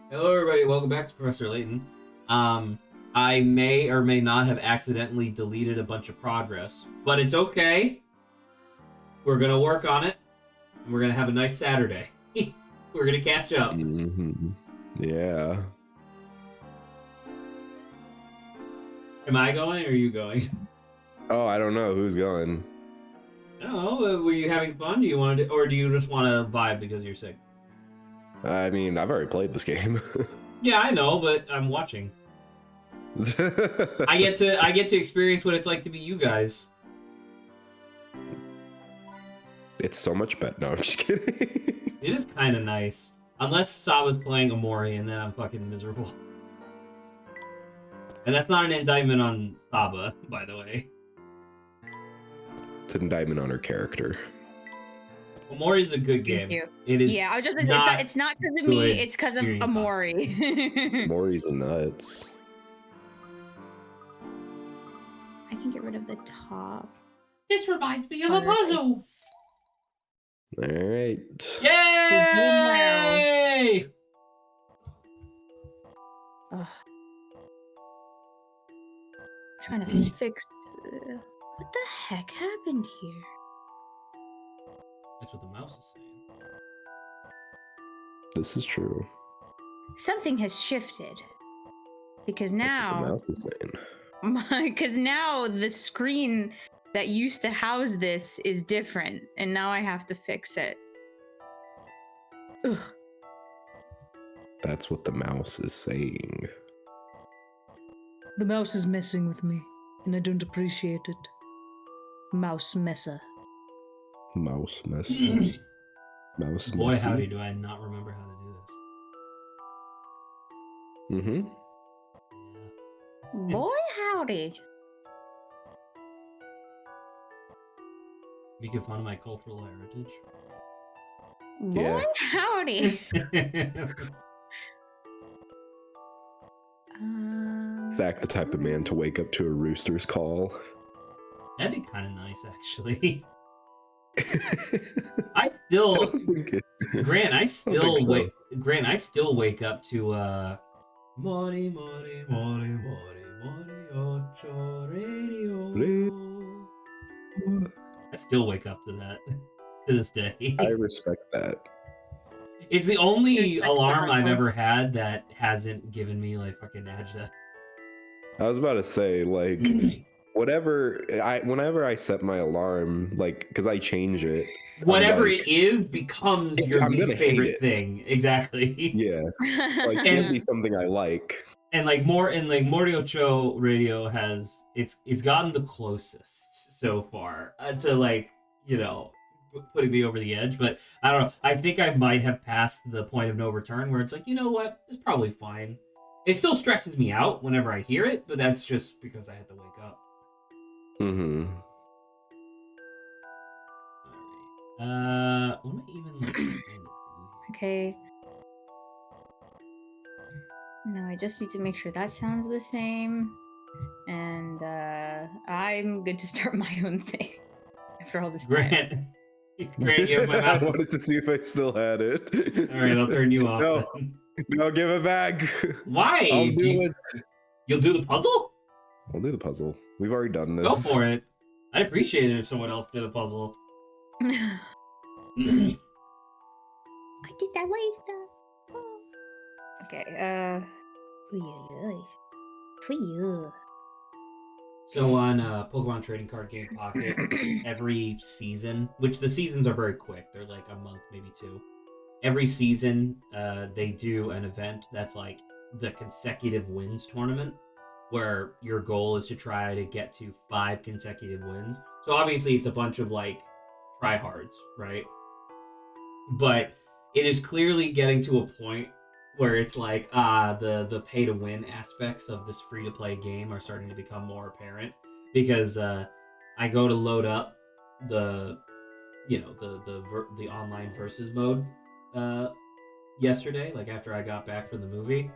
Hello, everybody. Welcome back to Professor Layton. I may or may not have accidentally deleted a bunch of progress, but it's okay. We're gonna work on it. And we're gonna have a nice Saturday. We're gonna catch up. Mm-hmm. Yeah. Am I going or are you going? Oh, I don't know who's going. I don't know. Were you having fun? Do you want to, or do you just want to vibe because you're sick? I mean, I've already played this game. Yeah, I know, but I'm watching. I get to experience what it's like to be you guys. It's so much better. No, I'm just kidding. It is kind of nice, unless Saba's playing Amori, and then I'm fucking miserable. And that's not an indictment on Saba, by the way. It's an indictment on her character. Amori is a good game. Thank you. It is. Yeah, I was just. It's not because of good me. It's because of hearing Amori. Maury's nuts. I can get rid of the top. This reminds me of a puzzle. All right. Yay! Ugh. Trying to fix. What the heck happened here? That's what the mouse is saying. This is true. Something has shifted because now, That's what the mouse is saying. because now the screen that used to house this is different, and now I have to fix it. Ugh. That's what the mouse is saying. The mouse is messing with me, and I don't appreciate it. Mouse messer. Mouse mess. Mouse Boy, messy. howdy, do I not remember how to do this. Mm-hmm. Boy, howdy. Making fun of my cultural heritage. Boy, howdy. Zach, the type of man to wake up to a rooster's call. That'd be kind of nice, actually. I still, Grant. I still so. wake. Grant, I still wake up to Mori Mori Mori Mori Mori Ocho Radio. I still wake up to that to this day. I respect that. It's the only Respect alarm the I've hustle. ever had that hasn't given me like fucking agita. I was about to say, like, whenever I set my alarm, like, because I change it. Whatever like, it is becomes your I'm least gonna hate favorite it. thing. Exactly. Yeah, like, can't be something I like. And like Moriocho Radio has it's gotten the closest so far to like, you know, putting me over the edge, but I don't know. I think I might have passed the point of no return where it's like, you know what? It's probably fine. It still stresses me out whenever I hear it, but that's just because I had to wake up. Mm-hmm. All right. What am I even like trying to do? Okay. No, I just need to make sure that sounds the same. And I'm good to start my own thing after all this time. Grant, you have my I mouse. wanted to see if I still had it. All right, I'll turn you off. No, then. no, give it back. Why? I'll do it. You'll do the puzzle? I'll do the puzzle. We've already done this. Go for it. I'd appreciate it if someone else did a puzzle. I did that way stuff. Okay, for you. So on Pokemon Trading Card Game Pocket, every season, which the seasons are very quick, they're like a month, maybe two. Every season, they do an event that's like the consecutive wins tournament, where your goal is to try to get to 5 consecutive wins. So obviously it's a bunch of like tryhards, right? But it is clearly getting to a point where it's like the pay to win aspects of this free to play game are starting to become more apparent, because I go to load up the the online versus mode yesterday, like after I got back from the movie,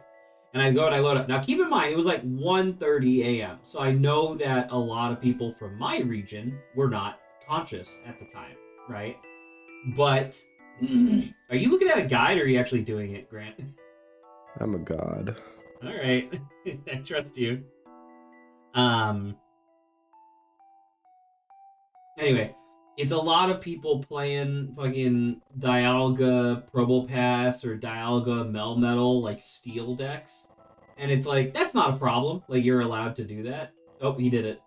and I go and I load up. Now keep in mind it was like 1:30 a.m. so I know that a lot of people from my region were not conscious at the time, right? But are you looking at a guide or are you actually doing it, Grant? I'm a god. All right, I trust you. Anyway, it's a lot of people playing fucking Dialga Probopass or Dialga Melmetal like steel decks, and it's like that's not a problem. Like you're allowed to do that. Oh, he did it.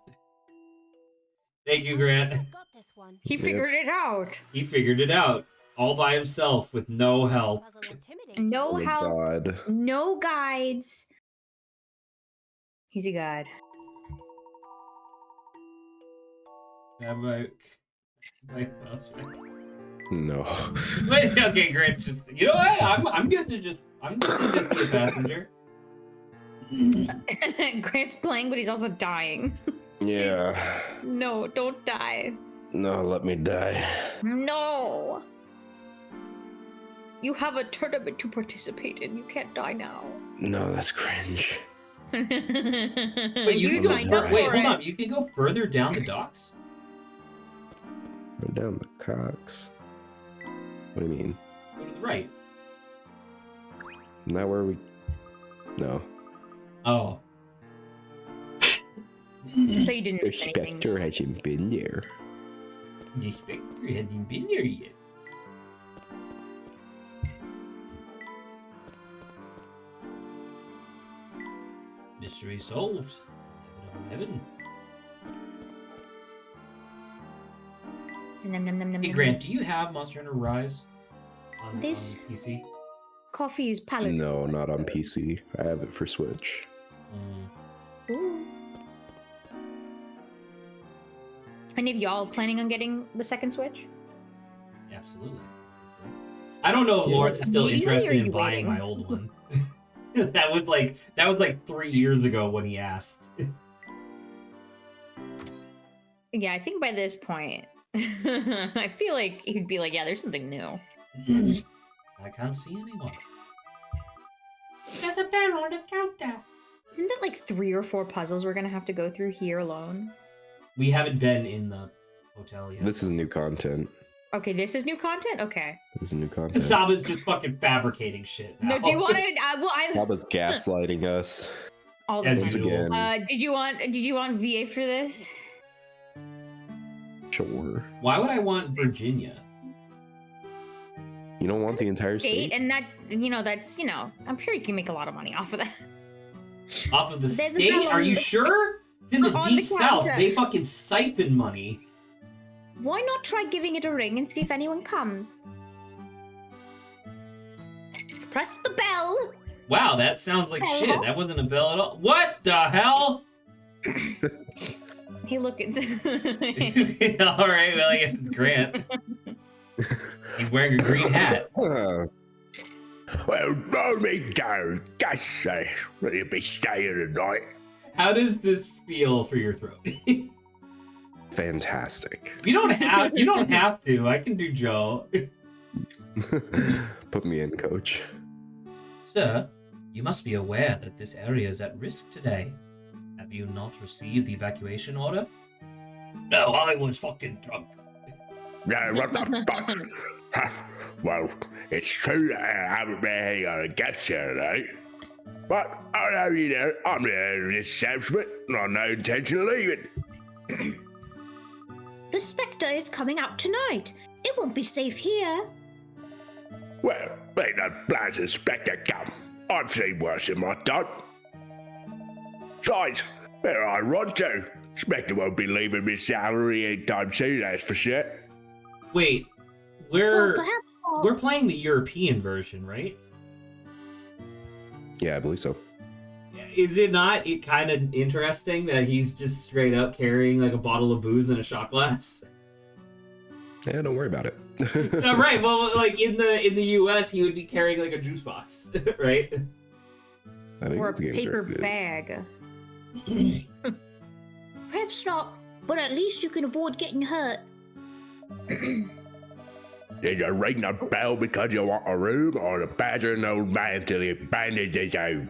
Thank you, Grant. Got this one. He figured it out. He figured it out all by himself with no help. Puzzle intimidating. No I'm a help, god. no guides. He's a god. Have my mouse right? No. Wait, okay, Grant. Just you know what? I'm good to just be a passenger. Grant's playing, but he's also dying. Yeah. No, don't die. No, let me die. No. You have a tournament to participate in. You can't die now. No, that's cringe. Wait, you signed up wait, for hold it. on. You can go further down the docks. Go down the cocks. What do you mean? Go to the right. Isn't that where we... No. Oh. So you didn't The miss anything. Specter hasn't been there. The Specter hasn't been there yet. Mystery solved. Heaven. Nom, nom, nom, nom, Hey nom. Grant, do you have Monster Hunter Rise on This- PC? Coffee is palatable. No, not on PC. I have it for Switch. Ooh. Any of y'all planning on getting the second Switch? Absolutely. I don't know if Yeah. Lawrence is still Immediately, or interested are in you buying waiting? my old one. that was like 3 years ago when he asked. Yeah, I think by this point, I feel like he'd be like, yeah, there's something new. I can't see anyone. There's a bell on the counter. Isn't that like 3 or 4 puzzles we're gonna have to go through here alone? We haven't been in the hotel yet. This is new content. Okay, this is new content? Okay. This is new content. Saba's just fucking fabricating shit now. No, do you want to? Well, I Saba's gaslighting us. all the As time. Once usual. again. Did you want VA for this? Sure. Why would I want Virginia? You don't want the entire state? And that that's I'm sure you can make a lot of money off of that. Off of the There's a state? bell Are on you the- sure? It's in the on deep the south. counter. They fucking siphon money. Why not try giving it a ring and see if anyone comes? Press the bell. Wow, that sounds like Hello? shit. That wasn't a bell at all. What the hell? Hey, look, it's All right, well, I guess it's Grant. He's wearing a green hat. Huh. Well, no me go. Just will you be staying tonight? How does this feel for your throat? Fantastic. You don't have to. I can do Joe. Put me in, coach. Sir, you must be aware that this area is at risk today. Have you not received the evacuation order? No, I was fucking drunk. No, what the fuck? Ha, well, it's true that I haven't been any other guests here today. But I know you know, I'm the owner of this establishment, and I've no intention of leaving. The Spectre is coming out tonight. It won't be safe here. Well, ain't no plans to Specter come. I've seen worse in my time. Besides, where I run to, Specter won't be leaving me salary anytime soon, that's for sure. Wait, Well, we're perhaps we're playing the European version, right? Yeah, I believe so. Is it not kind of interesting that he's just straight up carrying like a bottle of booze and a shot glass? Yeah, don't worry about it. Right. Well, like in the U.S., he would be carrying like a juice box, right? I think or a it's games paper are good. bag. perhaps not, but at least you can avoid getting hurt. Did you ring the bell because you want a room, or to badger an old man till he abandons his home?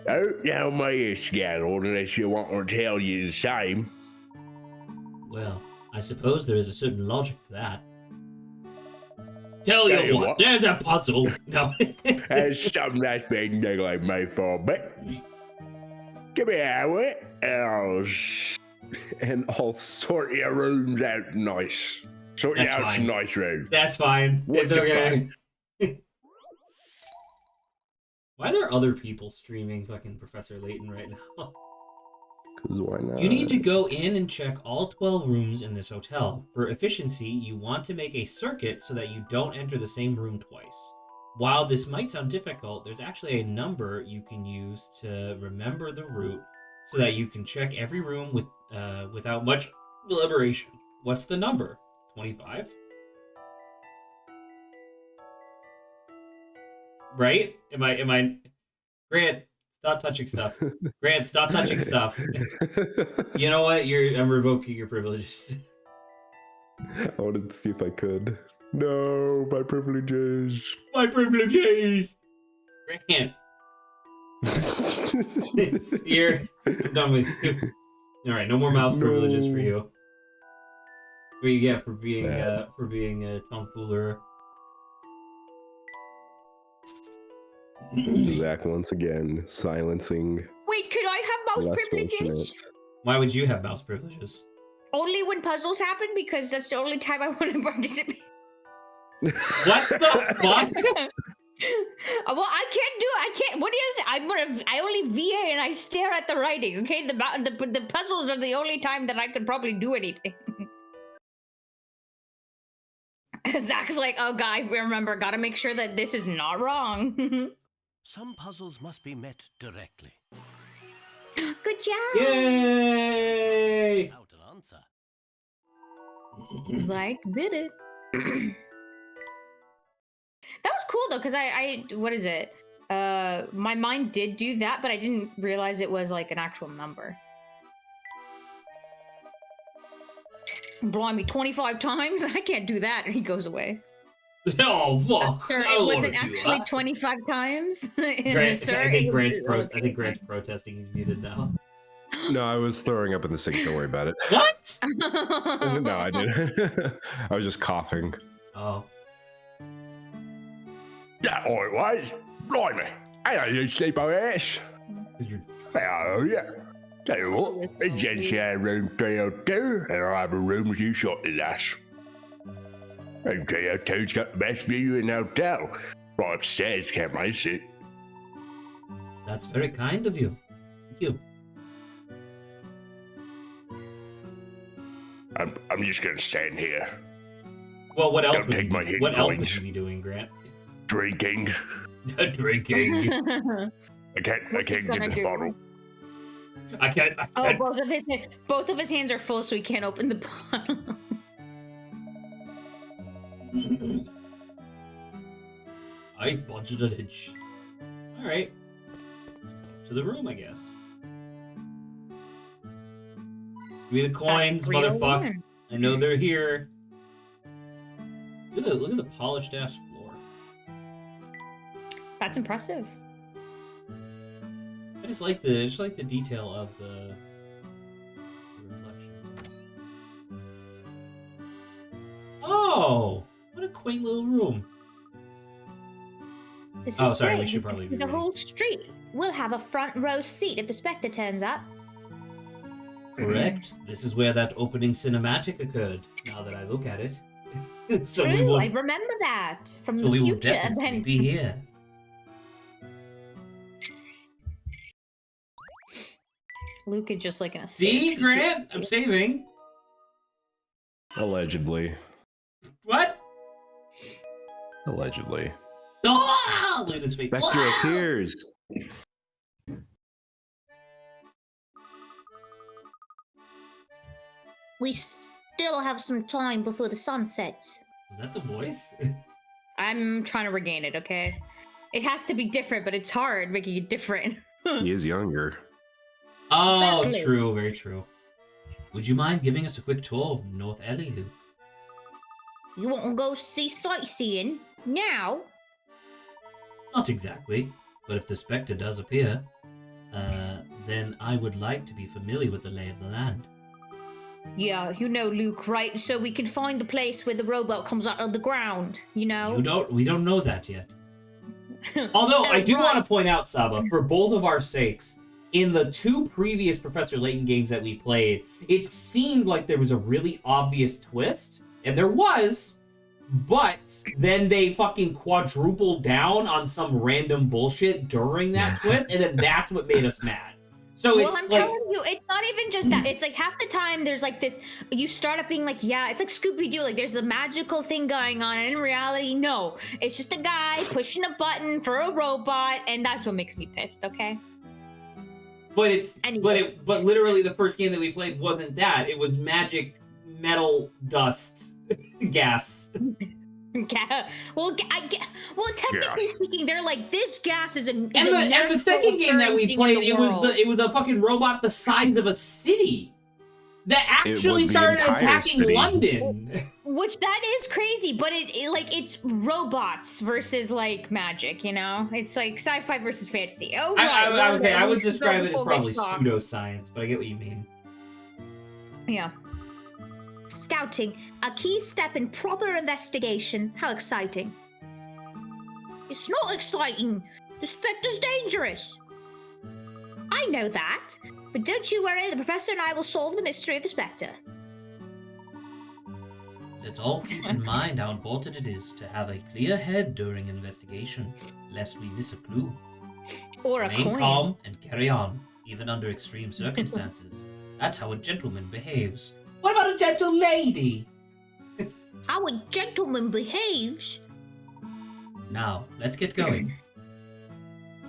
Don't tell me it's scheduled unless you want to tell you the same. Well, I suppose there is a certain logic to that. Tell you what, there's a puzzle. No. There's something that's been niggling me for a bit. Give me a wit, And I'll sort your rooms out nice. Sort you That's out some fine. nice rooms. That's fine. What It's the okay. Why are there other people streaming fucking Professor Layton right now? because why not? You need to go in and check all 12 rooms in this hotel. For efficiency, you want to make a circuit so that you don't enter the same room twice. While this might sound difficult, there's actually a number you can use to remember the route so that you can check every room without much deliberation. What's the number? 25? Right? Am I Grant, stop touching stuff. Grant, stop touching stuff. You know what? I'm revoking your privileges. I wanted to see if I could. No, my privileges. My privileges. Grant, here. I'm done with you. All right, no more mouse privileges for you. What you get for being a tomfooler? Zach once again silencing Wait, could I have mouse less privileges? fortunate. Why would you have mouse privileges? Only when puzzles happen, because that's the only time I want to participate. What the fuck? Well, I can't. What is it? I only VA and I stare at the writing. Okay, the puzzles are the only time that I could probably do anything. Zach's like, oh, God, remember, gotta make sure that this is not wrong. Some puzzles must be met directly. Good job. Yay! Without an answer. Zach did it. That was cool though, because I what is it? My mind did do that, but I didn't realize it was like an actual number. Blimey, 25 times? I can't do that. And he goes away. Oh fuck! Sir, I it don't wasn't wanna do actually that. 25 times. Grant, Sir, I think it was Grant's protesting. He's muted now. No, I was throwing up in the sink. Don't worry about it. What? No, I didn't. I was just coughing. Oh. Yeah, all it was. Blimey. Hello, you sleepo ass. 'Cause you're Hello, yeah. Tell you what, the gents share room 302, and I'll have a room as you shortly, lass. Room 302's got the best view in the hotel. Right upstairs, can't miss it. That's very kind of you. Thank you. I'm just gonna stand here, Well, what else Don't would take you my be, hit what else would points. you be doing, Grant? drinking. Drinking. I can't What he's get gonna this do. bottle. I can't. Oh, both of his hands are full, so he can't open the bottle. I budgeted it. All right. Let's go up to the room, I guess. Give me the coins, That's motherfucker. 301. I know they're here. Look at the polished ass floor. That's impressive. I just like the detail of the reflections. Oh, what a quaint little room. This Oh, is sorry, we great. should You probably can be see the reading. whole street. We'll have a front row seat if the Specter turns up. Correct. This is where that opening cinematic occurred. Now that I look at it. So we True, will, I remember that from so the we will future. definitely Then be here. Luke is just like in a See, stage. Grant? I'm saving. Allegedly. What? Allegedly. Ah! Look at his face. Specter Ah! appears. We still have some time before the sun sets. Was that the voice? I'm trying to regain it, okay? It has to be different, but it's hard making it different. He is younger. Oh, Exactly. true, very true. Would you mind giving us a quick tour of North Alley, Luke? You want to go see sightseeing now? Not exactly, but if the Spectre does appear, then I would like to be familiar with the lay of the land. Yeah, you know, Luke, right? So we can find the place where the robot comes out of the ground, you know? We don't know that yet. Although, I do want to point out, Saba, for both of our sakes, in the 2 previous Professor Layton games that we played, it seemed like there was a really obvious twist, and there was, but then they fucking quadrupled down on some random bullshit during that twist, and then that's what made us mad. So well, it's I'm like, telling you, it's not even just that. It's like half the time there's like this, you start up being like, yeah, it's like Scooby-Doo, like there's the magical thing going on, and in reality, no. It's just a guy pushing a button for a robot, and that's what makes me pissed, okay? but it's Anyway. but literally the first game that we played wasn't that. It was magic metal dust gas. Well, technically speaking, they're like, this gas is a And the second game that we played, it was a fucking robot the size of a city that actually was the started entire attacking city. London. Which that is crazy, but it's robots versus like magic, you know? It's like sci-fi versus fantasy. Oh, right. I would say I would we should describe go it as full probably big talk. pseudoscience, but I get what you mean. Yeah. Scouting, a key step in proper investigation. How exciting. It's not exciting. The Specter's dangerous. I know that, but don't you worry, the Professor and I will solve the mystery of the Specter. Let's all keep in mind how important it is to have a clear head during an investigation, lest we miss a clue. Or a Remain coin. calm and carry on, even under extreme circumstances. That's how a gentleman behaves. What about a gentle lady? How a gentleman behaves. Now, let's get going.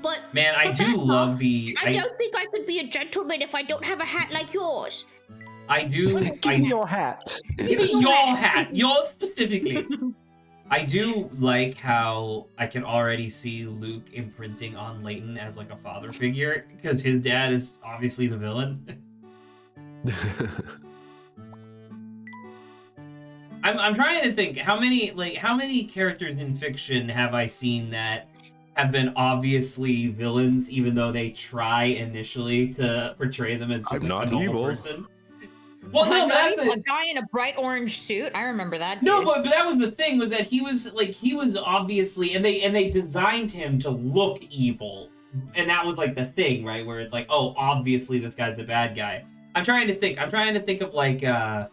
But Man, I do Professor, love the... I don't think I could be a gentleman if I don't have a hat like yours. Give me your hat. Give me your hat, yours specifically. I do like how I can already see Luke imprinting on Layton as like a father figure, because his dad is obviously the villain. I'm trying to think how many characters in fiction have I seen that have been obviously villains, even though they try initially to portray them as just I'm like, not a normal evil. person. Well, no, that's A guy in a bright orange suit. I remember that. no, dude. but that was the thing, was that he was obviously, and they designed him to look evil, and that was like the thing, right? Where it's like, oh, obviously this guy's a bad guy. I'm trying to think of like I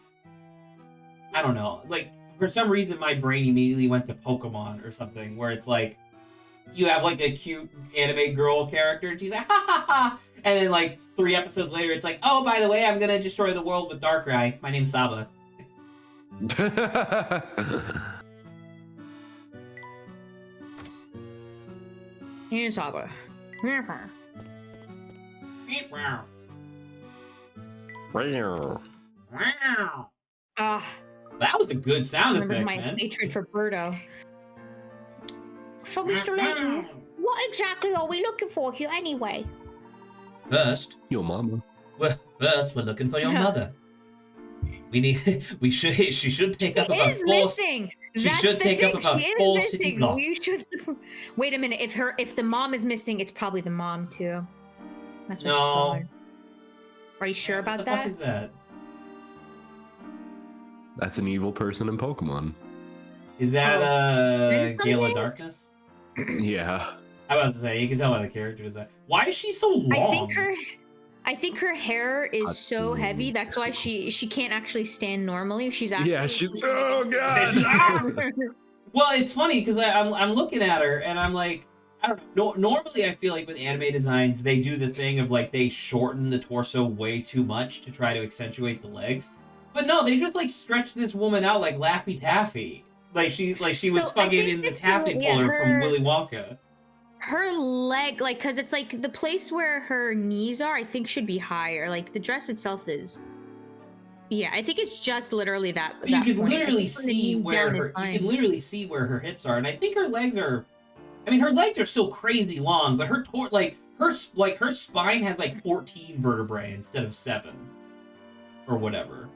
don't know, like for some reason my brain immediately went to Pokemon or something, where it's like you have like a cute anime girl character, and she's like ha ha ha, and then like 3 episodes later, it's like, oh, by the way, I'm gonna destroy the world with Darkrai. My name's Saba. Here's Saba. Ah, That was a good sound remember effect, my man. hatred for Birdo. So, Mr. Layton, what exactly are we looking for here anyway? First, Your mama. we're looking for your Yeah. mother. She should take up She about is 4. missing. She That's should the take up thing. about She is 4 city missing. blocks. You should. Wait a minute. If the mom is missing, it's probably the mom too. That's where she's No. going. Are you sure about What the that? fuck is that? That's an evil person in Pokemon. Is that Is Gale of something? Darkness? Yeah. I was about to say, you can tell by the character design. Why is she so long? I think her hair is so heavy. Ooh. That's why she can't actually stand normally. She's actually Yeah, she's. Oh She's- god. Well, it's funny because I'm looking at her and I'm like, I don't know. Normally, I feel like with anime designs, they do the thing of like they shorten the torso way too much to try to accentuate the legs. But no, they just like stretch this woman out like Laffy Taffy. Like she was So, I fucking think in the this is taffy what- yeah, puller from her- Willy Wonka. her leg, like, because it's like the place where her knees are, I think should be higher. Like the dress itself is. Yeah, I think it's just literally that. But you that can point. I literally think from the see knee where down is her, you fine. can literally see where her hips are, and I think her legs are. I mean, her legs are still crazy long, but her her spine has like 14 vertebrae instead of 7, or whatever.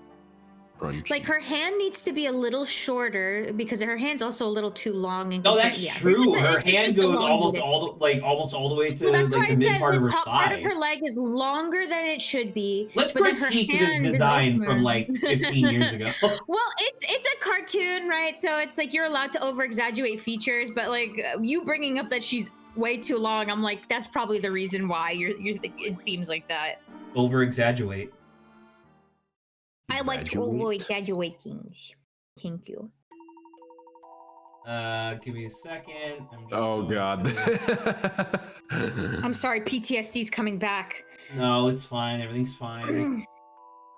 Crunchy. Like her hand needs to be a little shorter because her hand's also a little too long. And No, that's true. Her hand goes almost all the way to Well, that's why like the it mid said part the of her top part of thigh. her leg is longer than it should be. Let's but then her critique this hand is design also- from like 15 years ago. Well, it's a cartoon, right? So it's like you're allowed to over exaggerate features, but like you bringing up that she's way too long, I'm like that's probably the reason why it seems like that. Over exaggerate. I like to over exaggerate things. Thank you. Give me a second. I'm just Oh going god. to- I'm sorry, PTSD's coming back. No, it's fine. Everything's fine.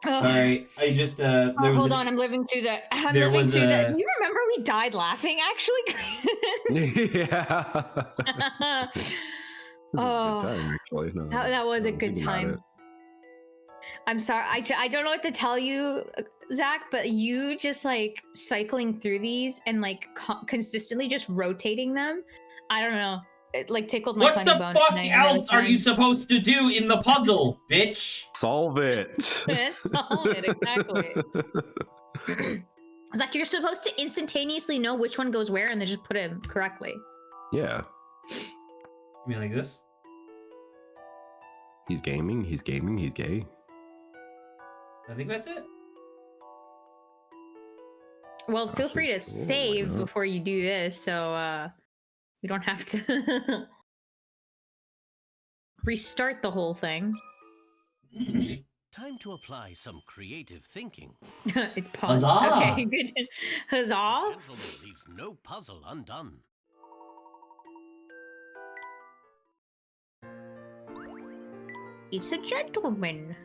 Ugh. All right. I just there was Hold on, I'm living through that. there was Do a- you remember we died laughing? Actually, Yeah. This is a Oh, good time, actually. No, that was a no, good think about time. it. I'm sorry. I don't know what to tell you, Zach, but you just like cycling through these and like consistently just rotating them. I don't know. It like tickled my What funny the bone. fuck and I had a else are you supposed to do in the puzzle, bitch? Solve it. Solve it, exactly. Zach, you're supposed to instantaneously know which one goes where and then just put it correctly. Yeah. You mean like this? He's gaming, he's gay. I think that's it. Well, feel free to why save not? before you do this, so you don't have to restart the whole thing. Time to apply some creative thinking. It's paused. Huzzah! Okay, good. The Huzzah! gentleman leaves no puzzle undone. It's a gentleman.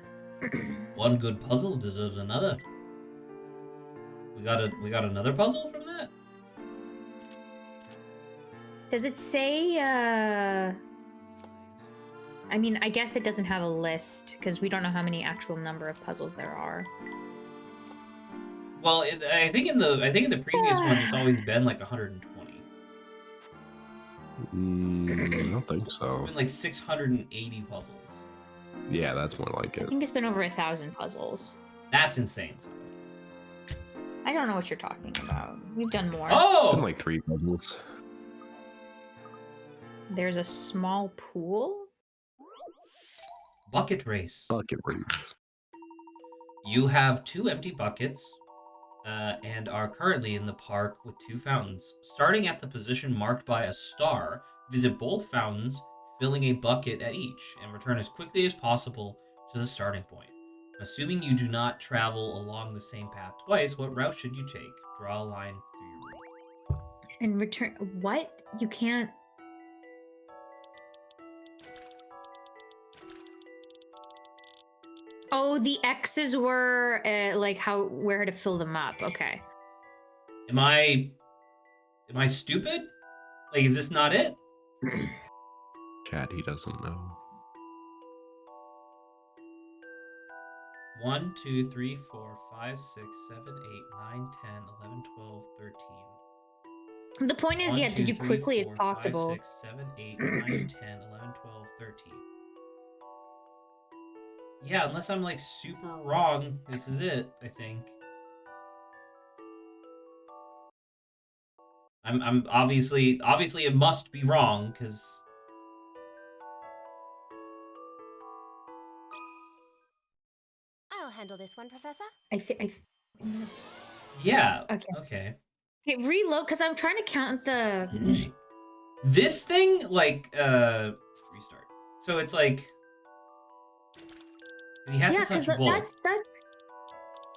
One good puzzle deserves another. We got another puzzle from that? Does it say, I mean, I guess it doesn't have a list, because we don't know how many actual number of puzzles there are. Well, I think in the previous ones it's always been like 120. I don't think It's so. been like 680 puzzles. Yeah, that's more like I it. think it's been over 1,000 puzzles. That's insane. I don't know what you're talking about. We've done more. Oh! Been like 3 puzzles. There's a small pool? Bucket race. Bucket race. You have 2 empty buckets and are currently in the park with 2 fountains. Starting at the position marked by a star, visit both fountains, filling a bucket at each, and return as quickly as possible to the starting point. Assuming you do not travel along the same path twice, what route should you take? Draw a line through your route. And return. What? You can't. Oh, the X's were like where to fill them up. Okay. Am I stupid? Like, is this not it? Chat, he doesn't know. 1, 2, 3, 4, 5, 6, 7, 8, 9, 10, 11, 12, 13. The point is, 1, yeah, 2, to do 3, quickly 4, as possible. 5, 6, 7, 8, 9, 10, 11, 12, 13. Yeah, unless I'm like super wrong, this is it, I think. I'm obviously it must be wrong, because I'll handle this one, Professor. yeah. Okay. Okay. Okay, reload, because I'm trying to count the. This thing, like, restart. So it's like, you have Yeah, to touch because both. that's.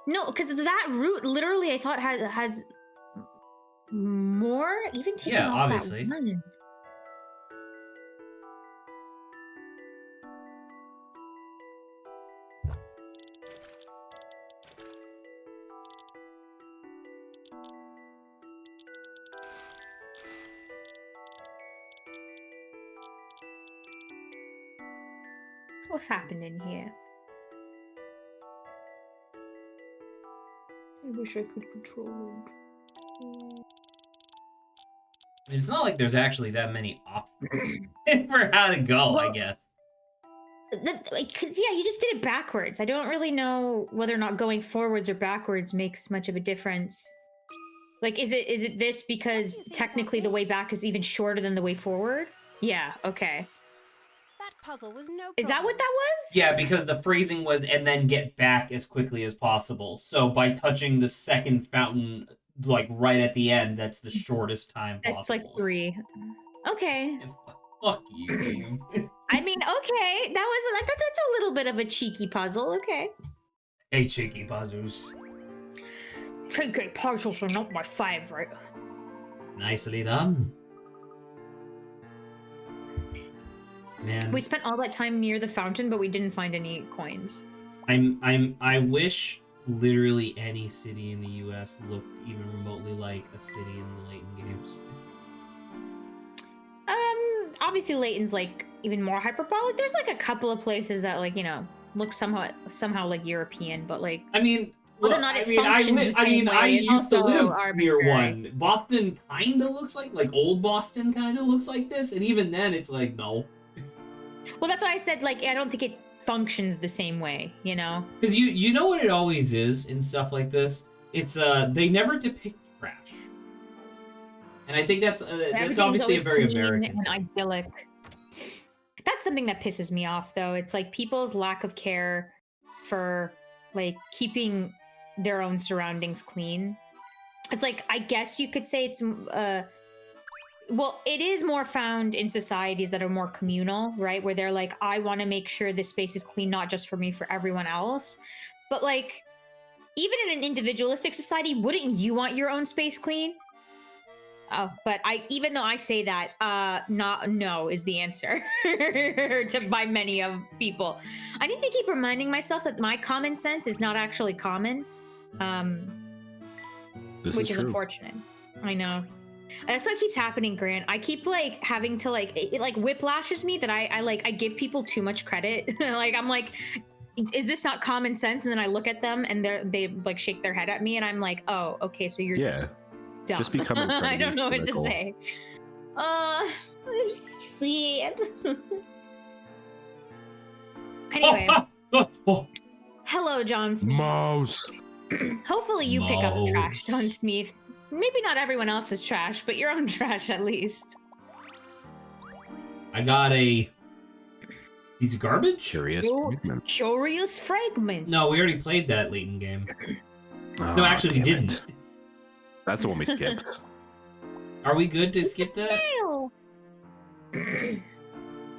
No, because that route literally I thought has more, even taking Yeah, off obviously. that one. What's happening here? I wish I could control it. It's not like there's actually that many options for how to go, I Well, guess. Because yeah, you just did it backwards. I don't really know whether or not going forwards or backwards makes much of a difference. Like, is it this because technically the way back is even shorter than the way forward? Yeah. Okay. That puzzle was no Is that what problem. that was? Yeah, because the phrasing was and then get back as quickly as possible. So by touching the second fountain, like right at the end, that's the shortest time possible. That's like 3. Okay. And fuck you, game. I mean, okay. That's a little bit of a cheeky puzzle. Okay. Hey, cheeky puzzles. Cheeky puzzles are not my favorite. Nicely done. Man, We spent all that time near the fountain, but we didn't find any coins. I wish literally any city in the U.S. looked even remotely like a city in the Layton games. Obviously Layton's like even more hyperbolic. There's like a couple of places that like, you know, look somehow like European, but like I mean, whether well, or not it I mean, functions the same I way is used to also live near arbitrary. one. Boston kind of looks like old Boston kind of looks like this, and even then, it's like no, Well, that's why I said like I don't think it functions the same way, you know. because you know what it always is in stuff like this. It's they never depict trash, and I think that's Everything's obviously a always very clean American and thing. idyllic. That's something that pisses me off, though. It's like people's lack of care for like keeping their own surroundings clean. It's like I guess you could say it's well, it is more found in societies that are more communal, right? Where they're like, I want to make sure this space is clean, not just for me, for everyone else. But like, even in an individualistic society, wouldn't you want your own space clean? Oh, but even though I say that, no is the answer by many of people. I need to keep reminding myself that my common sense is not actually common, which is true. unfortunate. I know. And that's what keeps happening, Grant. I keep like having to like it like whiplashes me that I give people too much credit. Like I'm like, is this not common sense? And then I look at them and they like shake their head at me, and I'm like, oh, okay, so you're just dumb. Just becoming I don't know what to cynical. say. I'm sad. Anyway, hello, John Smith. Mouse. Hopefully you pick up trash, Mouse. John Smith. Maybe not everyone else's trash, but your own trash at least. I got a piece of garbage. Curious. Yo- Fragment. Curious fragment. No, we already played that Layton game. No, Oh, actually, we damn didn't. it. That's the one we skipped. Are we good to skip that? Ew.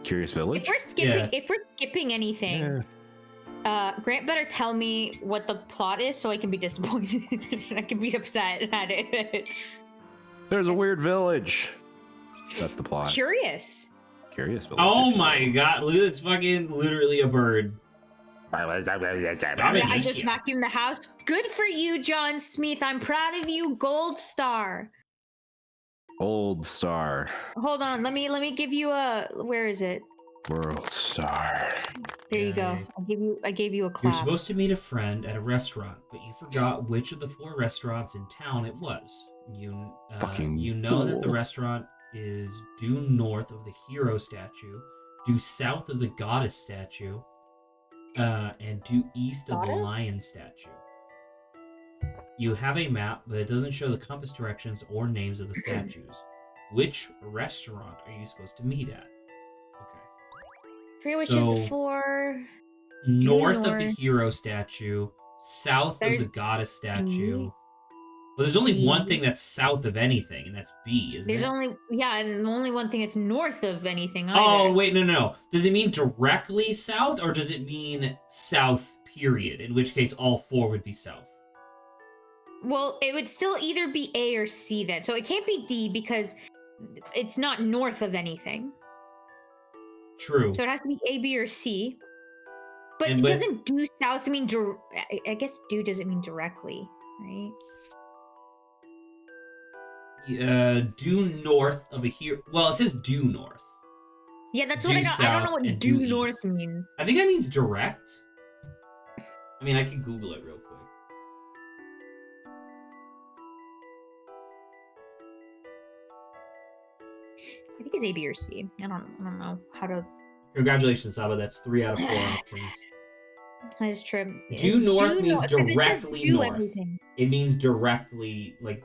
Curious Village. If we're skipping anything, Grant better tell me what the plot is so I can be disappointed. I can be upset at it. There's a weird village. That's the plot. Curious. Curious Village. Oh my god, look, it's fucking literally a bird. Yeah, I just vacuumed the house. Good for you, John Smith. I'm proud of you. Gold star. Old Star. Hold on. Let me give you a. Where is it? World Star. There you go. Yay. I gave you a You're clap. supposed to meet a friend at a restaurant, but you forgot which of the 4 restaurants in town it was. You know that the fool. restaurant is due north of the hero statue, due south of the goddess statue, and due east of the Goddess? lion statue. You have a map, but it doesn't show the compass directions or names of the statues. Which restaurant are you supposed to meet at? Okay. Forget which So- of the 4. North of the north. hero statue, south There's of the goddess statue. B. Well, there's only one B. thing that's south of anything, and that's B, isn't There's it? and only one thing that's north of anything Oh, either. wait, no. Does it mean directly south, or does it mean south, period? In which case, all 4 would be south. Well, it would still either be A or C then. So it can't be D because it's not north of anything. True. So it has to be A, B, or C. But And it but- doesn't due south mean I guess due doesn't mean directly, right? Due north of a hero. Well, it says due north. Yeah, that's what Due I don't south know what and due due north east. means. I think that means direct. I mean, I can Google it real quick. I think it's A, B, or C. I don't know how to Congratulations, Saba. That's 3 out of 4 options. That is true. Due north Due means north, 'cause it says directly due north. everything. It means directly, like,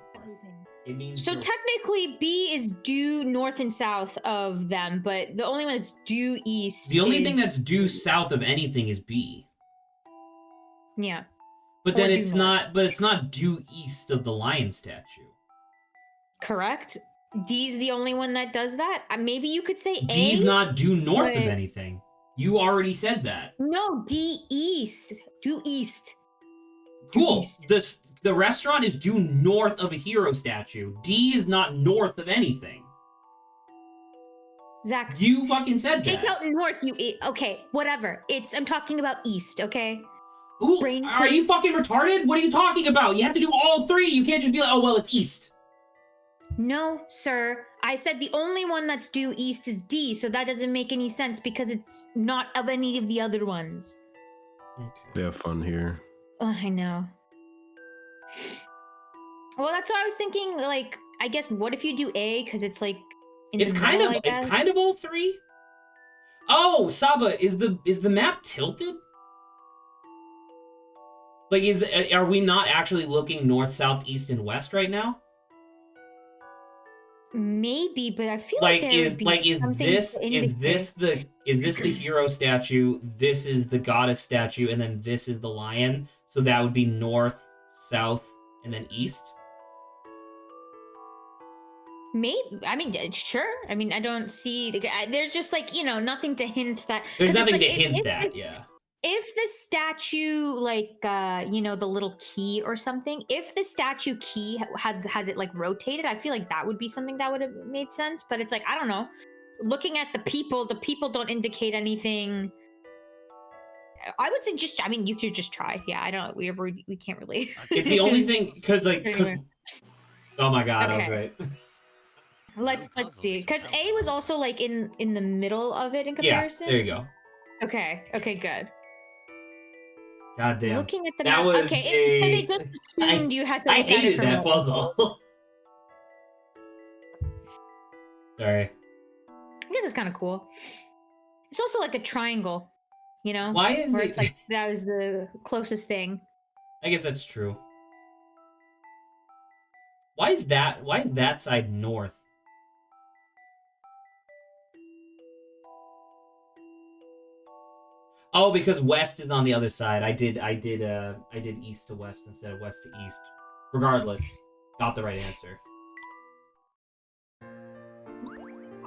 it means. So technically, B is due north and south of them, but the only one that's due east. The only thing is- that's due south of anything is B. Yeah. But Or then due it's north. not. But it's not due east of the lion statue. Correct. D's the only one that does that. Maybe you could say D's A. not due north of but- anything. You already said that. No, D east. Due east. Cool. east. The restaurant is due north of a hero statue. D is not north of anything. Zach, You fucking said take that. out north. Okay, whatever. I'm talking about east. Okay. Ooh, brain are you fucking retarded? What are you talking about? You have to do all 3. You can't just be like, oh well, it's east. No, sir. I said the only one that's due east is D, so that doesn't make any sense because it's not of any of the other ones. They have fun here. Oh, I know. Well, that's what I was thinking. Like, I guess what if you do A because it's like in It's the kind middle, of I guess? it's kind of all 3. Oh, Saba, is the map tilted? Like, are we not actually looking north, south, east, and west right now? Maybe, but I feel Like, there is would be like is something this to is this indicate. the hero statue? This is the goddess statue, and then this is the lion. So that would be north, south, and then east. Maybe. I mean, sure. I mean, I don't see. There's just like nothing to hint that. There's 'cause it's nothing like, to if- hint if that. it's- Yeah. If the statue, like, the little key or something, if the statue key has it like rotated, I feel like that would be something that would have made sense. But it's like, I don't know. Looking at the people don't indicate anything. I would say you could just try. Yeah, I don't. We can't really. It's the only thing because Anyway. Oh my god, I was Okay. right. Let's see, because A was also like in the middle of it in Yeah, comparison. there you go. Okay, good. God damn. Looking at the That map. was Okay, so they a- just assumed you had to I look at it hated from that one puzzle. Sorry. I guess it's kind of cool. It's also like a triangle, Why is where it? it's like that was the closest thing. I guess that's true. Why is that side north? Oh, because west is on the other side. I did east to west instead of west to east. Regardless, got the right answer.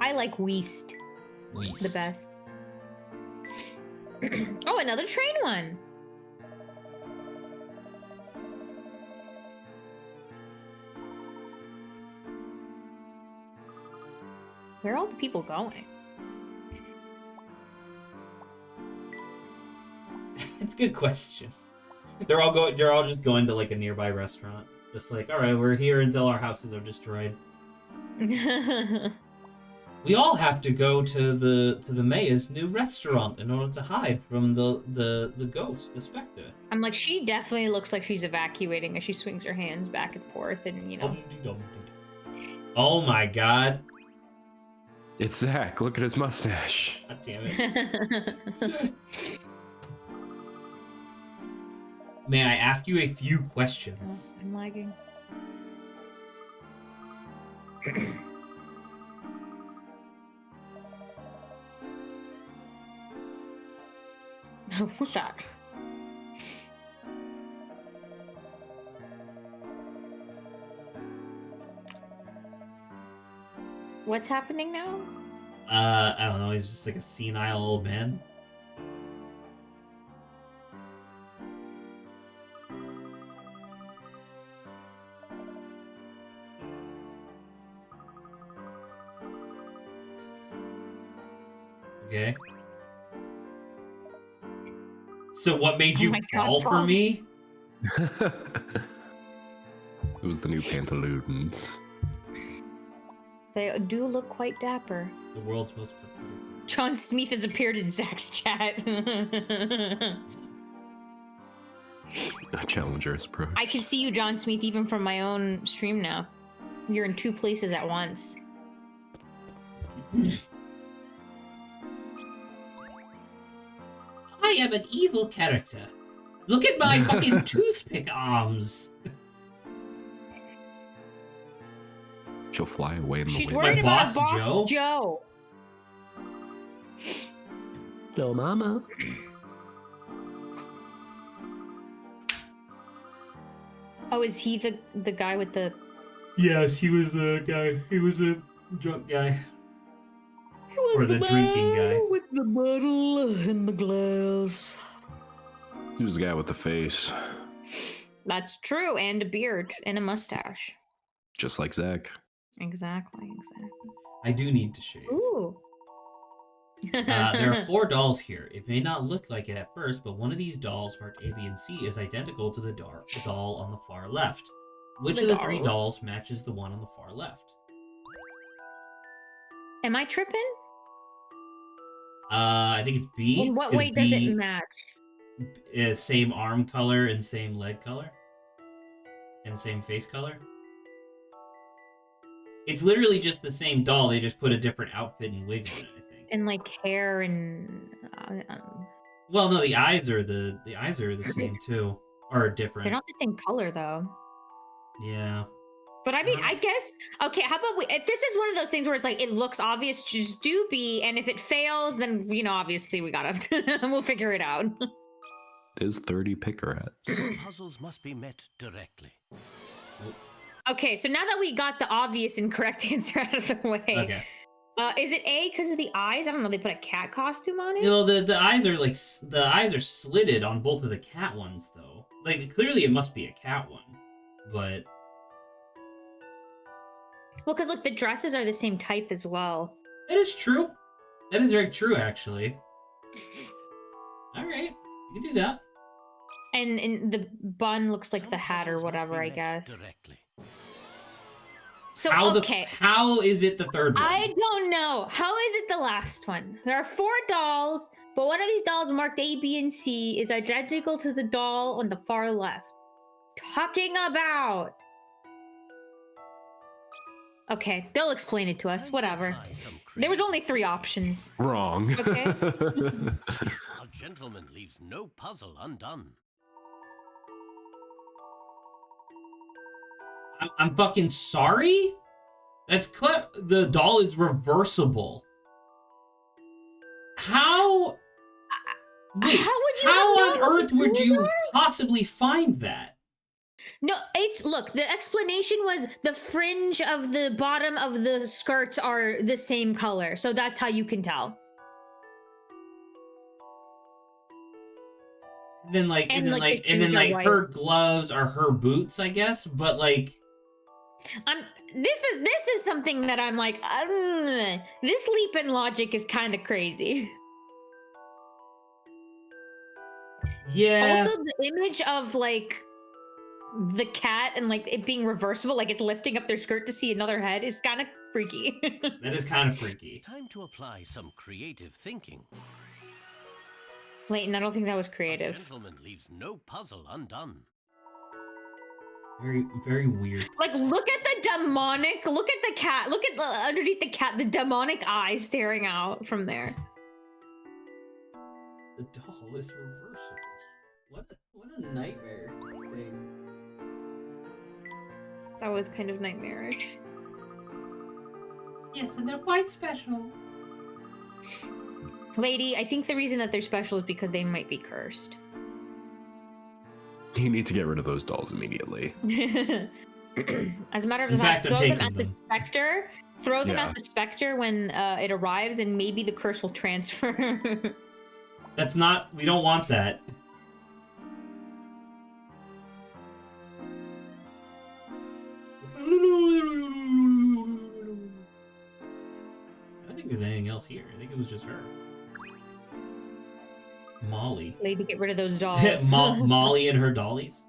I like Weast West. the best. Oh, another train one. Where are all the people going? It's a good question. They're all just going to like a nearby restaurant. Just like, all right, we're here until our houses are destroyed. We all have to go to the mayor's new restaurant in order to hide from the ghost, the Specter. I'm like, she definitely looks like she's evacuating as she swings her hands back and forth, and Oh my god. It's Zach. Look at his mustache. God damn it. May I ask you a few questions? I'm lagging. What's that? What's happening now? I don't know. He's just like a senile old man. Okay. So what made Oh you my God, fall for Paul. me? It was the new pantaloons. They do look quite dapper. The world's most pathetic. John Smith has appeared in Zach's chat. A challenger's approach. I can see you, John Smith, even from my own stream now. You're in two places at once. I am an evil character. Look at my fucking toothpick arms. She'll fly away in the She's wind. worried about Boss Boss Joe? Joe. Little mama. Oh, is he the guy with the? Yes, he was the guy. He was the drunk guy. Or the drinking guy. With the bottle in the glass. He was the guy with the face, That's true, and a beard and a mustache. just like Zach. Exactly. I do need to shave. Ooh. There are 4 dolls here. It may not look like it at first, but one of these dolls marked A, B, and C is identical to the doll on the far left. Which of the 3 dolls matches the one on the far left? Am I tripping? I think it's B. In what 'cause way does it B match? is same arm color and same leg color. And same face color. It's literally just the same doll. They just put a different outfit and wig on it, I think. And like hair and Well, no, the eyes are the same too, or different. they're not the same color though. Yeah. But I mean, I guess okay. How about if this is one of those things where it's like it looks obvious, just do B, and if it fails, then obviously we gotta we'll figure it out. Is 30 picker hats. Puzzles must be met directly. Okay, so now that we got the obvious and correct answer out of the way, Okay. Is it A because of the eyes? I don't know. They put a cat costume on it. You know, the eyes are like the eyes are slitted on both of the cat ones though. Like clearly it must be a cat one, but Well, because look, the dresses are the same type as well. that is true. That is very true, actually. All right, you can do that. And the bun looks like Some the hat or puzzles must whatever, be I met guess. Directly. So okay. How is it the third one? I don't know. How is it the last one? There are 4 dolls, but one of these dolls marked A, B, and C is identical to the doll on the far left. Talking about. Okay, they'll explain it to us. Time to Whatever. apply some There was only creative 3 options. Wrong. Okay. A gentleman leaves no puzzle undone. I'm fucking sorry? That's the doll is reversible. How? Wait, How would you how have on known earth would those you are? possibly find that? No, it's look, the explanation was the fringe of the bottom of the skirts are the same color. So that's how you can tell. Then And, like, the shoes are white. her gloves are her boots, I guess. But like, This is something that I'm like, this leap in logic is kind of crazy. yeah. Also, the image of like the cat and like it being reversible, like it's lifting up their skirt to see another head, is kind of freaky. That is kind of freaky. Time to apply some creative thinking. Layton, I don't think that was A creative. gentleman leaves no puzzle undone. Very, very weird. Like, look at the demonic. Look at the cat. Look at the underneath the cat. The demonic eyes staring out from there. The doll is reversible. What a nightmare thing. That was kind of nightmarish. Yes, and they're quite special. Lady, I think the reason that they're special is because they might be cursed. You need to get rid of those dolls immediately. As a matter of In fact, fact, I'm throw them taking at the them. Specter. Throw them Yeah. at the Specter when it arrives, and maybe the curse will transfer. That's not. We don't want that. I don't think there's anything else here. I think it was just her. Molly. Lady, get rid of those dolls. Molly and her dollies.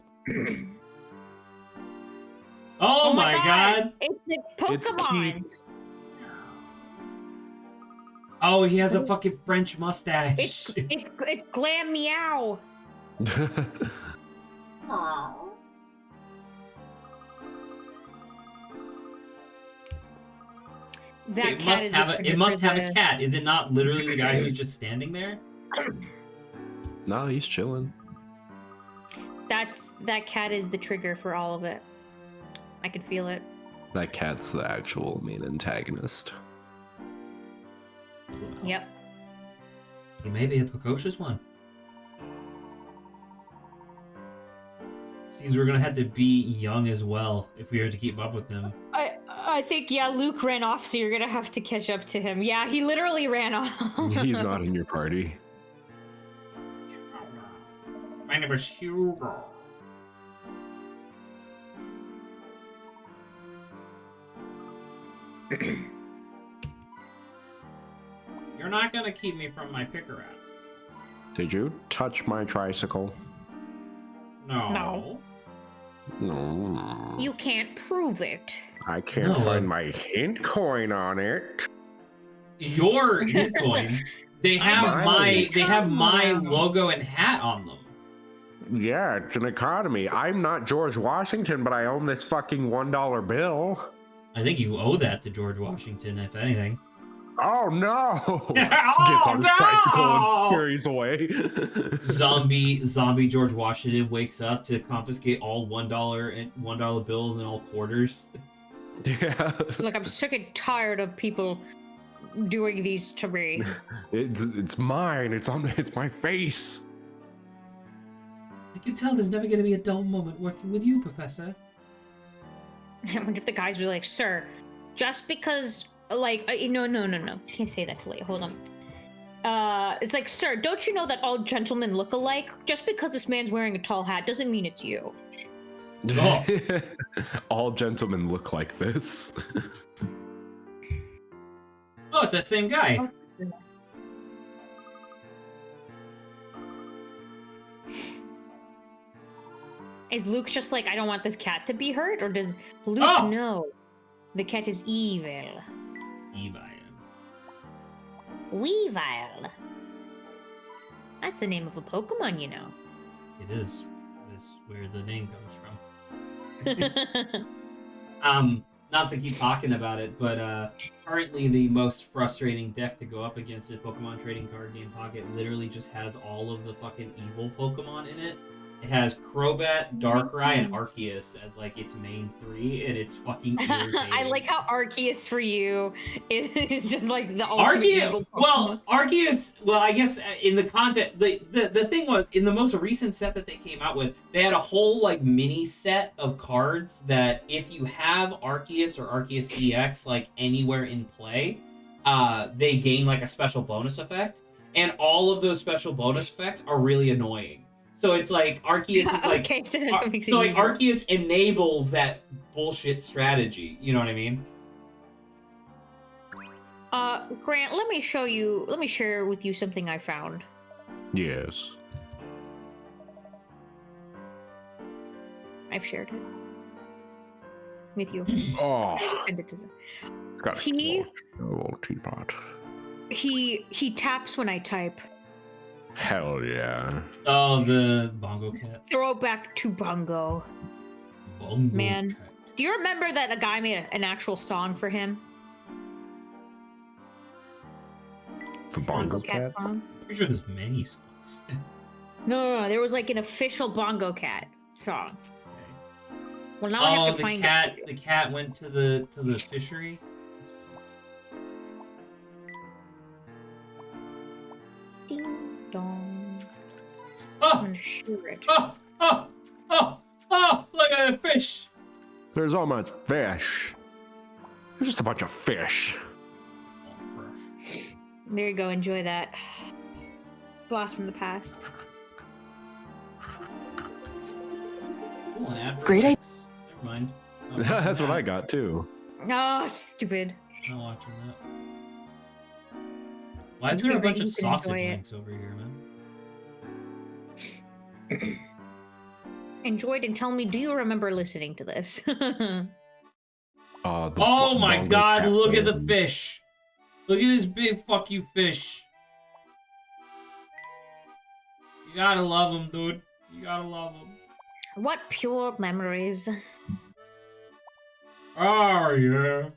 Oh, my god! It's the It's Pokemon. Oh, he has a fucking French mustache. It's Glam Meow. That it cat must is have looking it must for have a the- cat. Is it not literally the guy who's just standing there? No, he's chilling. That cat is the trigger for all of it. I could feel it. That cat's the actual main antagonist. Yep. He may be a precocious one. Seems we're gonna have to be young as well if we are to keep up with him. I think Luke ran off, so you're gonna have to catch up to him. Yeah, he literally ran off. He's not in your party. My name is Hugo. You're not gonna keep me from my picker apps. Did you touch my tricycle? No. No. You can't prove it. I can't No. find my hint coin on it. Your hit coin. They have my on. logo and hat on them. Yeah, it's an economy. I'm not George Washington, but I own this fucking $1 bill. I think you owe that to George Washington, if anything. Oh no! Gets on his tricycle and no! scurries away. Zombie George Washington wakes up to confiscate all $1 bills and all quarters. Yeah. Look, I'm sick and tired of people doing these to me. It's mine. It's my face. I can tell there's never going to be a dull moment working with you, Professor. I wonder if the guys were like, sir, just because, like, no. Can't say that to Leia. Hold on. It's like, sir, don't you know that all gentlemen look alike? Just because this man's wearing a tall hat doesn't mean it's you. Oh. All gentlemen look like this. Oh, it's that same guy. Is Luke just like, I don't want this cat to be hurt? Or does Luke know the cat is evil? Evil. Weavile. That's the name of a Pokemon, you know. It is. That's where the name comes from. Not to keep talking about it, but currently the most frustrating deck to go up against in Pokemon Trading Card Game Pocket literally just has all of the fucking evil Pokemon in it. It has Crobat, Darkrai, and Arceus as like its main three, and it's fucking irritating. I like how Arceus for you is just like the ultimate evil Pokemon. Arceus. Well, I guess in the content, the thing was in the most recent set that they came out with, they had a whole like mini set of cards that if you have Arceus or Arceus EX like anywhere in play, they gain like a special bonus effect, and all of those special bonus effects are really annoying. So it's like Arceus is like okay, so that makes it so like evil. Arceus enables that bullshit strategy. You know what I mean? Grant, let me share with you something I found. Yes. I've shared it with you. Oh, Send it to Zach. it's got He- a little teapot. He taps when I type. Hell yeah. Oh, the Bongo Cat. Throwback to Bongo. Bongo Man. Cat. Do you remember that a guy made an actual song for him? For Bongo Cat? song? Pretty sure there's many songs. No. There was like an official Bongo Cat song. Well, now I Oh, have to the find cat. it. The cat went to the fishery. Ding dong. I'm Oh, gonna share it. oh! Look at the fish. There's all much fish. There's just a bunch of fish. There you go. Enjoy that. Blast from the past. Cool, an ad for Great idea. X. Never mind. Not watching That's what that. I got too. Oh, stupid. Not watching that. Why is It's there a good that bunch of you can sausage enjoy it. links over here, man? Enjoyed and tell me, do you remember listening to this? The Oh my Bongo god, Cat look at the band. fish. Look at this big fuck you fish. You gotta love him, dude. You gotta love him. What pure memories. Oh, yeah.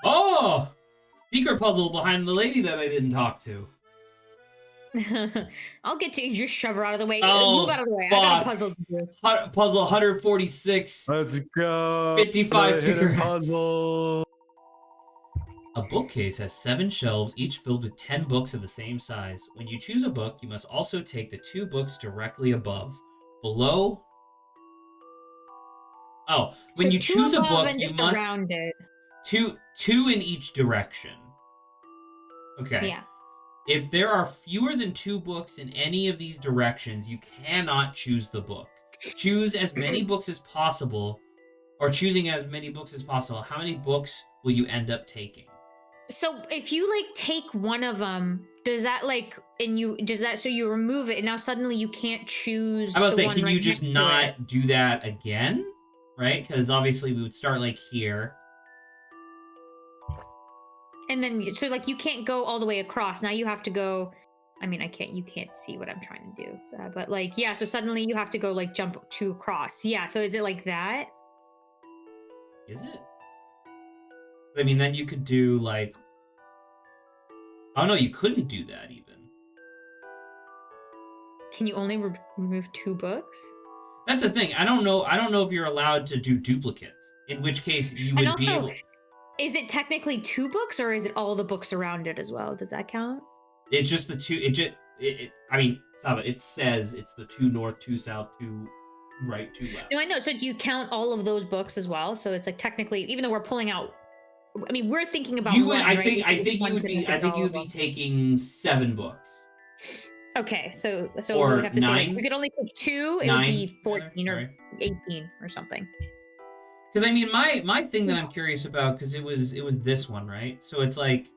Oh! Secret puzzle behind the lady that I didn't talk to. I'll get to you. Just shove her out of the way. Oh, Move out of the way. I fuck. got a puzzle to do. Puzzle 146. Let's go. 55 The hidden cigarettes. puzzle. A bookcase has 7 shelves, each filled with 10 books of the same size. When you choose a book, you must also take the 2 books directly above. Below. Oh, when So you two choose a above book, and you just must around it. two in each direction. Okay. Yeah. If there are fewer than 2 books in any of these directions, you cannot choose the book. Choose as many books as possible, or choosing as many books as possible. How many books will you end up taking? So if you like take one of them, does that like so you remove it and now suddenly you can't choose? I was the saying, one can right you just next to it? not do that again? Right? Because obviously we would start like here. And then so like you can't go all the way across. Now you have to go. I mean, you can't see what I'm trying to do, but like yeah. So suddenly you have to go like jump to across. Yeah. So is it like that? Is it? I mean, then you could do like. Oh no, you couldn't do that even. Can you only remove 2 books? That's the thing. I don't know if you're allowed to do duplicates. In which case you would And be also, able. is it technically 2 books or is it all the books around it as well? Does that count? It's just the 2. I mean, stop it. It says it's the 2 north, 2 south, 2 right, 2 left. No, I know. So do you count all of those books as well? So it's like technically, even though we're pulling out, I mean, we're thinking about You would. one, I right? think Because you one would could be. look I at think all you of would be them. taking 7 books. Okay, so Or we would have to say like, 9? we could only take 2. It 9, would be 14 rather, or 18 or something. Because I mean, my thing that I'm curious about, because it was this one, right? So it's like,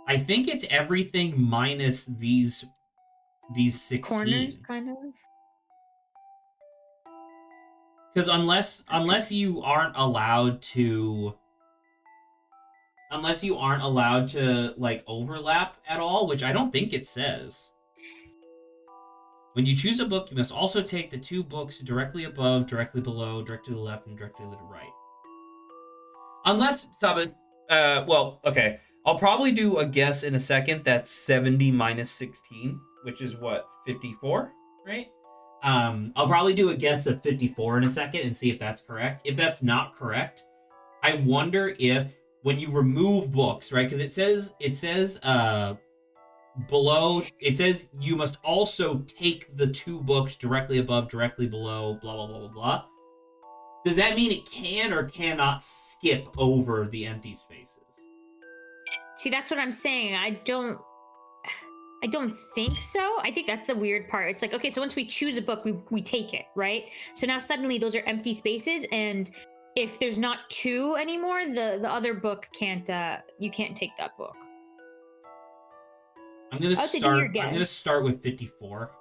I think it's everything minus these 16. Corners, kind of. Because unless you aren't allowed to like overlap at all, which I don't think it says. When you choose a book, you must also take the 2 books directly above, directly below, directly to the left, and directly to the right. Unless, well, okay. I'll probably do a guess in a second. That's 70 minus 16, which is what, 54, right? I'll probably do a guess of 54 in a second and see if that's correct. If that's not correct, I wonder if when you remove books, right? Because it says below, it says you must also take the 2 books directly above, directly below, blah, blah, blah, blah, blah. Does that mean it can or cannot skip over the empty spaces? See, that's what I'm saying. I don't think so. I think that's the weird part. It's like, okay, so once we choose a book, we take it, right? So now suddenly those are empty spaces, and if there's not 2 anymore, the other book can't. You can't take that book. I'm gonna Oh, so do your start. I'm gonna guess. start with 54.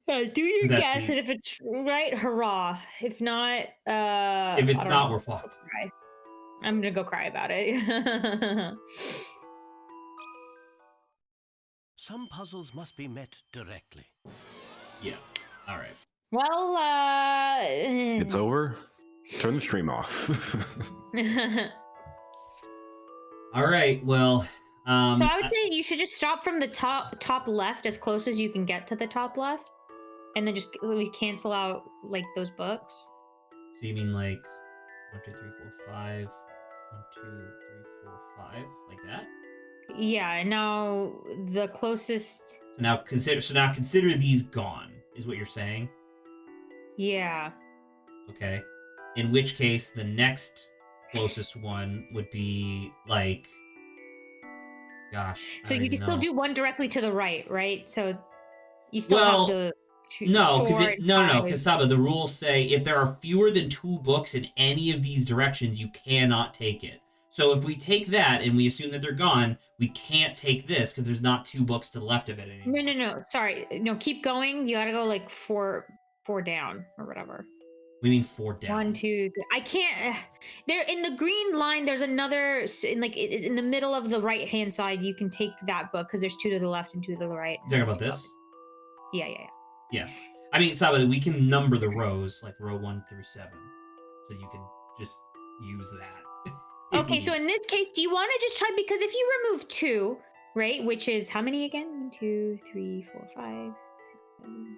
Do your That's guess, the- and if it's right, hurrah. If not, If it's I don't not, know. we're fucked. Cry. I'm gonna go cry about it. Some puzzles must be met directly. Yeah. All right. Well, It's over. Turn the stream off. All right. Well. So I would say you should just stop from the top left as close as you can get to the top left, and then just cancel out like those books. So you mean like 1, 2, 3, 4, 5. 1, 2, 3, 4, 5, like that? Yeah. And now the closest. So now consider these gone, is what you're saying? Yeah. Okay. In which case, the next closest one would be like. Gosh. So I don't you can even still know. do one directly to the right, right? So you still Well, have the. No, because 4 and no, 5. because Saba, the rules say if there are fewer than 2 books in any of these directions, you cannot take it. So if we take that and we assume that they're gone, we can't take this because there's not 2 books to the left of it anymore. No. Sorry. No, keep going. You gotta go like four down or whatever. We mean 4 down. 1, 2, 3. I can't. There in the green line. There's another in the middle of the right hand side. You can take that book because there's 2 to the left and 2 to the right. Talking about this? Yeah. Yeah. I mean, Saba, we can number the rows like row 1 through 7, so you can just use that. Okay, so in this case, do you want to just try, because if you remove 2, right, which is how many again? 1, 2, 3, 4, 5, 6, 7,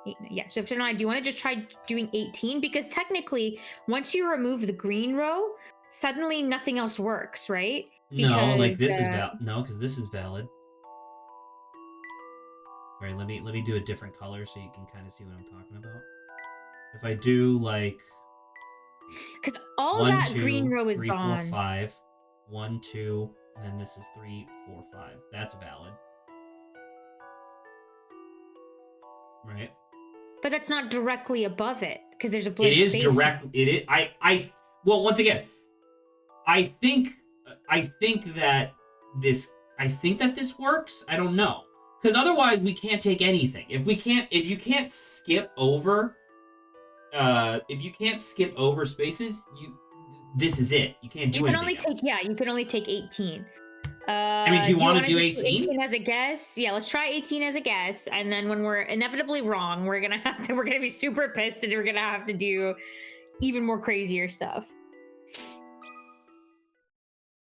8, 9. Yeah, so if you're not, do you want to just try doing 18? Because technically, once you remove the green row, suddenly nothing else works, right? No, like Because, this is no, because this is valid. All right, let me do a different color so you can kind of see what I'm talking about. If I do like because all 1, that 2, green row is 3, 4, gone. 5, 1, 2, and then this is 3, 4, 5. That's valid, right? But that's not directly above it because there's a blank It is space. direct. It is. Well, once again, I think that this. I think that this works. I don't know, because otherwise we can't take anything. If you can't skip over, spaces, this is it. You can't do You can anything only else. take, you can only take 18. I mean, do you want to do just 18? 18 as a guess? Yeah, let's try 18 as a guess, and then when we're inevitably wrong, we're gonna be super pissed, and we're gonna have to do even more crazier stuff.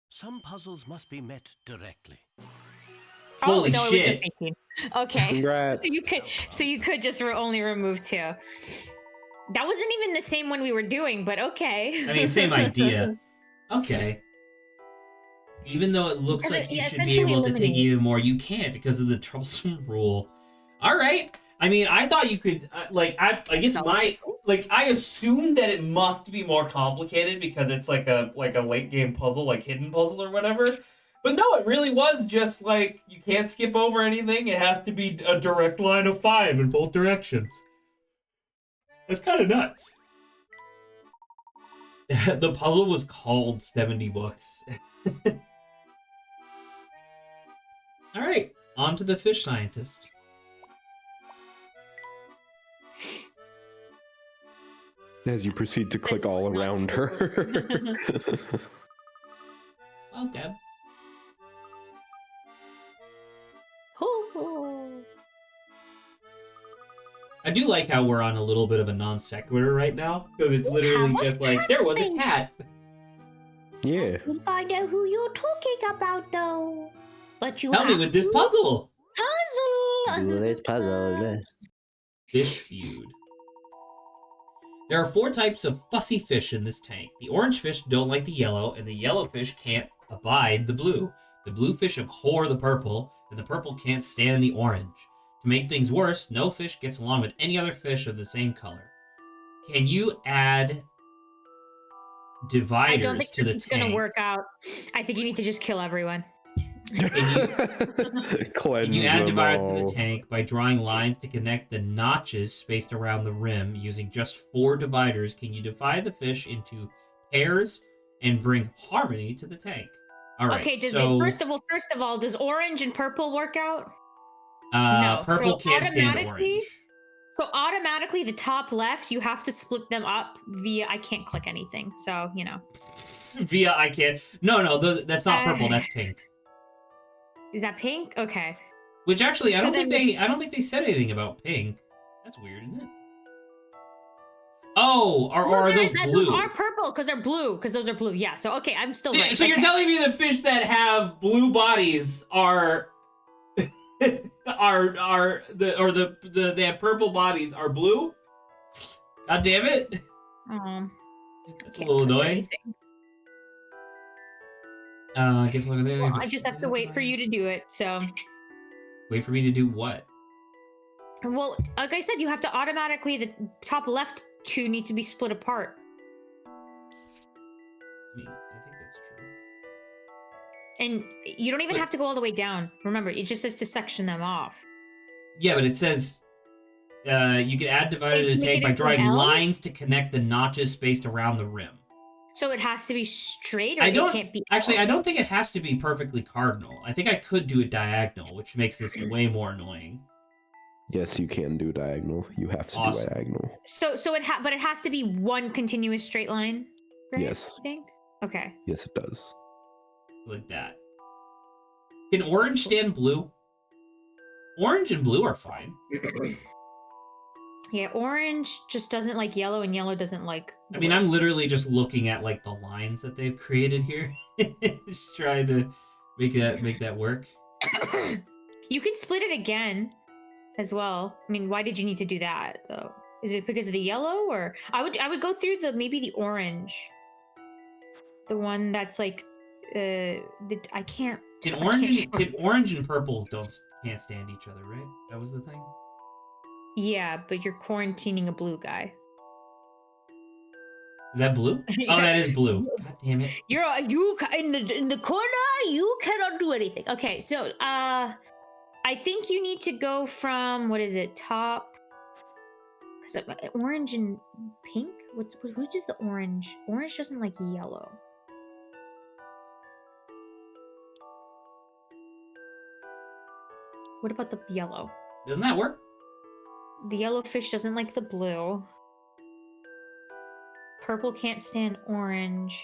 Some puzzles must be met directly. Holy no, shit. it was just 18. Okay. Congrats. So you could just only remove 2. That wasn't even the same one we were doing, but okay. I mean, same idea. Okay. Even though it looks Because like you yeah, should be essentially able to take eliminates. even more, you can't because of the troublesome rule. All right. I mean, I thought you could, I guess I assumed that it must be more complicated because it's like a late game puzzle, like hidden puzzle or whatever. But no, it really was just like, you can't skip over anything. It has to be a direct line of 5 in both directions. That's kind of nuts. The puzzle was called 70 bucks. All right, on to the fish scientist. As you proceed to click all not around true. her. Okay. I do like how we're on a little bit of a non sequitur right now, because it's literally just like, there was a cat. Yeah. I think I know who you're talking about, though. But you Help me have with this to puzzle. puzzle. Do this puzzle. Fish feud. There are 4 types of fussy fish in this tank. The orange fish don't like the yellow, and the yellow fish can't abide the blue. The blue fish abhor the purple, and the purple can't stand the orange. To make things worse, no fish gets along with any other fish of the same color. Can you add dividers I don't think to the it's tank? gonna work out. I think you need to just kill everyone. Cleanse Can you add them dividers to all. the tank by drawing lines to connect the notches spaced around the rim using just 4 dividers? Can you divide the fish into pairs and bring harmony to the tank? All right. Okay, first of all, does orange and purple work out? No. Purple So can't stand automatically- orange. So automatically, the top left, you have to split them up via. I can't click anything, so you know. Via I can't. No, that's not purple. That's pink. Is that pink? Okay. Which actually, I So don't think then- they said anything about pink. That's weird, isn't it? Oh, or No, are there those is that- blue? Those are purple because they're blue. Because those are blue. Yeah. So okay, I'm still right. So you're Okay. telling me the fish that have blue bodies are they have purple bodies are blue? God damn it! That's a Can't little touch annoying. anything. I guess look at that. Well, I just have to wait for you to do it. So. Wait for me to do what? Well, like I said, you have to automatically. The top left 2 need to be split apart. I mean, I think that's true. And you don't even But- have to go all the way down. Remember, it just says to section them off. Yeah, but it says you can add divider to Make the tank it by into an drawing L? lines to connect the notches spaced around the rim. So it has to be straight, or I it don't can't be. actually. I don't think it has to be perfectly cardinal. I think I could do it diagonal, which makes this way more annoying. Yes, you can do diagonal. You have to Awesome. do diagonal. So but it has to be one continuous straight line. Right? Yes. I think. Okay. Yes, it does. Like that. Can orange stand blue? Orange and blue are fine. Yeah, orange just doesn't like yellow, and yellow doesn't like I mean, blue. I'm literally just looking at like the lines that they've created here, just trying to make that work. You could split it again as well. I mean, why did you need to do that though? Is it because of the yellow, or I would go through maybe the orange, the one that's like I can't. Can I orange can't and orange and purple can't stand each other, right? That was the thing. Yeah, but you're quarantining a blue guy. Is that blue? Oh, that is blue. God damn it! You in the corner. You cannot do anything. Okay, so I think you need to go from what is it top? Because orange and pink. Which is the orange? Orange doesn't like yellow. What about the yellow? Doesn't that work? The yellow fish doesn't like the blue. Purple can't stand orange.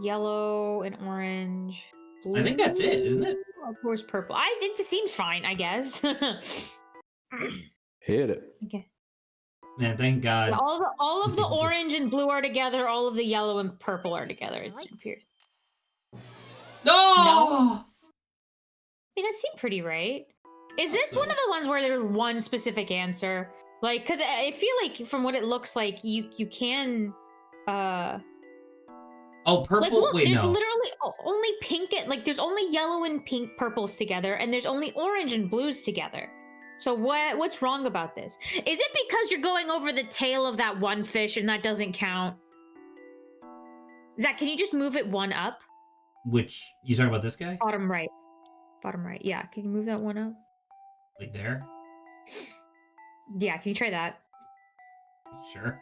Yellow and orange. Blue. I think that's it, isn't it? Of course, purple. It seems fine, I guess. Hit it. Okay. Man, thank God. All of the orange and blue are together. All of the yellow and purple are together. It appears. No! I mean, that seemed pretty right. Is this So- one of the ones where there's one specific answer? Like, because I feel like from what it looks like, you can. Oh, purple. Like, look, Wait, there's no. literally only pink. Like, there's only yellow and pink purples together, and there's only orange and blues together. So what's wrong about this? Is it because you're going over the tail of that one fish and that doesn't count? Zach, can you just move it one up? Which you talking about this guy? Bottom right. Bottom right. Yeah. Can you move that one up? Like there? Yeah. Can you try that? Sure.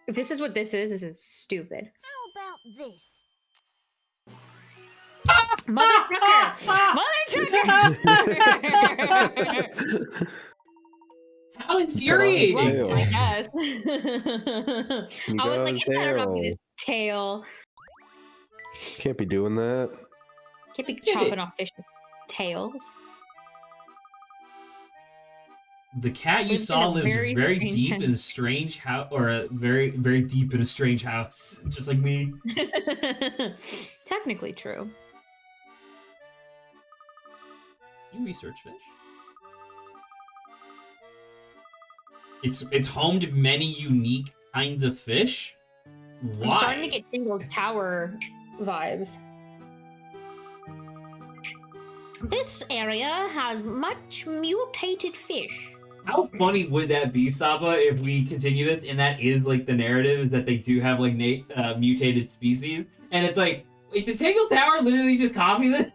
If this is what this is stupid. How about this? Mother trucker! Mother trucker! How infuriating! Well, I guess. I was like, it better not be tail. this tail. Can't be doing that. Can't be Get chopping it. off fish's tails. The cat you Lives in saw a lives very very strange deep in a house. strange house, or a very, very deep in a strange house, just like me. Technically true. You research fish. It's home to many unique kinds of fish. Why? I'm starting to get Tingle Tower vibes. This area has much mutated fish. How funny would that be, Saba, if we continue this and that is like the narrative, is that they do have like mutated species, and it's like, wait, did Tangle Tower literally just copy this?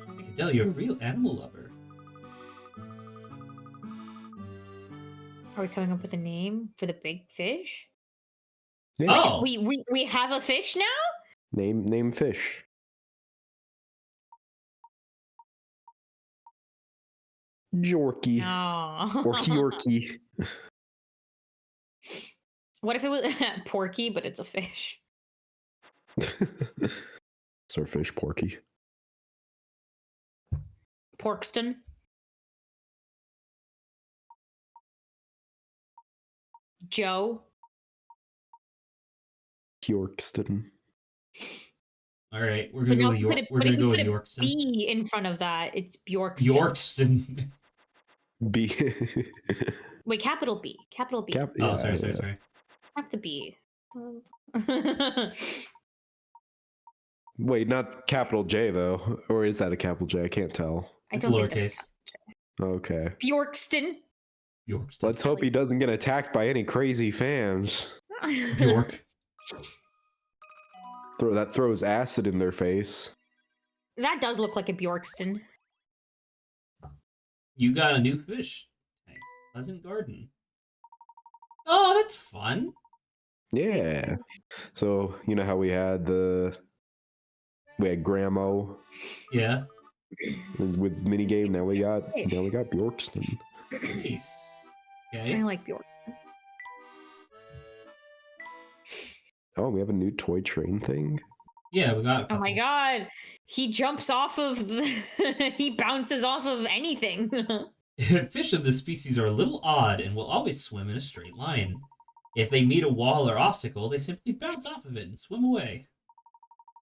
I can tell you're a real animal lover. Are we coming up with a name for the big fish? Yeah. Oh, We have a fish now? Name fish. Yorkie. No. Orky. What if it was Porky, but it's a fish? Surfish Porky. Porkston? Joe? Yorkston. all right, we're But gonna go no, with York. We're but gonna if go you with put a Yorkston. B in front of that, it's Bjorkston. Yorkston. B. Wait, capital B. Capital B. Cap- Oh, yeah, sorry. Not the B. Wait, not capital J though, or is that a capital J? I can't tell. I It's don't think that's lowercase. Okay. Bjorkston. Yorkston. Let's hope he doesn't get attacked by any crazy fans. York. That throws acid in their face. That does look like a Bjorkston. You got a new fish. Tank. Pleasant Garden. Oh, that's fun. Yeah. So you know how we had Gramo Yeah. with minigame. Now we got Bjorkston. Nice. I Okay. like Bjork. Oh, we have a new toy train thing. Yeah, we got a Oh my couple. god. He jumps off of the he bounces off of anything. Fish of this species are a little odd and will always swim in a straight line. If they meet a wall or obstacle, they simply bounce off of it and swim away.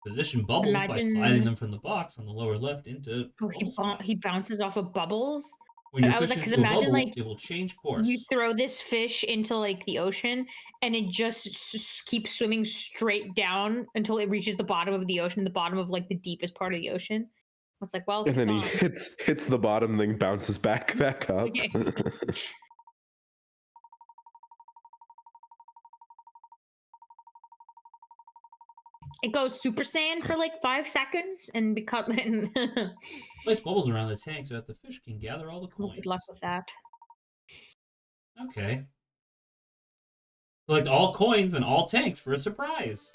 Position bubbles by sliding Imagine them from the box on the lower left into oh bubble spots. he bounces off of bubbles. When you're I was like, fishing because into a imagine bubble, like it will change you course. throw this fish into like the ocean and it just keeps swimming straight down until it reaches the bottom of the ocean, the bottom of like the deepest part of the ocean. It's like, well, And then he gone. hits the bottom, then bounces back up. It goes Super Saiyan for like 5 seconds and become. Place bubbles around the tank so that the fish can gather all the coins. Good luck with that. Okay. Collect all coins and all tanks for a surprise.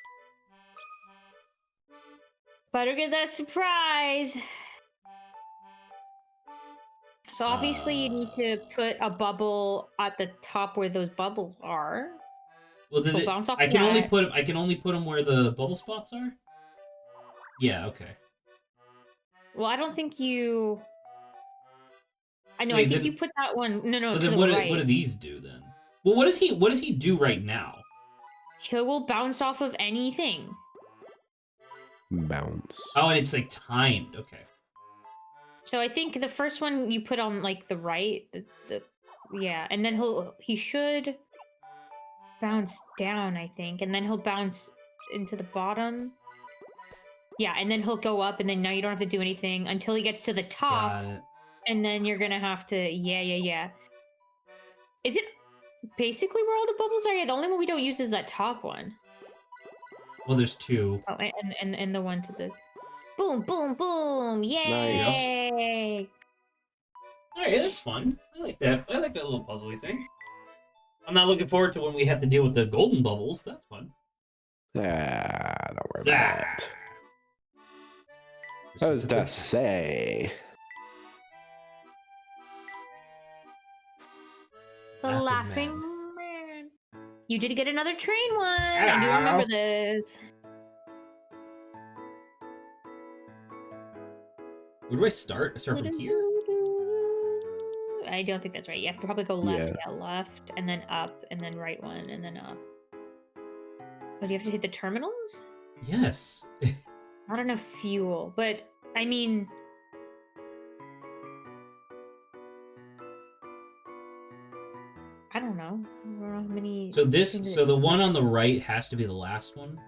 Better get that surprise. So obviously you need to put a bubble at the top where those bubbles are. Well, does So it, bounce off I can only that. put them where the bubble spots are. Yeah. Okay. Well, I don't think you. I know. Wait, I think then- you put that one. No, But to then the what right. do these do then? Well, what does he do right now? He will bounce off of anything. Bounce. Oh, and it's like timed. Okay. So I think the first one you put on like the right, yeah, and then he should bounce down, I think, and then he'll bounce into the bottom. Yeah, and then he'll go up, and then now you don't have to do anything until he gets to the top, Got it. and then you're gonna have to yeah. Is it basically where all the bubbles are? Yeah, the only one we don't use is that top one. Well, there's two. Oh, and the one to the boom, boom, boom! Yay! All right, that's fun. I like that. I like that little puzzly thing. I'm not looking forward to when we have to deal with the golden bubbles, but that's fun. Don't worry about it. What does that say? The Laughing laughing man. You did get another train one. I do remember this. Where do I start? I start from here? I don't think that's right. You have to probably go left, Yeah. left, and then up, and then right one, and then up. But do you have to hit the terminals? Yes. Not enough fuel, but I mean, I don't know. I don't know how many. So things so it- the one on the right has to be the last one?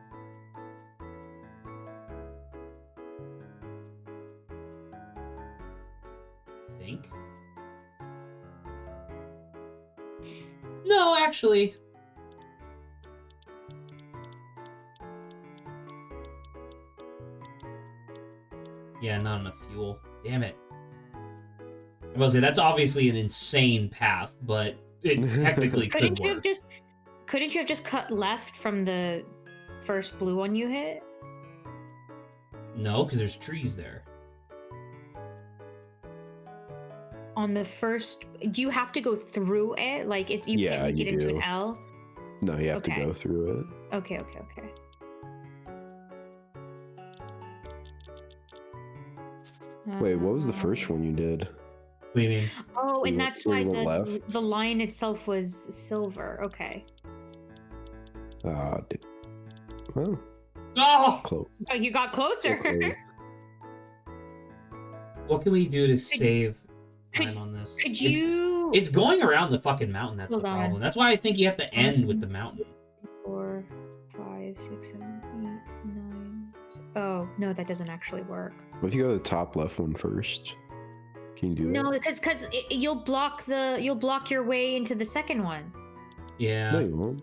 I think. No, actually. Yeah, not enough fuel. Damn it. I will say that's obviously an insane path, but it technically could couldn't you have work. just cut left from the first blue one you hit? No, because there's trees there. On the first, do you have to go through it? Like it's you Yeah, can't get you into do. an L. No, you have to Okay. go through it. Okay. Wait, what was the first one you did? What do you mean? Oh, Where and you- that's where why you went left? the line itself was silver. Okay. Ah, well, Oh! close. Oh, you got closer. close. What can we do to save could- time on this? Could It's- you? It's going around the fucking mountain. That's Hold the on. problem. That's why I think you have to end with the mountain. 4, 5, 6, 7, 8, 9. Oh no, that doesn't actually work. What if you go to the top left one first? Can you do No, that? because you'll block your way into the second one. Yeah. No, you won't.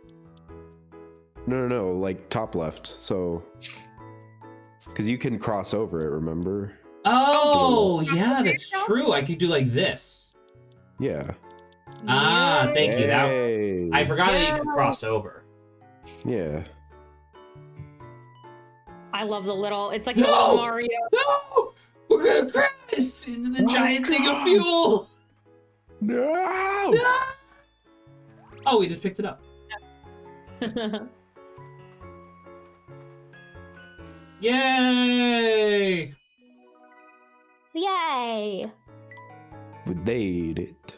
No, like top left. So, because you can cross over it, remember? Oh, Oh, yeah, okay, that's so- true. I could do like this. Yeah. Ah, thank you. That Hey. I forgot that you Yeah. could cross over. Yeah. I love the little. It's like No! a little Mario. No! We're gonna crash into the Oh, giant thing of God. fuel! No. No! Oh, we just picked it up. Yay! Yay! We did it.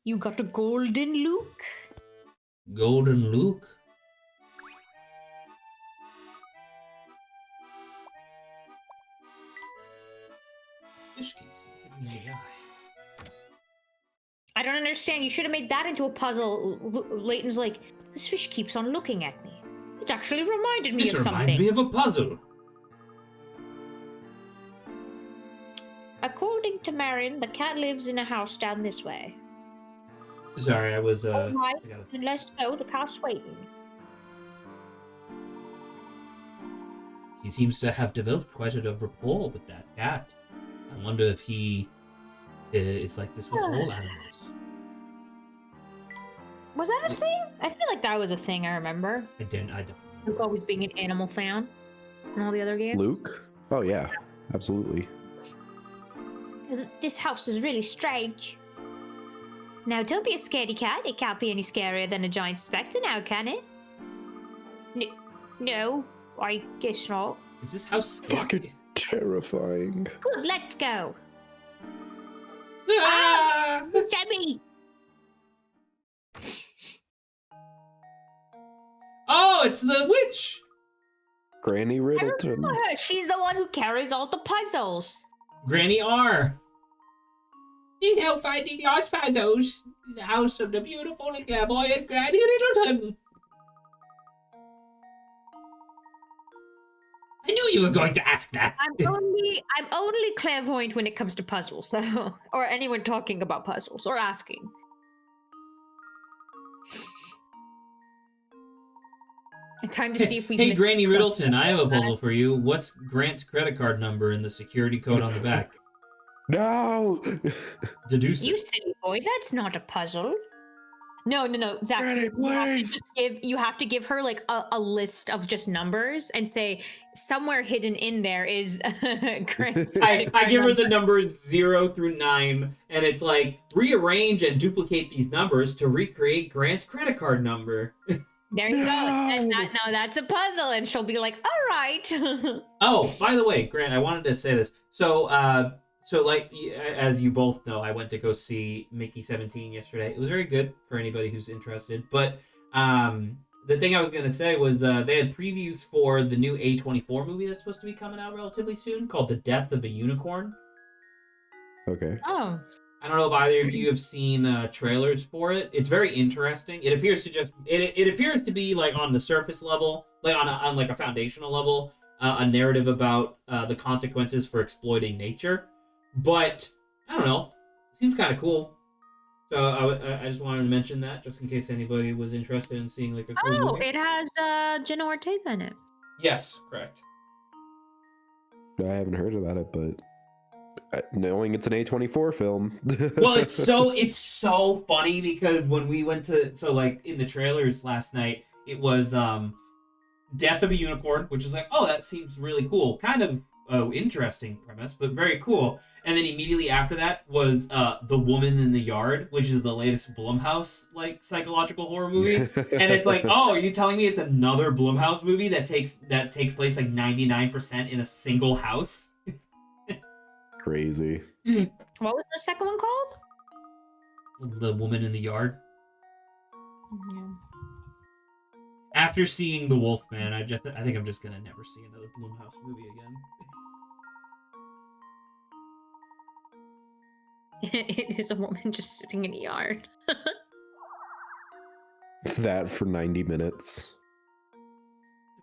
You got a golden Luke? Golden Luke. Fish keeps looking me in the eye. I don't understand. You should have made that into a puzzle. Layton's like, this fish keeps on looking at me. It actually reminded me This of reminds something. me of a puzzle. According to Marion, the cat lives in a house down this way. Sorry, I was All right, I gotta- then let's go. The cat's waiting. He seems to have developed quite a rapport with that cat. I wonder if he is like this with all animals. Was that a thing? I feel like that was a thing, I remember. I don't. Luke always being an animal fan in all the other games. Luke? Oh yeah, absolutely. This house is really strange. Now, don't be a scaredy cat. It can't be any scarier than a giant specter now, can it? No, I guess not. Is this house Fucking terrifying. Good, let's go. Ah! Jemmy! Oh, it's the witch! Granny Riddleton. Oh, she's the one who carries all the puzzles. Granny R. Need help finding lost puzzles? The house of the beautiful and clairvoyant Granny Riddleton. I knew you were going to ask that. I'm only clairvoyant when it comes to puzzles, though, or anyone talking about puzzles or asking. Time to see if we. Hey, Granny Riddleton, I have a puzzle for you. What's Grant's credit card number and the security code on the back? No! Deduce You it. silly boy, that's not a puzzle. No, Zach. Granny, please! You have to give her like a list of just numbers and say somewhere hidden in there is Grant's I credit card give her number. the numbers 0 through 9, and it's like, rearrange and duplicate these numbers to recreate Grant's credit card number. There you go. And No. now that's a puzzle, and she'll be like, "All right." Oh, by the way, Grant, I wanted to say this. So like, as you both know, I went to go see Mickey 17 yesterday. It was very good for anybody who's interested. But the thing I was going to say was they had previews for the new A24 movie that's supposed to be coming out relatively soon called The Death of a Unicorn. Okay. Oh, I don't know if either of you have seen trailers for it. It's very interesting. It appears to just it appears to be like on the surface level, like on like a foundational level, a narrative about the consequences for exploiting nature. But I don't know, it seems kind of cool. So I just wanted to mention that just in case anybody was interested in seeing like a cool movie. it has Jenna Ortega in it. Yes, correct. I haven't heard about it, but knowing it's an A24 film. Well, it's so funny because when we went to like in the trailers last night, it was Death of a Unicorn, which is like, oh, that seems really cool, kind of interesting premise, but very cool. And then immediately after that was The Woman in the Yard, which is the latest Blumhouse like psychological horror movie. And it's like, oh, are you telling me it's another Blumhouse movie that takes place like 99% in a single house? Crazy. What was the second one called? The Woman in the Yard. Yeah. After seeing The Wolfman, I think I'm just gonna never see another Blumhouse movie again. It is a woman just sitting in a yard. It's that for 90 minutes.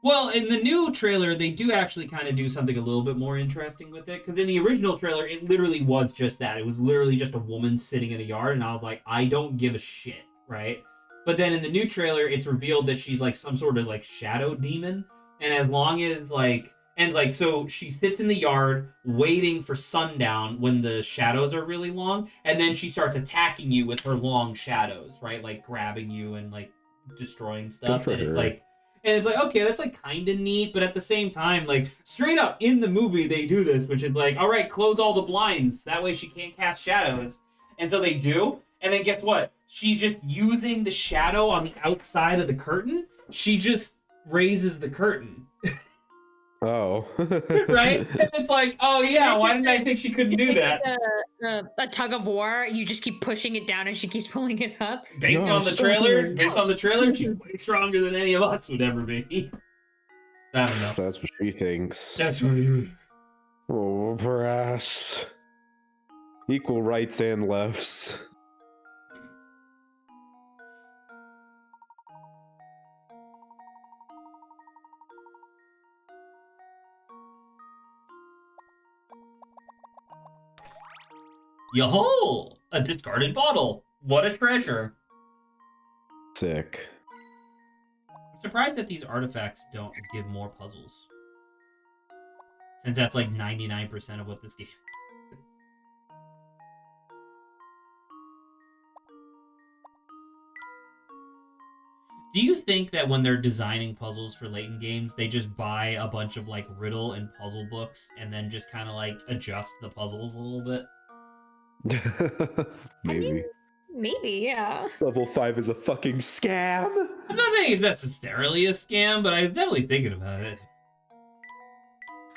Well, in the new trailer, they do actually kind of do something a little bit more interesting with it. Because in the original trailer, it literally was just that. It was literally just a woman sitting in a yard, and I was like, I don't give a shit, right? But then in the new trailer, it's revealed that she's like some sort of like shadow demon. And as long as like... And like, so she sits in the yard waiting for sundown when the shadows are really long. And then she starts attacking you with her long shadows, right? Like grabbing you and like destroying stuff. for And it's her. like... And it's like, okay, that's like kind of neat, but at the same time, like straight up in the movie, they do this, which is like, all right, close all the blinds. That way she can't cast shadows. And so they do. And then guess what? She just using the shadow on the outside of the curtain. She just raises the curtain. Oh. Right? And it's like, oh yeah, why didn't I think she couldn't do that? Like a tug of war. You just keep pushing it down and she keeps pulling it up. Based No, on the stop trailer, it. based on the trailer, she's way stronger than any of us would ever be. I don't know. That's what she thinks. That's what you. Oh, brass. Equal rights and lefts. Yo-ho! A discarded bottle. What a treasure. Sick. I'm surprised that these artifacts don't give more puzzles. Since that's like 99% of what this game. Do you think that when they're designing puzzles for Layton games, they just buy a bunch of like riddle and puzzle books and then just kind of like adjust the puzzles a little bit? Maybe. Maybe, yeah. Level 5 is a fucking scam. I'm not saying it's necessarily a scam, but I was definitely thinking about it.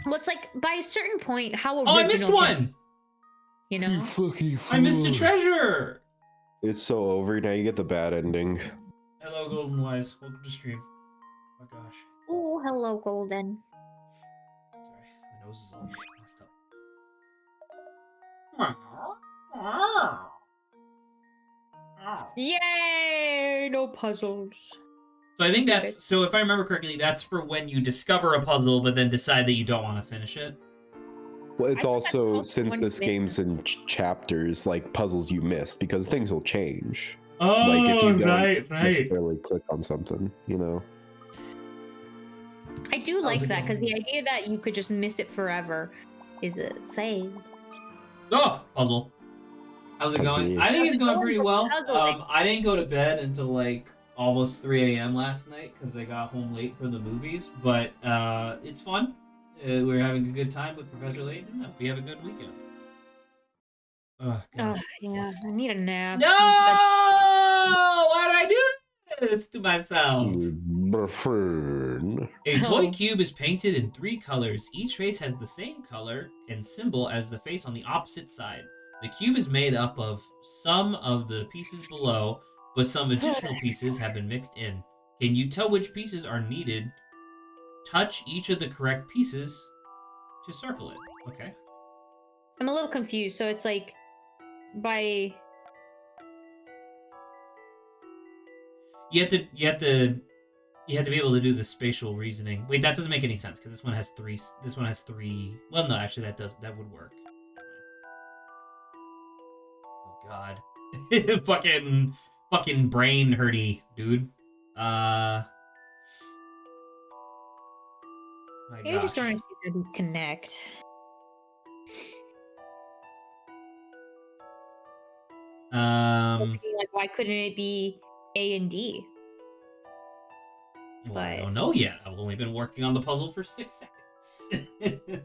Well, it's like by a certain point, how original. Oh, I missed one! You know? Fucking I missed a treasure! It's so over. Now you get the bad ending. Hello, Golden Wise. Welcome to stream. Oh gosh. Oh, hello, Golden. Sorry, my nose is all messed up. Yay! No puzzles. So I think that's, so if I remember correctly, that's for when you discover a puzzle but then decide that you don't want to finish it. Well, it's I think also, that's since when this you game's in chapters, like puzzles you missed, because things will change. Oh, Like if you don't right. necessarily click on something, you know? I do like it that because going? the idea that you could just miss it forever is a save. Oh, puzzle. How's it going? Puzzle. I think it's going pretty well. Puzzling. I didn't go to bed until like almost 3 a.m. last night because I got home late for the movies, but it's fun. We're having a good time with Professor Layton. Hope you have a good weekend. Oh, Oh, gosh. yeah. I need a nap. No! Why did I do this to myself? Buffoon. A toy Oh. cube is painted in 3 colors. Each face has the same color and symbol as the face on the opposite side. The cube is made up of some of the pieces below, but some additional pieces have been mixed in. Can you tell which pieces are needed? Touch each of the correct pieces to circle it. Okay. I'm a little confused. So it's like by You have to be able to do the spatial reasoning. Wait, that doesn't make any sense because this one has 3. This one has 3. Well, no, actually, that would work. Oh God, fucking brain hurty, dude. My maybe I just don't gosh. understand how these connect. Like, why couldn't it be A and D? Well, I but- don't know yet. I've only been working on the puzzle for 6 seconds.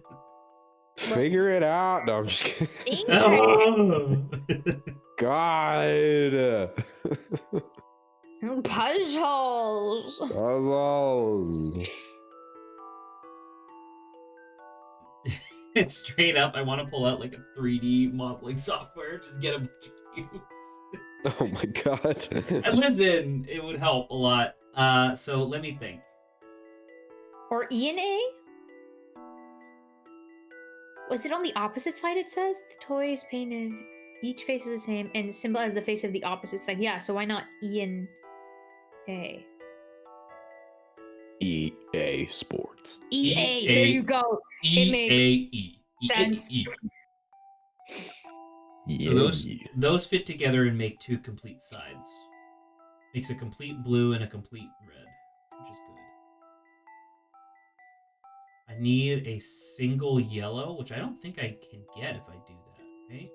Figure it out. No, I'm just kidding. Oh. God. Puzzles. Puzzles. It's straight up. I want to pull out like a 3D modeling software. Just get a bunch of cubes. Oh my God. And listen, it would help a lot. So let me think. Or E and A? Was it on the opposite side? It says the toy is painted. Each face is the same and symbol as the face of the opposite side. Yeah, so why not E and A? EA Sports. EA. There you go. It makes E-A-E. sense. E-A-E. Yeah. So those fit together and make 2 complete sides. Makes a complete blue and a complete red, which is good. I need a single yellow, which I don't think I can get if I do that, right?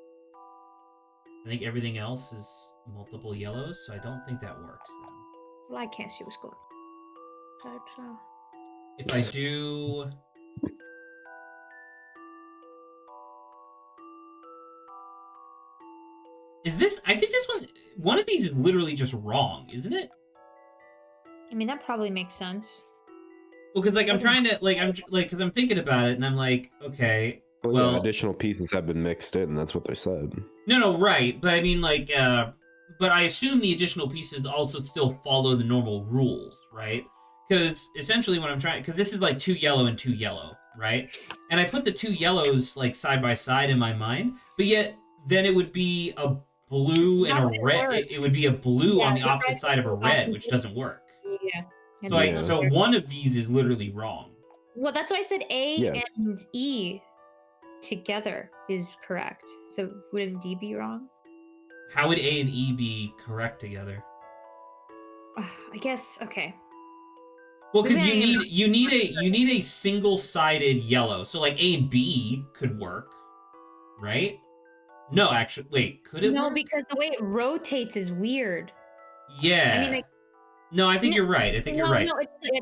I think everything else is multiple yellows, so I don't think that works then. Well, I can't see what's going on. So. If I do... Is this... I think this one of these is literally just wrong, isn't it? I mean, that probably makes sense. Well, because like I'm trying to because I'm thinking about it and I'm like, okay, Well, yeah, additional pieces have been mixed in. That's what they said. no, right, but I mean like, but I assume the additional pieces also still follow the normal rules, right? Because essentially what I'm trying, because this is like 2 yellow and 2 yellow, right? And I put the 2 yellows like side by side in my mind, but yet then it would be a blue and How a would it red. work? It would be a blue on the the opposite red side of a would be red, opposite. which doesn't work. Yeah. So Yeah. so one of these is literally wrong. Well, that's why I said A Yes. and E together is correct. So wouldn't D be wrong? How would A and E be correct together? I guess okay. Well, because Maybe you need a single-sided yellow. So like A and B could work, right? No, actually, wait, could it No, work? because the way it rotates is weird. Yeah. I mean, like, no, I think no- you're right. I think you're right. No,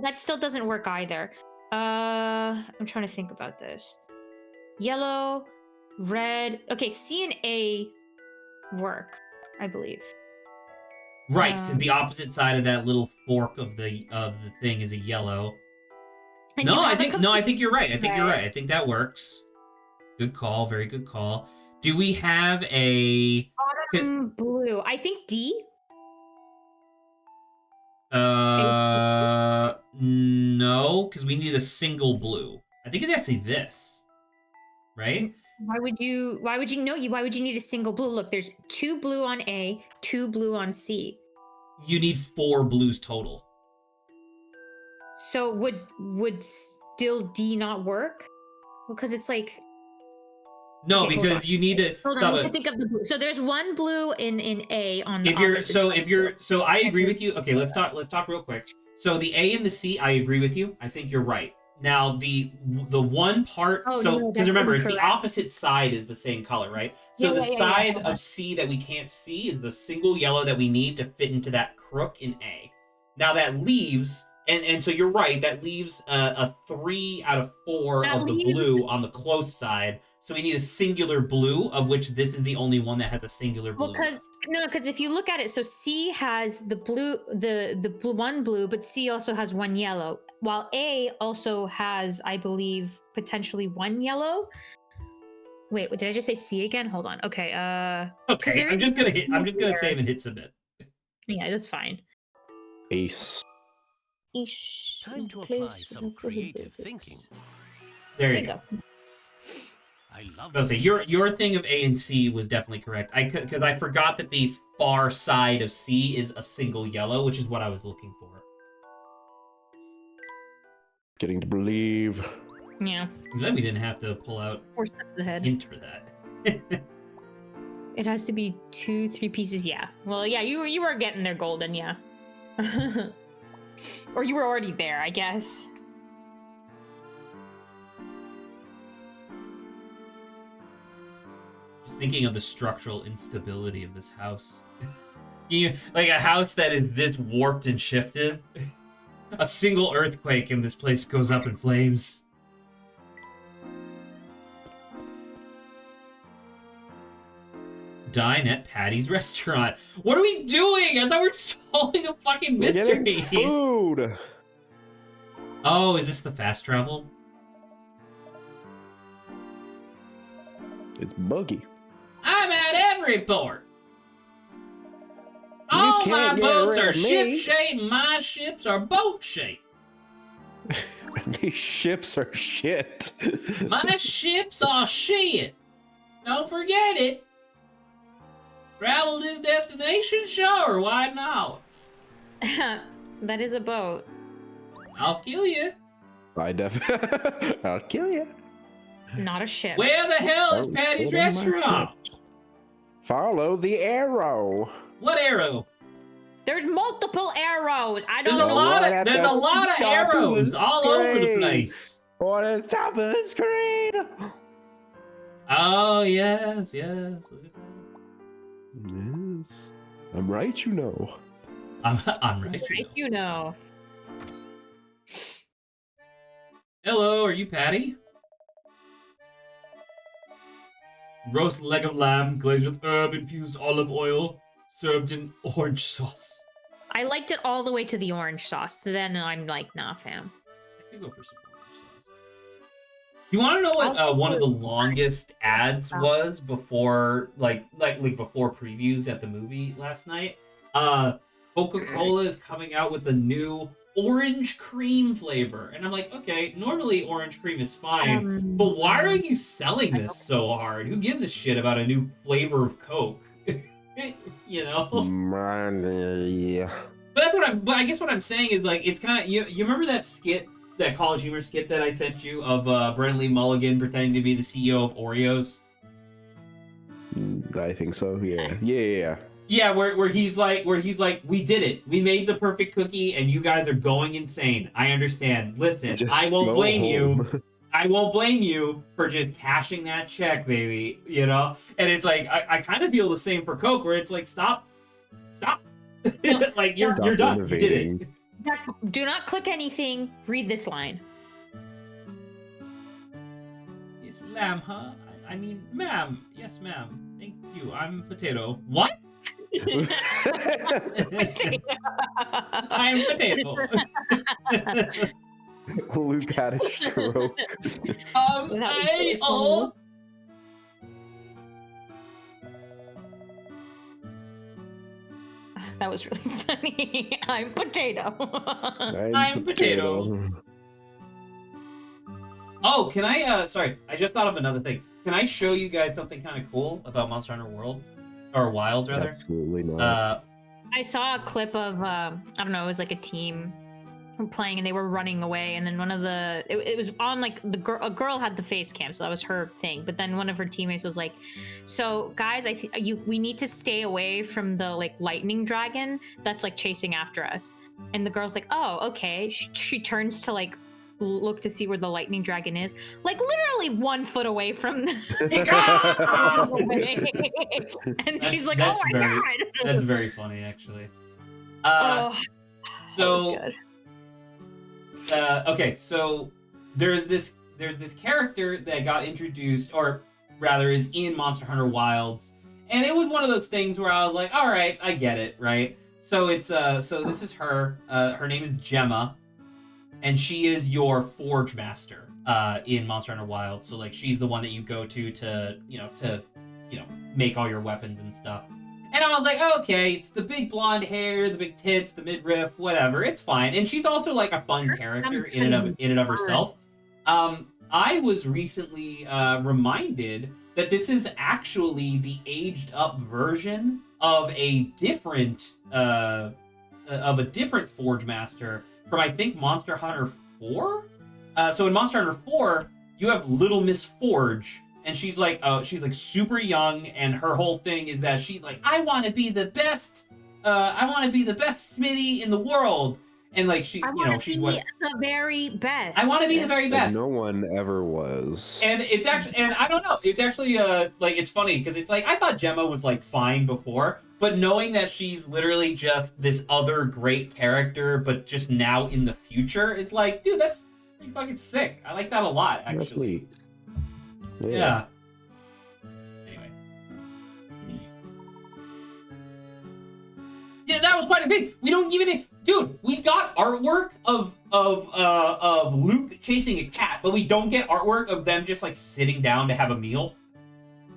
that still doesn't work either. I'm trying to think about this. Yellow, red. Okay, C and A work, I believe. Right, because the opposite side of that little fork of the thing is a yellow. And No, you I have a think you're right. I think you're Right. right. I think that works. Good call. Very good call. Do we have a? 'Cause, blue. I think D. no, because we need a single blue. I think it's actually this, right? Why would you know you? Why would you need a single blue? Look, there's 2 blue on A, 2 blue on C. You need 4 blues total. So would still D not work? Because it's like No, Okay, hold because on. you need to. hold on, stop I need it. to think of the blue. So there's 1 blue in A on the If you're opposite so side. if you're so I agree Actually- with you. Okay, let's talk real quick. So the A and the C, I agree with you. I think you're right. Now the one part, Oh, so no, because that's remember it's the incorrect. opposite side is the same color, right? So the Yeah, side hold on. of C that we can't see is the single yellow that we need to fit into that crook in A. Now that leaves, and so you're right, that leaves a 3 out of 4 That of the leaves- blue on the close side. So we need a singular blue, of which this is the only one that has a singular blue. Well, because if you look at it, so C has the blue, the blue, 1 blue, but C also has 1 yellow, while A also has, I believe, potentially 1 yellow. Wait, did I just say C again? Hold on. Okay. Okay, there I'm is just gonna no save here. and hit submit. Yeah, that's fine. Ace. Time to apply some creative thinking. There There you you go. go. I love I was gonna say your thing of A and C was definitely correct. Because I forgot that the far side of C is a single yellow, which is what I was looking for. Getting to believe. Yeah, I'm glad we didn't have to pull out 4 steps ahead. hint for that. It has to be 2, 3 pieces. Yeah. Well, yeah, you were getting there, Golden. Yeah. Or you were already there, I guess. Just thinking of the structural instability of this house. Like a house that is this warped and shifted. A single earthquake and this place goes up in flames. Dine at Patty's restaurant. What are we doing? I thought we were solving a fucking We're getting mystery. food. Oh, is this the fast travel? It's buggy. I'm at every port. All my can't get boats rid are of me. ship-shaped, and my ships are boat-shaped. These ships are shit. My ships are shit. Don't forget it. Travel this destination? Sure, why not? That is a boat. I'll kill you. I'll kill you. Not a ship. Where the hell is Oh, Patty's follow my restaurant? Follow the arrow. What arrow? There's multiple arrows. I There's don't a know. lot Right at of the arrows top of the all over the screen. place. On the top of the screen. Oh yes, yes. Look at that. Yes. I'm right, you know. I'm right. Right, you know. Hello, are you Patty? Roast leg of lamb glazed with herb-infused olive oil, served in orange sauce. I liked it all the way to the orange sauce. Then I'm like, nah, fam. could go for some orange sauce. You want to know what one of the longest ads was before, like before previews at the movie last night? Coca-Cola is coming out with a new orange cream flavor, and I'm like, okay, normally orange cream is fine, but why are you selling this so hard? Who gives a shit about a new flavor of Coke? You know? Man, yeah. But I guess what I'm saying is, like, it's kind of, you remember that skit, that College Humor skit that I sent you of Brennan Lee Mulligan pretending to be the CEO of Oreos? I think so. Yeah. Yeah, where he's like, we did it. We made the perfect cookie, and you guys are going insane. I understand. Listen, Just I won't go blame home. you. I won't blame you for just cashing that check, baby. You know? And it's like, I kind of feel the same for Coke, where it's like, stop. Like, you're done. Innovating. You did it. Do not click anything. Read this line. It's lamb, huh? I mean, ma'am. Yes, ma'am. Thank you. I'm potato. What? I'm potato. Luke had a stroke. That was really funny. I'm potato. I'm potato. Oh, can I, sorry, I just thought of another thing. Can I show you guys something kind of cool about Monster Hunter World? Or Wilds, rather? Absolutely not. I saw a clip of, I don't know, it was like a team playing and they were running away, and then one of the, it was on like, a girl had the face cam, so that was her thing, but then one of her teammates was like, so guys, we need to stay away from the like lightning dragon that's like chasing after us. And the girl's like, oh, okay. She turns to like look to see where the lightning dragon is, like literally 1 foot away from the and she's like, oh my god. That's very funny, actually. Okay, so there's this character that got introduced, or rather is in Monster Hunter Wilds, and it was one of those things where I was like, all right, I get it, right? So it's so this is her. Her name is Gemma, and she is your Forge Master in Monster Hunter Wilds. So like, she's the one that you go to make all your weapons and stuff. And I was like, oh, okay, it's the big blonde hair, the big tits, the midriff, whatever. It's fine. And she's also like a fun character in and of herself. I was recently reminded that this is actually the aged up version of a different Forge Master from, I think, Monster Hunter 4. So in Monster Hunter 4, you have Little Miss Forge. And she's like super young, and her whole thing is that she's like, I want to be the best. I want to be the best Smitty in the world. And like she's the very best. I want to be the very best. No one ever was. And it's actually, and I don't know. It's actually like, it's funny because it's like, I thought Gemma was like fine before, but knowing that she's literally just this other great character, but just now in the future, is like, dude, that's pretty fucking sick. I like that a lot, actually. That's neat. Yeah. Anyway. Yeah, that was quite a thing. We don't even, dude. We got artwork of Luke chasing a cat, but we don't get artwork of them just like sitting down to have a meal.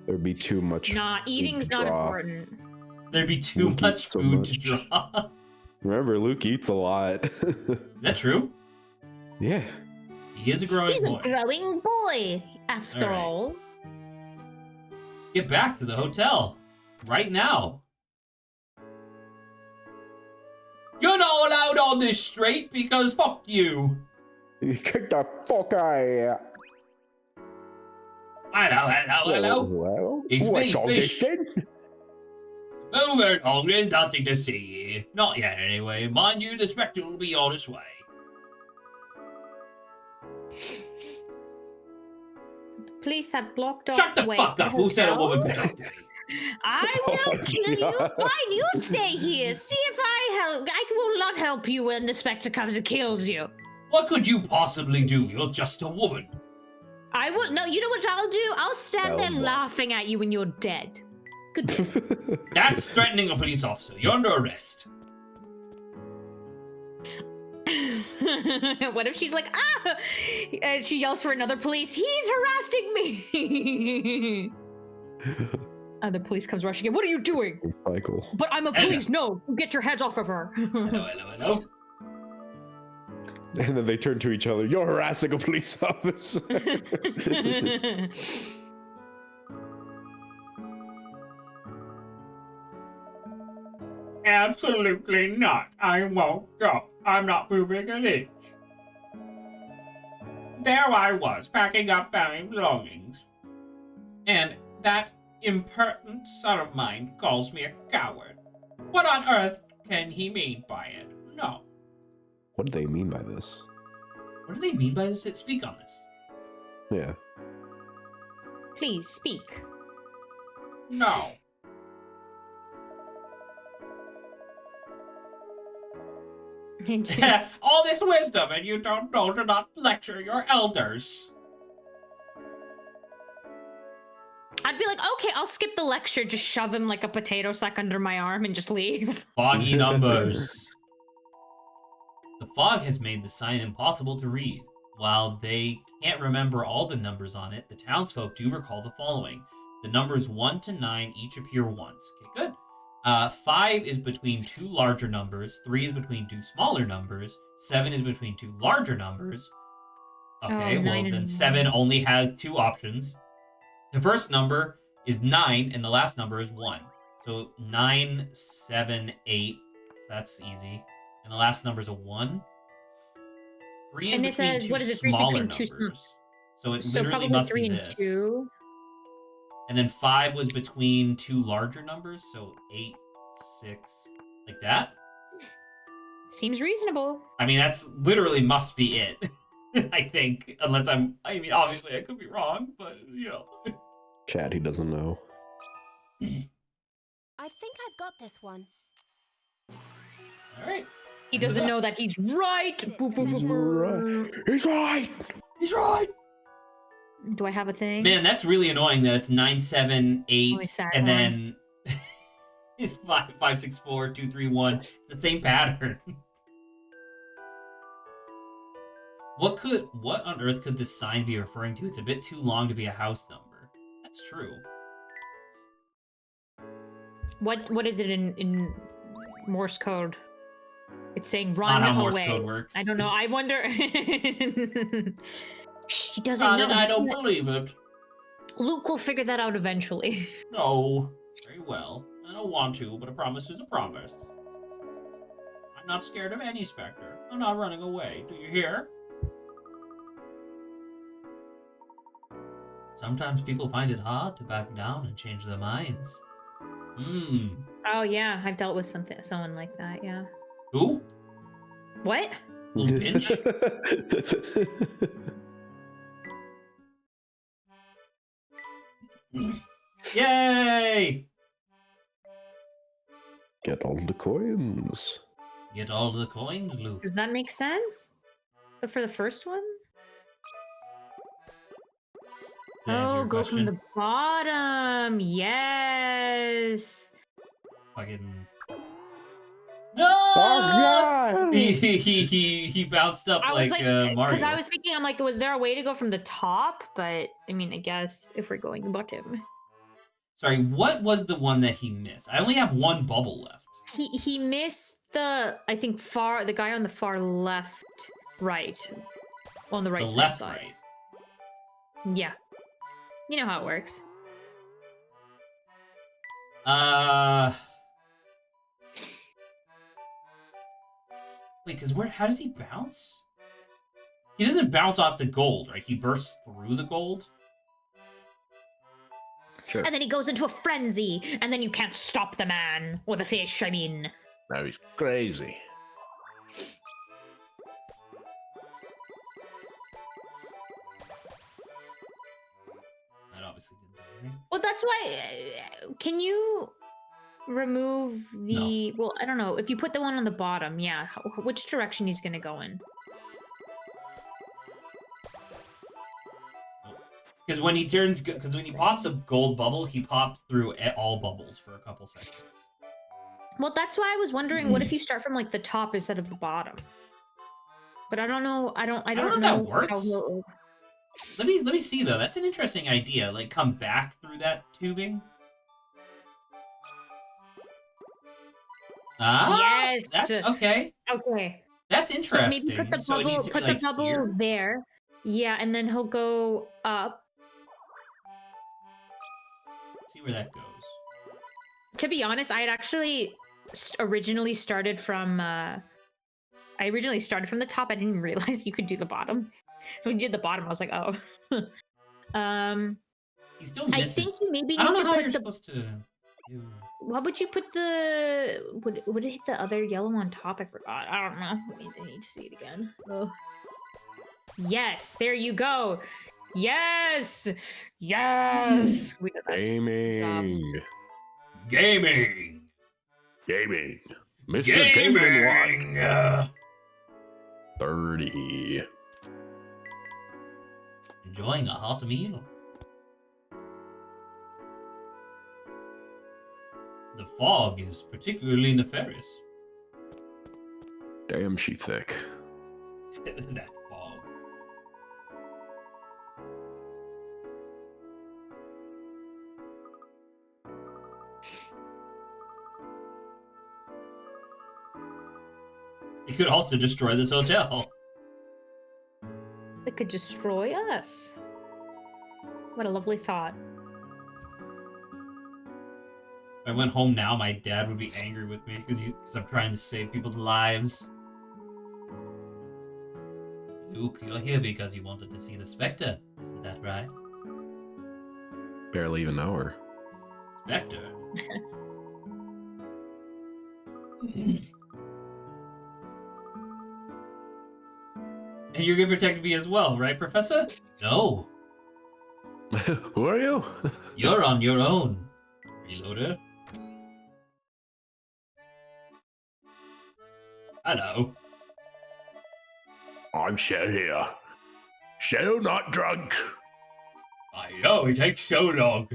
There'd be too much. Nah, eating's not important. There'd be too Luke much eats so food much. to draw. Remember, Luke eats a lot. Is that true? Yeah. He is a growing He's boy. a growing boy, after All right. all. Get back to the hotel right now. You're not allowed on this street because fuck you. You kick the fuck out of here. Hello. Well, It's me, what's all this Fish. then? Over along, there's nothing to see here. Not yet, anyway. Mind you, the Specter will be on its way. Police have blocked off Shut the way fuck to up! Who said a hotel. woman could talk to me? I will Oh my kill you. God. Fine, you stay here. See if I help. I will not help you when the Spectre comes and kills you. What could you possibly do? You're just a woman. I will. No, you know what I'll do? I'll stand there Hell no. laughing at you when you're dead. Good. That's threatening a police officer. You're under arrest. What if she's like, ah! And she yells for another police. He's harassing me. Other police comes rushing in. What are you doing? Cycle. But I'm a police. No, get your hands off of her. I know. And then they turn to each other. You're harassing a police officer. Absolutely not. I won't go. I'm not moving an inch. There I was, packing up my belongings. And that impertinent son of mine calls me a coward. What on earth can he mean by it? No. What do they mean by this? What do they mean by this? Speak on this. Yeah. Please speak. No. All this wisdom and you don't know to not lecture your elders. I'd be like, okay, I'll skip the lecture, just shove him like a potato sack under my arm and just leave. Foggy numbers. The fog has made the sign impossible to read. While they can't remember all the numbers on it, the townsfolk do recall the following. The numbers 1 to 9 each appear once. Okay, good. 5 is between two larger numbers. 3 is between two smaller numbers. 7 is between two larger numbers. Okay, well then 7 only has two options. The first number is 9, and the last number is 1. So 9, 7, 8. So that's easy. And the last number is a 1. 3 is And it between says, two what is it? 3 is smaller between two numbers. So it So literally probably must 3 be and this. 2. And then 5 was between two larger numbers, so 8, 6, like that. Seems reasonable. I mean, that's literally must be it. I think, unless I mean, obviously I could be wrong, but you know. Chad, he doesn't know. I think I've got this one. All right. He doesn't know that he's right. Boop, boop, boop, boop. He's right. He's right. Do I have a thing? Man, that's really annoying that it's 9, 7, 8, Only sad and one. then it's 5, 5, 6, 4, 2, 3, 1. It's the same pattern. What on earth could this sign be referring to? It's a bit too long to be a house number. That's true. What is it in Morse code? It's saying It's run not how Morse away. code works. I don't know. I wonder. He doesn't God, know. and I don't believe it. Luke will figure that out eventually. No. Very well. I don't want to, but a promise is a promise. I'm not scared of any Specter. I'm not running away. Do you hear? Sometimes people find it hard to back down and change their minds. Oh yeah, I've dealt with someone like that. Yeah. Who? What? Little Pinch? Yay! Get all the coins. Get all the coins, Luke. Does that make sense? But for the first one? To answer Oh, your go question, from the bottom. Yes. fucking. No! Oh, God! He bounced up I was like, Mario. because I was thinking, I'm like, was there a way to go from the top? But I mean, I guess if we're going bottom, Sorry, what was the one that he missed? I only have one bubble left. he missed the the guy on the far left, right, on the right The left, side. right. Yeah, you know how it works. Wait, because how does he bounce? He doesn't bounce off the gold, right? He bursts through the gold. Sure. And then he goes into a frenzy, and then you can't stop the man or the fish. I mean, Now he's crazy. That obviously didn't do anything. well, that's why. Can you remove the? Well, I don't know. If you put the one on the bottom, yeah. Which direction he's gonna go in? Because when he pops a gold bubble, he pops through all bubbles for a couple seconds. Well, that's why I was wondering. What if you start from like the top instead of the bottom? But I don't know. I don't know if that know works. how he'll. Let me see though. That's an interesting idea. Like come back through that tubing. Ah, Yes. that's okay. Okay. That's So interesting. maybe put the So it needs bubble. to be like here. There. Yeah, and then he'll go up. See where that goes. To be honest, I had actually originally started from. I originally started from the top. I didn't realize you could do the bottom. So when you did the bottom, I was like, oh. He still I misses. think you maybe I don't need know to how put you're the. supposed to. Do... What would you put the? Would it hit the other yellow on top? I forgot. I don't know. I need to see it again. Oh. Yes, there you go. Yes, yes. We did that. Gaming. Gaming. Gaming. Mr. Gaming Watt. Gaming. 30. Enjoying a hot meal. The fog is particularly nefarious. Damn, she thick. That fog. It could also destroy this hotel. It could destroy us. What a lovely thought. If I went home now, my dad would be angry with me because I'm trying to save people's lives. Luke, you're here because you wanted to see the Specter, isn't that right? Barely even know her. Specter. And you're gonna protect me as well, right, Professor? No, Who are you? you're on your own, Reloader. Hello. I'm still here. Still not drunk. I know, it takes so long.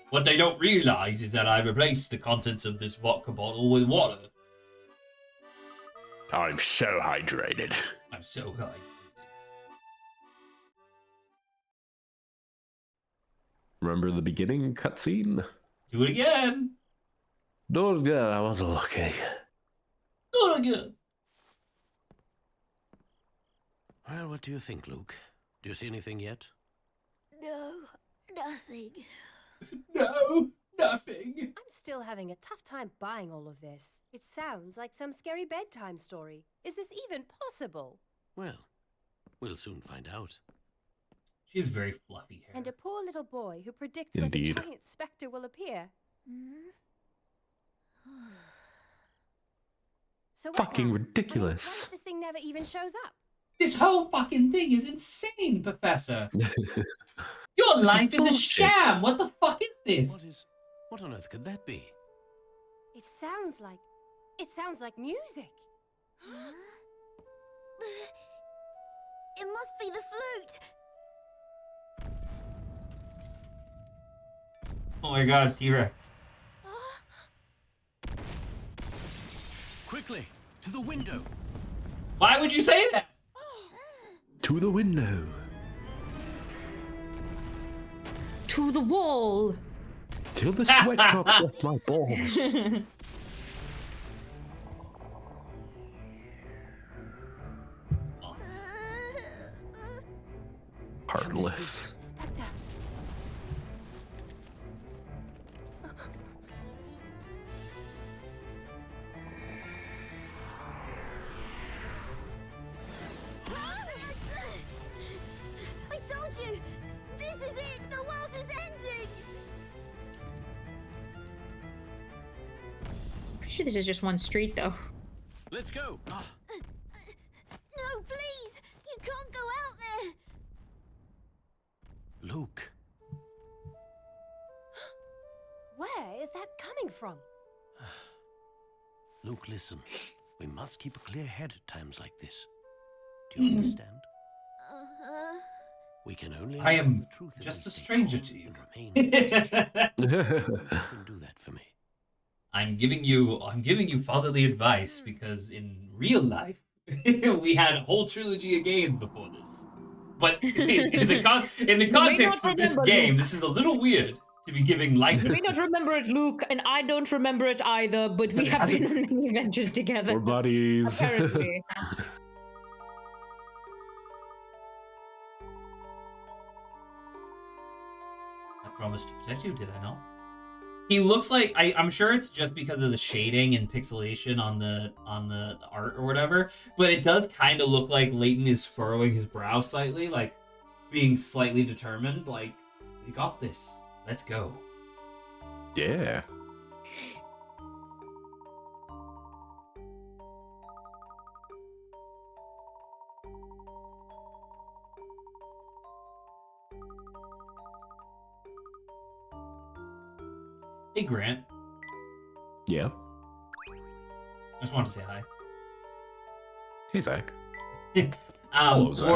What they don't realize is that I replaced the contents of this vodka bottle with water. I'm so hydrated. I'm so high. Remember the beginning cutscene? Do it again. Do it again, I wasn't looking. Do it again. Well, what do you think, Luke? Do you see anything yet? No, nothing. No, nothing. I'm still having a tough time buying all of this. It sounds like some scary bedtime story. Is this even possible? Well, we'll soon find out. She has very fluffy hair. And a poor little boy who predicts Indeed. where the giant specter will appear. So what Fucking now? ridiculous. What if this thing never even shows up? This whole fucking thing is insane, Professor. Your This is life is a bullshit. sham. What the fuck is this? What on earth could that be? It sounds like music. It must be the flute. Oh my god, T-Rex. Quickly, to the window. Why would you say that? To the window. To the wall. Till the sweat drops off my balls. Heartless. Spectre. I told you! This is it! The world is ending! Pretty sure this is just one street, though. Let's go. No, please! You can't go out there! Luke. Where is that coming from? Luke, listen. We must keep a clear head at times like this. Do you understand? We can only I am the truth if just we a stay stranger calm to you. and remain. You can do that for me. I'm giving you fatherly advice because in real life, We had a whole trilogy of games before this. But in the context not of this remember, game, Luke. this is a little weird to be giving life. You may not remember it, Luke, and I don't remember it either, but we Because it have been hasn't- on many adventures together. We're buddies. Apparently. I promised to protect you, did I not? He looks like I'm sure it's just because of the shading and pixelation on the art or whatever, but it does kind of look like Layton is furrowing his brow slightly, like being slightly determined, like, we got this. Let's go. Yeah. Hey Grant, Yeah. I just wanted to say hi. Hey, Zach. Hello, Zach.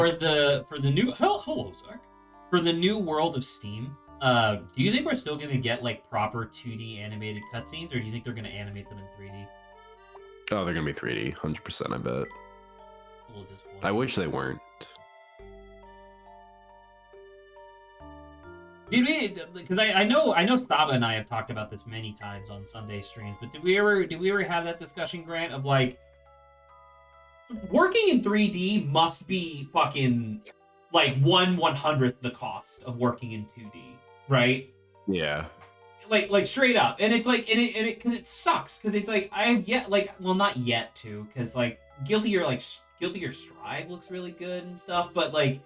For the new hello Zach. For the new World of Steam, do you think we're still gonna get like proper 2D animated cutscenes, or do you think they're gonna animate them in 3D? Oh, they're gonna be 3D, 100%. I bet. A little disappointing. I wish they weren't. Did we? Because I know Stava and I have talked about this many times on Sunday streams, but did we ever have that discussion, Grant, of like working in 3D must be fucking like 1/100th the cost of working in 2D, right? Yeah. Like straight up, and it's like and it because it sucks because it's like I have yet like well not yet to because like Guilty Gear Strive looks really good and stuff, but like.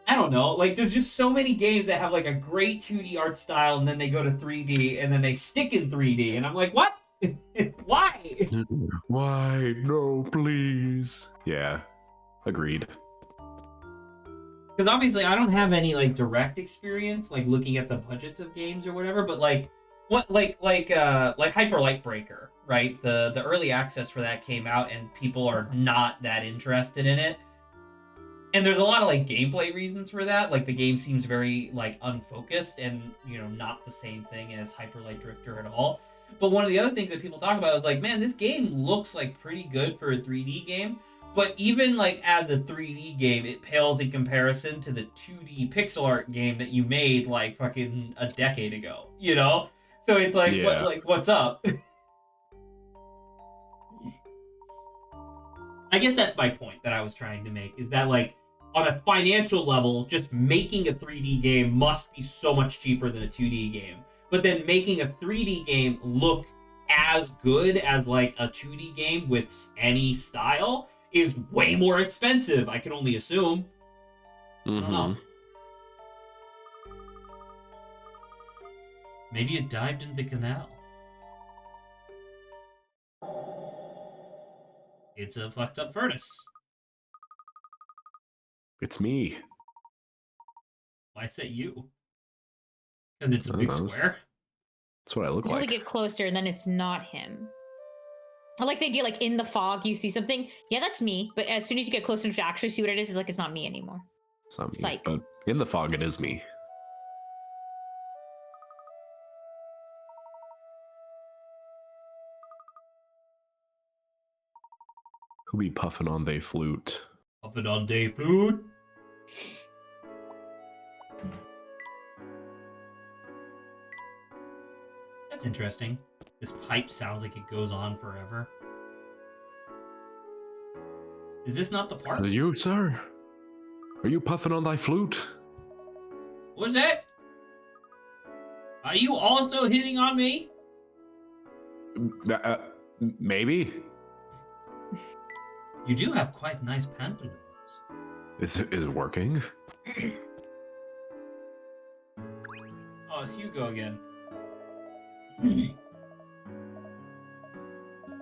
I don't know, like there's just so many games that have like a great 2D art style and then they go to 3D and then they stick in 3D and I'm like, what? Why? Why? No, please. Yeah. Agreed. Because obviously I don't have any like direct experience like looking at the budgets of games or whatever, but like Hyper Light Breaker, right? The early access for that came out and people are not that interested in it. And there's a lot of like gameplay reasons for that. Like the game seems very like unfocused and not the same thing as Hyper Light Drifter at all. But one of the other things that people talk about is like, man, this game looks like pretty good for a 3D game. But even like as a 3D game, it pales in comparison to the 2D pixel art game that you made like fucking a decade ago. So it's like, Yeah. what's up? I guess that's my point that I was trying to make is that like. On a financial level, just making a 3D game must be so much cheaper than a 2D game. But then making a 3D game look as good as like a 2D game with any style is way more expensive, I can only assume. I don't know. Maybe it dived into the canal. It's a fucked up furnace. It's me. Why is that you? Because it's a I big don't know. square. That's what I look Until we like. get closer, and then it's not him. I like the idea, like in the fog, you see something. Yeah, that's me. But as soon as you get closer enough to actually see what it is, it's like it's not me anymore. It's not me, Psych. but in the fog, it is me. Who be puffing on they flute? Puppet on day food. That's interesting. This pipe sounds like it goes on forever. Is this not the part? Are you, sir? Are you puffing on thy flute? What's that? Are you also hitting on me? Maybe. You do have quite nice pantaloons. Is it working? Oh, it's Hugo again.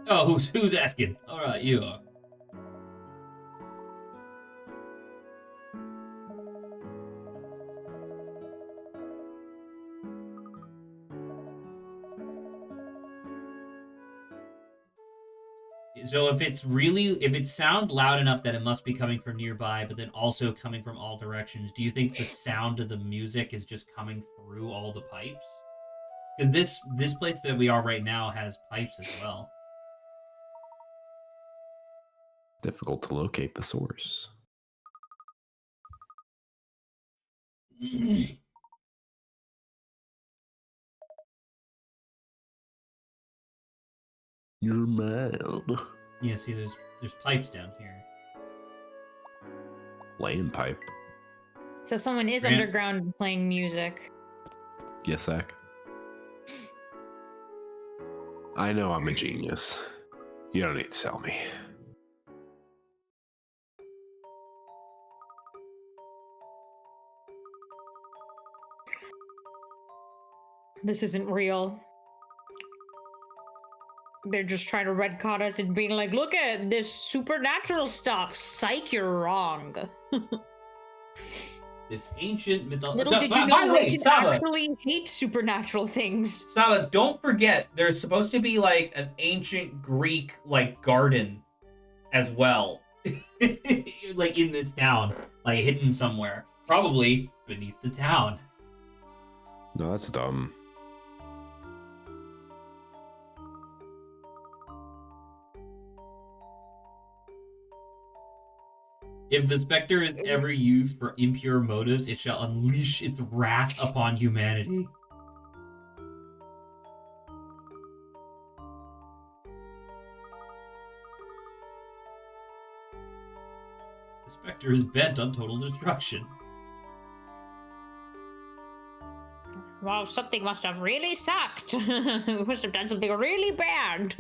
Oh, who's asking? All right, you are. So if it sounds loud enough that it must be coming from nearby, but then also coming from all directions, do you think the sound of the music is just coming through all the pipes? Because this place that we are right now has pipes as well. Difficult to locate the source. You're mad. Yeah, see, there's pipes down here. Laying pipe. So someone is Grant? underground playing music. Yes, Zach. I know I'm a genius. You don't need to tell me. This isn't real. They're just trying to retcon us and being like, look at this supernatural stuff. Psych, you're wrong. This ancient mythology. Little did you know Layton actually hates supernatural things. Saba, don't forget, there's supposed to be like an ancient Greek like garden as well. Like in this town. Like hidden somewhere. Probably beneath the town. No, that's dumb. If the Specter is ever used for impure motives, it shall unleash its wrath upon humanity. The Specter is bent on total destruction. Wow, something must have really sucked. We must have done something really bad.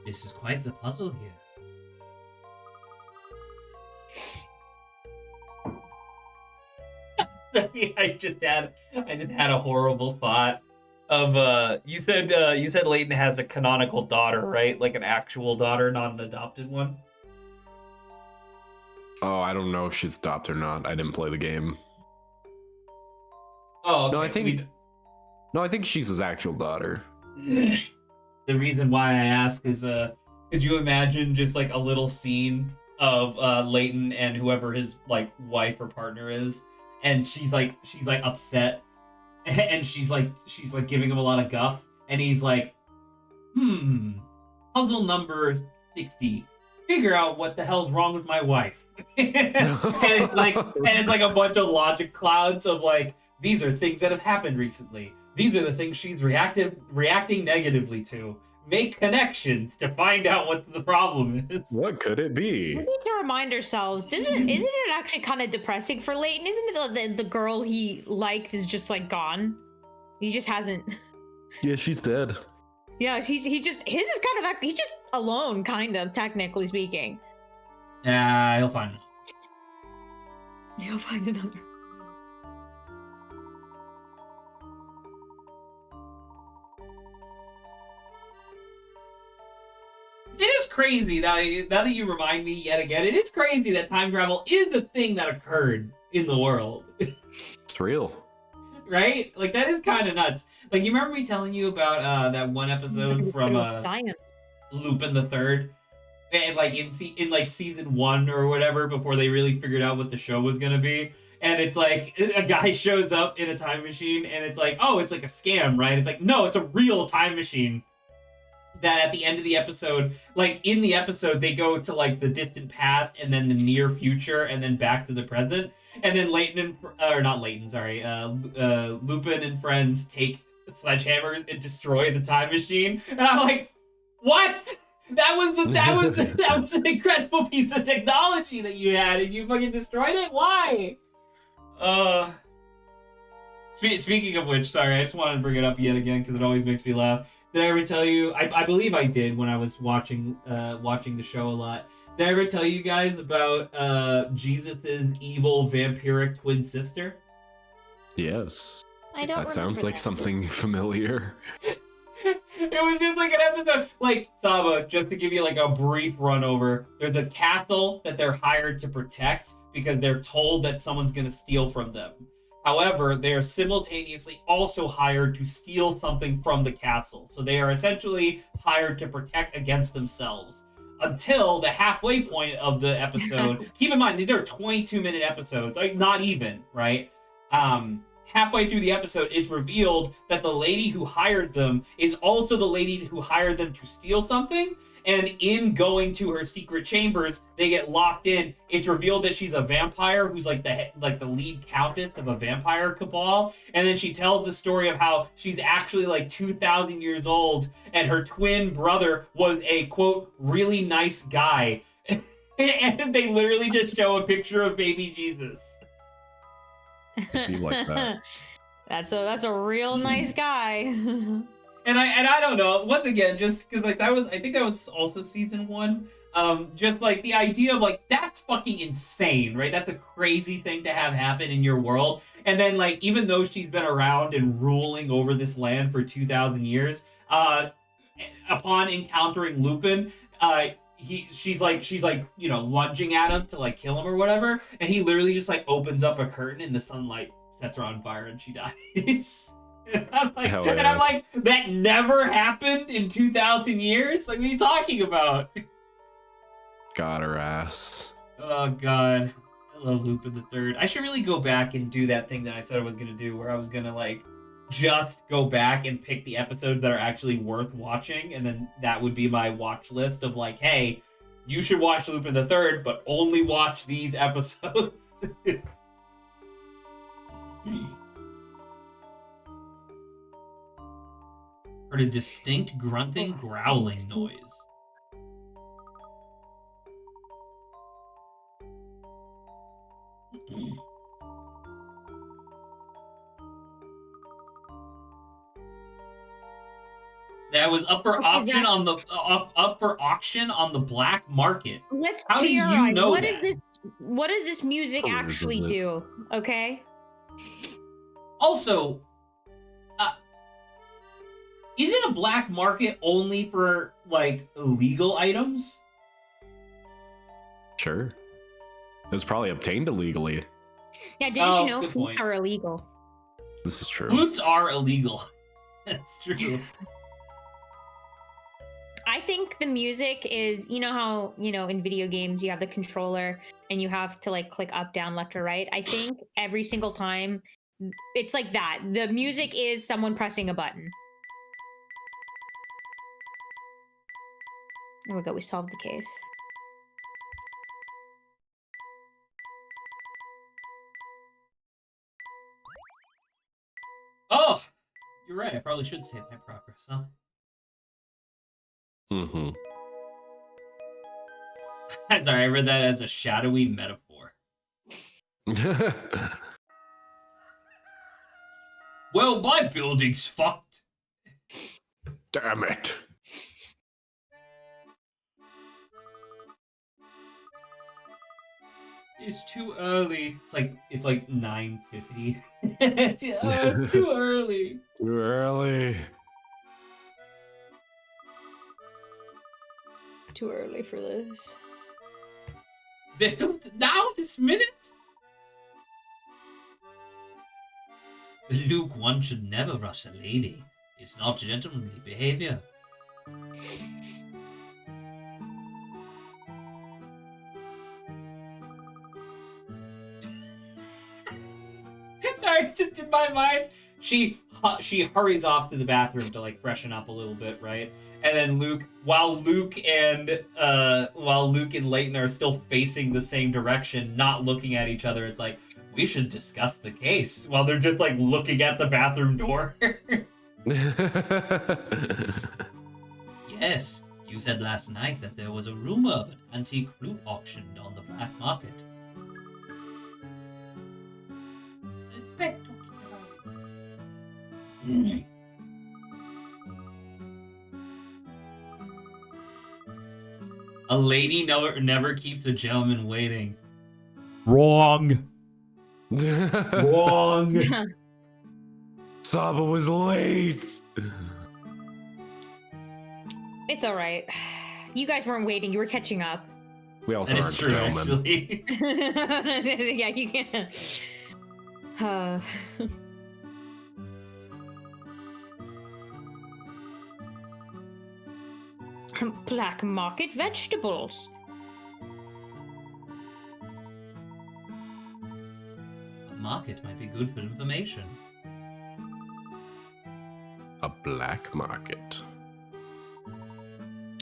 This is quite the puzzle here. I just had a horrible thought of you said Layton has a canonical daughter, right? Like an actual daughter, not an adopted one. Oh, I don't know if she's adopted or not. I didn't play the game. Oh, okay. No, I think she's his actual daughter. The reason why I ask is could you imagine just like a little scene of Layton and whoever his like wife or partner is, and she's like upset, and she's like giving him a lot of guff, and he's like, puzzle number 60, figure out what the hell's wrong with my wife. and it's like a bunch of logic clouds of like, these are things that have happened recently. These are the things she's reacting negatively to. Make connections to find out what the problem is. What could it be? We need to remind ourselves, isn't it actually kind of depressing for Layton? Isn't it the girl he liked is just like gone? He just hasn't. Yeah, she's dead. Yeah, his is kind of, he's just alone, kind of, technically speaking. Yeah, he'll find one. He'll find another. It is crazy now that you remind me yet again. It is crazy that time travel is the thing that occurred in the world. It's real. Right? Like that is kind of nuts. Like you remember me telling you about that one episode from Lupin the Third, and like in season 1 or whatever, before they really figured out what the show was gonna be. And it's like a guy shows up in a time machine, and it's like, oh, it's like a scam, right? It's like, no, it's a real time machine. That at the end of the episode, like in the episode, they go to like the distant past and then the near future and then back to the present. And then Lupin and friends take sledgehammers and destroy the time machine. And I'm like, what? That was an incredible piece of technology that you had, and you fucking destroyed it? Why? Speaking of which, sorry, I just wanted to bring it up yet again because it always makes me laugh. Did I ever tell you? I believe I did when I was watching the show a lot. Did I ever tell you guys about Jesus's evil vampiric twin sister? Yes. I don't. That sounds like something familiar. It was just like an episode, like Saba. Just to give you like a brief run over, there's a castle that they're hired to protect because they're told that someone's gonna steal from them. However, they are simultaneously also hired to steal something from the castle. So they are essentially hired to protect against themselves until the halfway point of the episode. Keep in mind, these are 22-minute episodes, like not even, right? Halfway through the episode, it's revealed that the lady who hired them is also the lady who hired them to steal something. And in going to her secret chambers, they get locked in. It's revealed that she's a vampire who's like the lead countess of a vampire cabal. And then she tells the story of how she's actually like 2,000 years old, and her twin brother was a quote really nice guy. And they literally just show a picture of baby Jesus. Be like that. That's a real nice guy. And I don't know. Once again, just because like I think that was also season 1. Just like the idea of like that's fucking insane, right? That's a crazy thing to have happen in your world. And then like even though she's been around and ruling over this land for 2,000 years, upon encountering Lupin, she's like you know lunging at him to like kill him or whatever, and he literally just like opens up a curtain and the sunlight sets her on fire and she dies. And I'm like, that never happened in 2,000 years? Like, what are you talking about? Got her ass. Oh, God. I love Lupin the Third. I should really go back and do that thing that I said I was going to do, where I was going to, like, just go back and pick the episodes that are actually worth watching, and then that would be my watch list of, like, hey, you should watch Lupin the Third, but only watch these episodes. Heard a distinct grunting, growling noise. That was up for auction on the up for auction on the black market. Let's How do you know what that? What does this music Colors, actually isn't it? do? Okay. Also, is it a black market only for like illegal items? Sure. It was probably obtained illegally. Yeah, didn't you know good flutes point. are illegal? This is true. Flutes are illegal. That's true. I think the music is, you know how, you know, in video games you have the controller and you have to like click up, down, left, or right. I think every single time it's like that. The music is someone pressing a button. There we go. We solved the case. Oh, you're right. I probably should save my progress, huh? Mm-hmm. Sorry, I read that as a shadowy metaphor. Well, my building's fucked. Damn it. It's too early. It's like 9:50. It's too early. Too early. It's too early for this. Now, this minute? Luke, one should never rush a lady. It's not gentlemanly behavior. Sorry, just in my mind, she hurries off to the bathroom to like freshen up a little bit, right? And then while Luke and Layton are still facing the same direction, not looking at each other, it's like, we should discuss the case while they're just like looking at the bathroom door. Yes, you said last night that there was a rumor of an antique flute auctioned on the black market. A lady never keeps a gentleman waiting. Wrong. Wrong. Saba was late. It's all right. You guys weren't waiting. You were catching up. We also That aren't is true, gentlemen. actually. Yeah, you can. Uh, black market vegetables. A market might be good for information. A black market.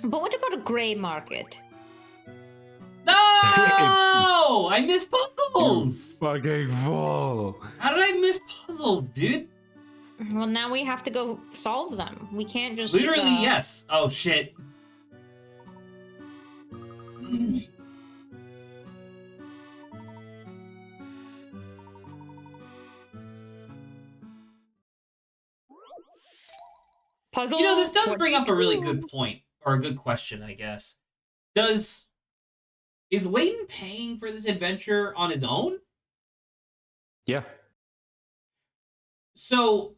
But what about a gray market? No! I miss puzzles! Fucking fool. How did I miss puzzles, dude? Well, now we have to go solve them. We can't just Literally, yes. Oh, shit. Puzzle. You know, this does bring up a really 22. good point, or a good question, I guess. Is Layton paying for this adventure on his own? Yeah. So,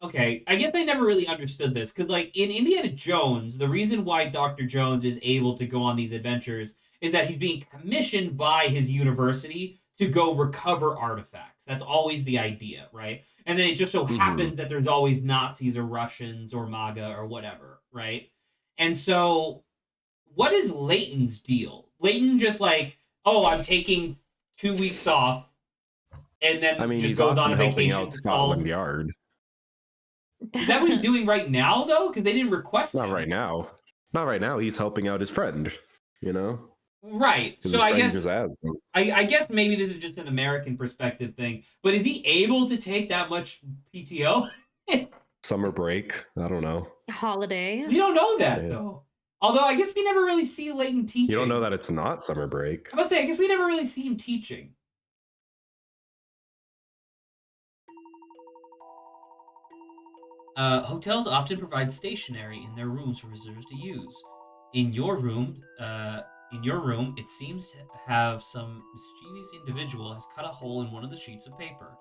okay, I guess I never really understood this, because, like, in Indiana Jones, the reason why Dr. Jones is able to go on these adventures is that he's being commissioned by his university to go recover artifacts. That's always the idea, right? And then it just so happens that there's always Nazis or Russians or MAGA or whatever, right? And so, what is Layton's deal? Layton just like, oh, I'm taking 2 weeks off, and then I mean, just he's goes on often a helping vacation out to Scotland solve. Yard. Is that what he's doing right now, though? Because they didn't request Not him. right now. Not right now. He's helping out his friend. You know. Right. 'Cause So his I friend guess just asked him. I guess maybe this is just an American perspective thing. But is he able to take that much PTO? Summer break. I don't know. Holiday. We don't know that Yeah. though. Although I guess we never really see Layton teaching. You don't know that it's not summer break. I must say, I guess we never really see him teaching. Hotels often provide stationery in their rooms for visitors to use. In your room, it seems to have some mischievous individual has cut a hole in one of the sheets of paper.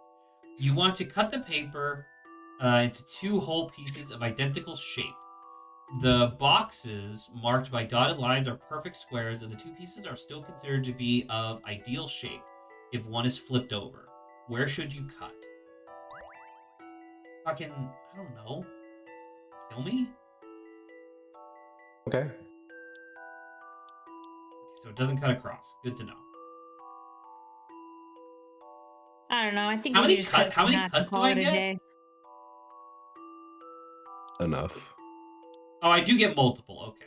You want to cut the paper into 2 whole pieces of identical shape. The boxes marked by dotted lines are perfect squares, and the 2 pieces are still considered to be of ideal shape if one is flipped over. Where should you cut? Fucking, I don't know. Kill me? Okay. So it doesn't cut across. Good to know. I don't know. I think How we many should just cut- cut how many in half cuts and do call I it a get? day. Enough. Oh, I do get multiple. Okay.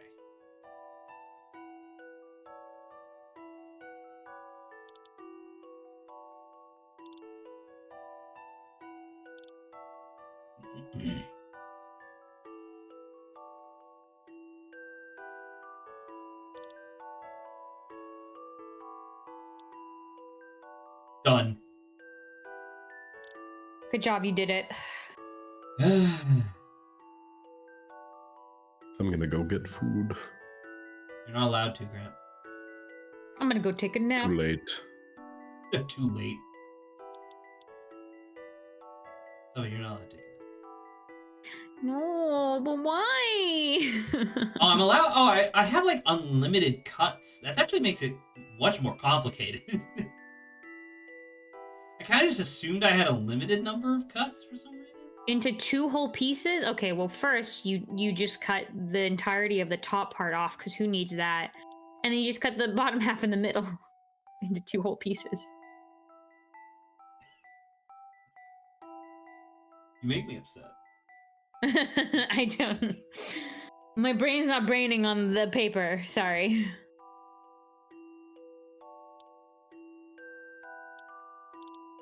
Done. Good job, you did it. I'm gonna go get food. You're not allowed to, Grant. I'm gonna go take a nap. Too late. Too late. Oh, you're not allowed to. No, but why? Oh, I'm allowed. Oh, I have like unlimited cuts. That actually makes it much more complicated. I kind of just assumed I had a limited number of cuts for some reason. Into 2 whole pieces? Okay, well first you just cut the entirety of the top part off, because who needs that? And then you just cut the bottom half in the middle into 2 whole pieces. You make me upset. I don't. My brain's not braining on the paper. Sorry.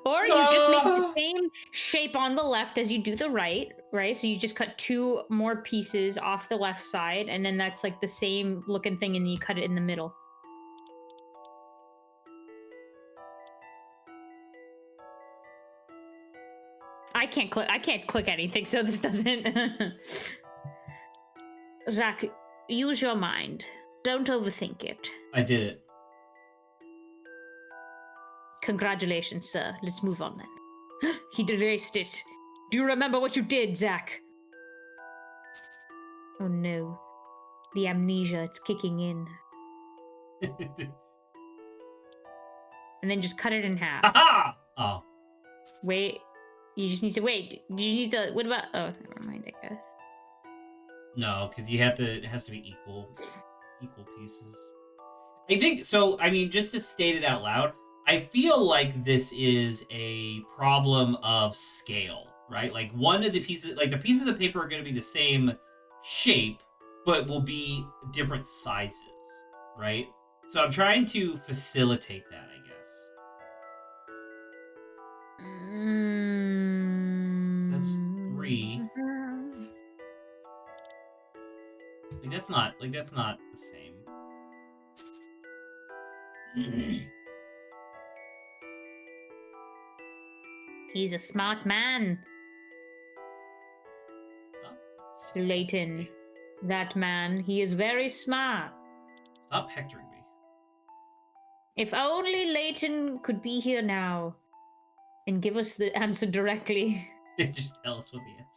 Or you just make the same shape on the left as you do the right, right? So you just cut 2 more pieces off the left side, and then that's like the same looking thing, and then you cut it in the middle. I can't click anything, so this doesn't. Zach, use your mind. Don't overthink it. I did it. Congratulations, sir. Let's move on then. He erased it. Do you remember what you did, Zach? Oh no. The amnesia, it's kicking in. And then just cut it in half. Aha! Oh. wait. You just need to wait. Do you need to? What about? Oh, never mind. I guess. No, because you have to. It has to be equal pieces. I think so. I mean, just to state it out loud, I feel like this is a problem of scale, right? Like one of the pieces, like the pieces of paper are going to be the same shape, but will be different sizes, right? So I'm trying to facilitate that, I guess. That's 3. Like that's not the same. He's a smart man, Layton. That man, he is very smart. Stop hectoring me. If only Layton could be here now and give us the answer directly. Just tell us what the answer is.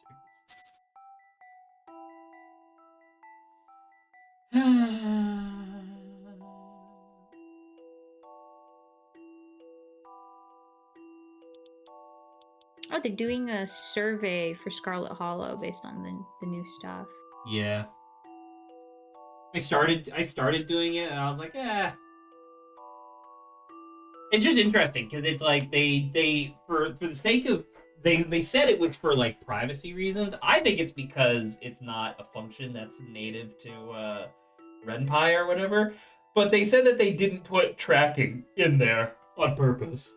Oh, they're doing a survey for Scarlet Hollow based on the new stuff. Yeah. I started doing it and I was like, It's just interesting because it's like they for the sake of they said it was for like privacy reasons. I think it's because it's not a function that's native to Ren'Py or whatever. But they said that they didn't put tracking in there on purpose.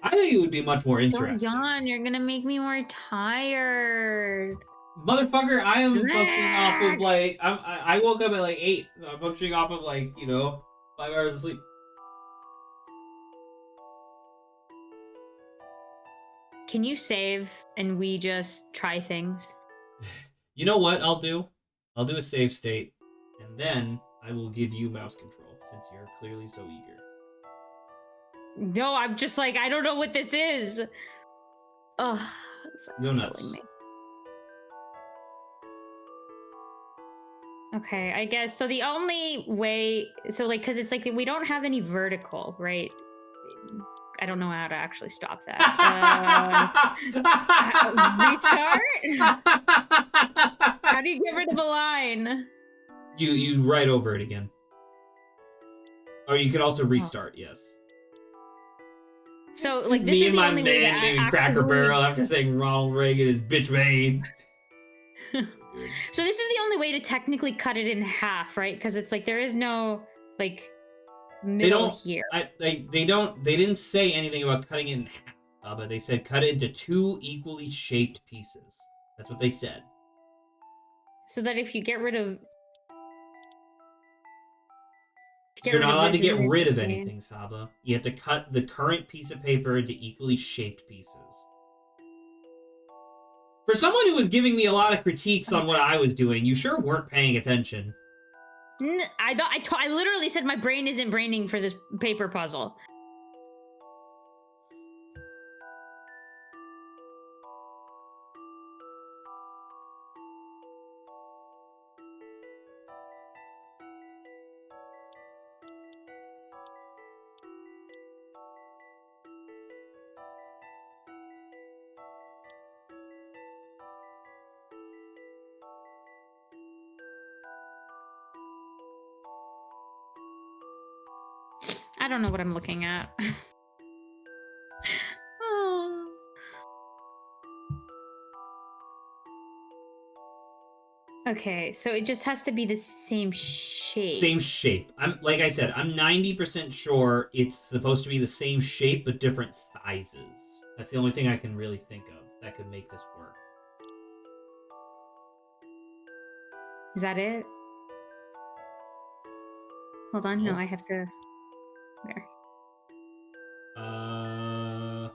I think it would be much more interesting. Don't yawn, you're gonna make me more tired. Motherfucker, I am functioning off of like I woke up at like 8, so I'm functioning off of like 5 hours of sleep. Can you save and we just try things? You know what I'll do? I'll do a save state, and then I will give you mouse control since you're clearly so eager. No, I'm just like, I don't know what this is. Oh, it's Go nuts. killing me. Okay, I guess so. The only way, so like, because it's like we don't have any vertical, right? I don't know how to actually stop that. Restart? How do you get rid of a line? You write over it again. Or you could also restart, yes. So, like, this Me is and the my only way to man leaving Cracker Barrel after saying Ronald Reagan is bitch made. So this is the only way to technically cut it in half, right? Because it's like there is no like middle here. They didn't say anything about cutting it in half, but they said cut it into 2 equally shaped pieces. That's what they said. So that if you get rid of You're not allowed to get rid of anything, Saba. You have to cut the current piece of paper into equally shaped pieces. For someone who was giving me a lot of critiques on what I was doing, you sure weren't paying attention. I literally said my brain isn't braining for this paper puzzle. I don't know what I'm looking at. Oh. Okay, so it just has to be the same shape. Same shape. Like I said, I'm 90% sure it's supposed to be the same shape but different sizes. That's the only thing I can really think of that could make this work. Is that it? Hold on, no, I have to. There. I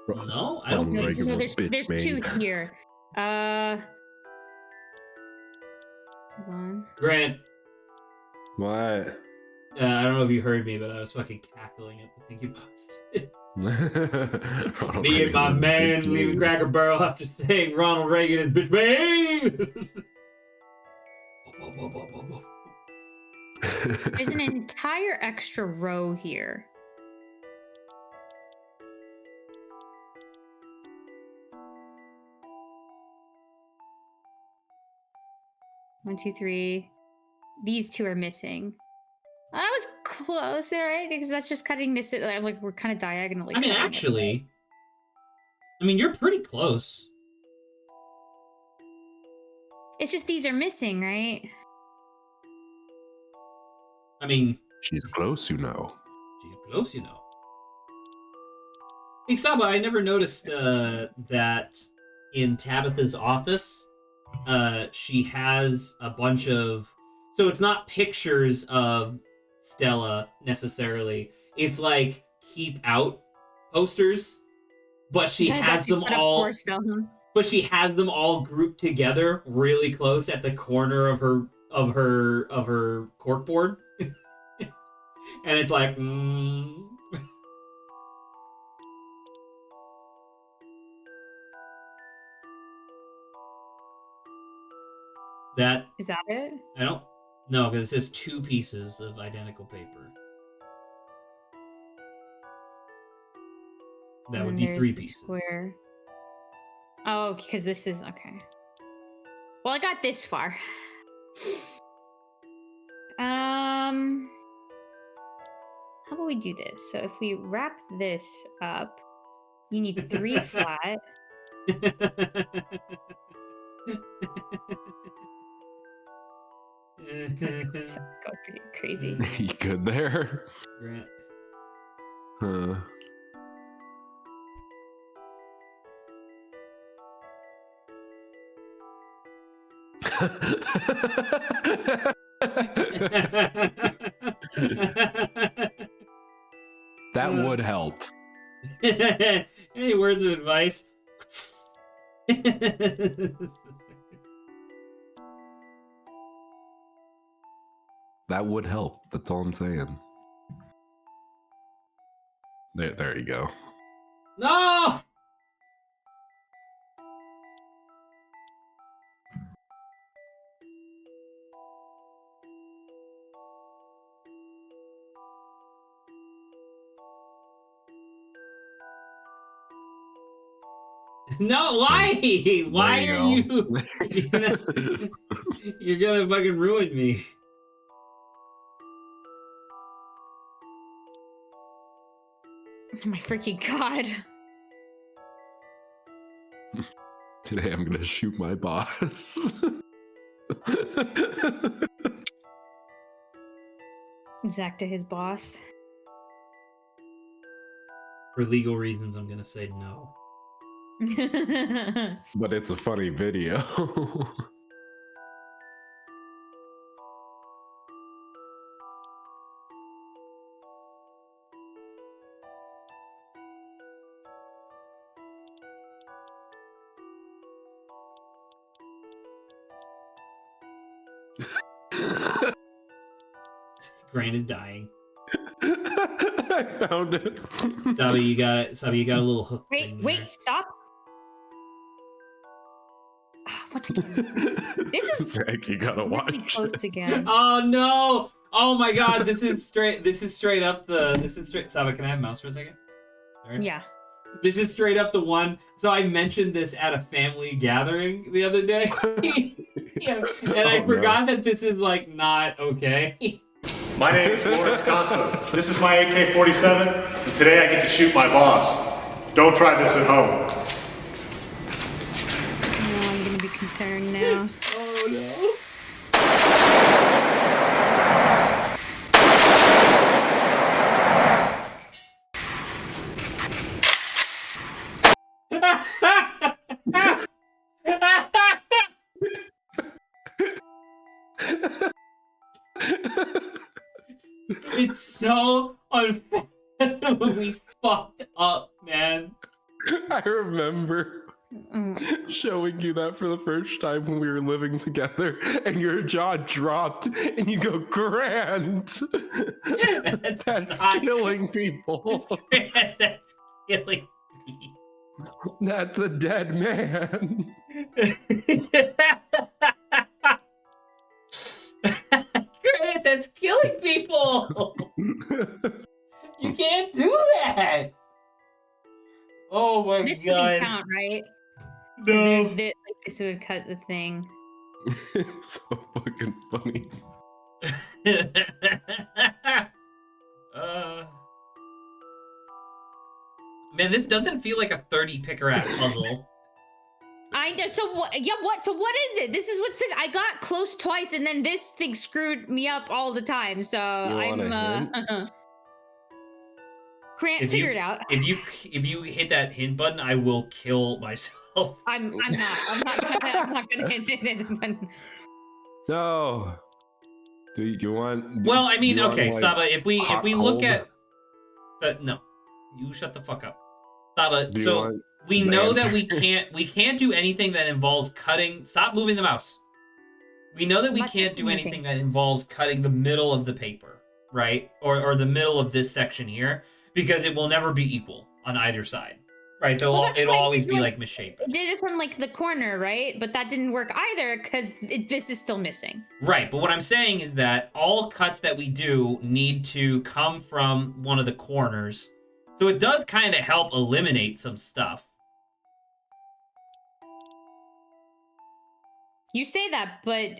don't know. I Ronald don't think Reagan so. was There's bitch two made. here. Hold on. Grant, What? I don't know if you heard me, but I was fucking cackling at the thing you posted. Ronald Me and Reagan my was man bitch leaving made. Cracker Barrel after saying Ronald Reagan is bitch made. There's an entire extra row here. 1, 2, 3. These 2 are missing. That was close, right? Because that's just cutting this. Like we're kind of diagonally. I mean, cutting it. actually, you're pretty close. It's just these are missing, right? I mean, She's close, you know. she's close, you know. Hey, Saba, I never noticed that in Tabitha's office, she has a bunch of... So it's not pictures of Stella, necessarily. It's like keep out posters. But she has them all... But she has them all grouped together really close at the corner of her corkboard. And it's like... That Is that it? I don't know, because it says 2 pieces of identical paper. That would be 3 pieces. Square. Oh, because this is okay. Well, I got this far. How about we do this? So if we wrap this up, you need 3 flat. Let's go pretty crazy. You good there? Grant. That would help. Any words of advice? That would help. That's all I'm saying. There you go. No! No, why? Why are you? You're gonna fucking ruin me. Oh my freaking god. Today I'm gonna shoot my boss. Zach to his boss. For legal reasons, I'm gonna say no. But it's a funny video. Grant is dying. I found it. Sabi, you got a little hook. Wait, stop. What's again? This is Zach, you gotta really watch. close again. Oh no! Oh my god, this is straight up the Sabi, can I have a mouse for a second? Right. Yeah. This is straight up the one. So I mentioned this at a family gathering the other day. Yeah. And I forgot that this is like not okay. My name is Lawrence Constantine. This is my AK-47, and today I get to shoot my boss. Don't try this at home. No, I'm gonna be concerned now. Oh no. It's so unfathomably fucked up, man. I remember showing you that for the first time when we were living together, and your jaw dropped, and you go, Grant! That's killing people. That's killing me. That's a dead man. Grant, that's killing people. You can't do that. Oh my This god. doesn't count, right? No. Like, this would cut the thing. So fucking funny. uh, man, this doesn't feel like a 30 picker ass puzzle. I know. So what? Yeah, what? So what is it? This is what's pissed. I got close twice, and then this thing screwed me up all the time. So want a I'm. Grant, If figure you it out. if you hit that hint button, I will kill myself. I'm not gonna hit it. No. Do you want? Well, I mean, you want, okay, like, Saba. If we hot, look cold? at no, you shut the fuck up, Saba. Do you So want we the know that answer? we can't do anything that involves cutting. Stop moving the mouse. We know that we Not can't do doing anything anything. that involves cutting the middle of the paper, right? Or the middle of this section here, because it will never be equal on either side, right? Well, that's It'll why I always did, be like misshapen. It did it from like the corner, right? But that didn't work either because this is still missing. Right, but what I'm saying is that all cuts that we do need to come from one of the corners. So it does kind of help eliminate some stuff. You say that, but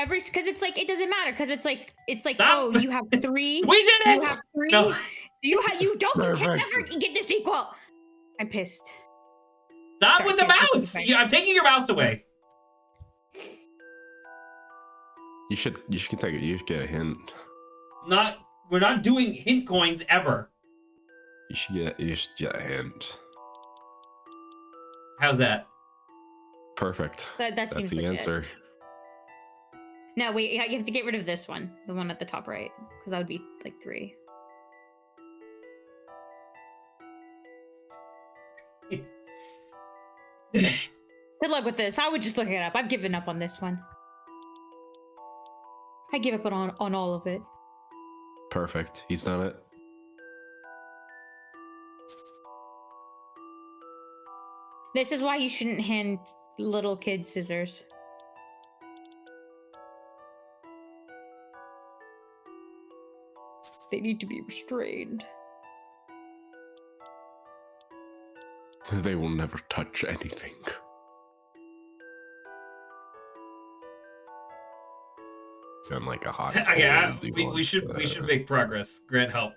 because it's like it doesn't matter because it's like Stop. oh, you have 3. We did it! You have 3. No. You don't you can Perfect. never get this equal. I'm pissed. Stop Sorry, with the Kate, mouse! okay. I'm taking your mouse away. You should take it. You should get a hint. We're not doing hint coins ever. You should get a hint. How's that? Perfect. That That's seems the legit. answer. No, wait, you have to get rid of this one, the one at the top right, because that would be like 3. Good luck with this. I would just look it up. I've given up on this one. I give up on all of it. Perfect. He's done it. This is why you shouldn't hand little kids scissors. They need to be restrained. They will never touch anything. And like a hot. Okay, cold, we should make progress. Grant, help.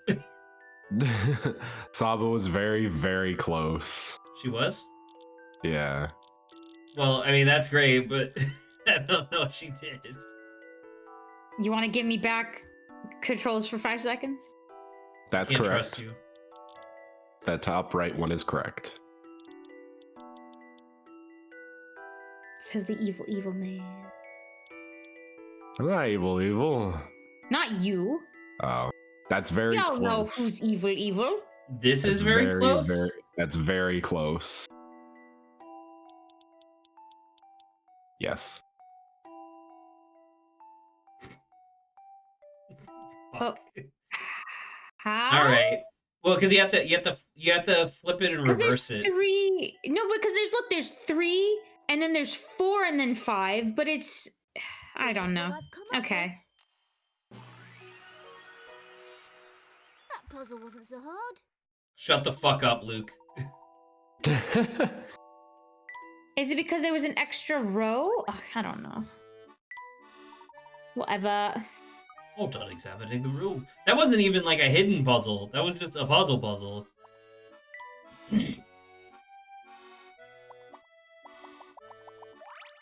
Saba was very, very close. She was? Yeah. Well, I mean, that's great, but I don't know if she did. You want to give me back controls for 5 seconds? That's Can't correct. trust you. That top right one is correct. Says the evil man. I'm not evil. Not you. Oh, that's very We all close. know who's evil. This That's is very close. That's very close. Yes. Oh. How? All right. Well, because you have to flip it and reverse there's it. 3. No, because there's 3, and then there's 4, and then 5. But it's, I don't know. Okay. That puzzle wasn't so hard. Shut the fuck up, Luke. Is it because there was an extra row? Ugh, I don't know. Whatever. Hold on, examining the room. That wasn't even like a hidden puzzle. That was just a puzzle.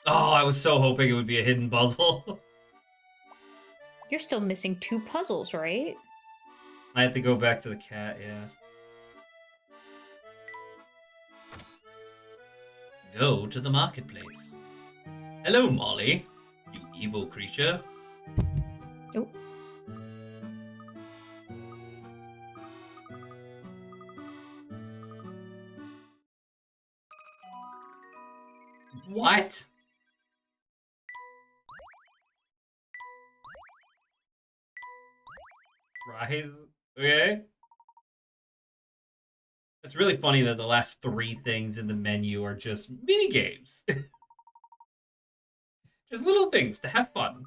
Oh, I was so hoping it would be a hidden puzzle. You're still missing 2 puzzles, right? I have to go back to the cat, yeah. Go to the marketplace. Hello, Molly. You evil creature. Oh. What? Rise? Okay. It's really funny that the last 3 things in the menu are just mini games. Just little things to have fun.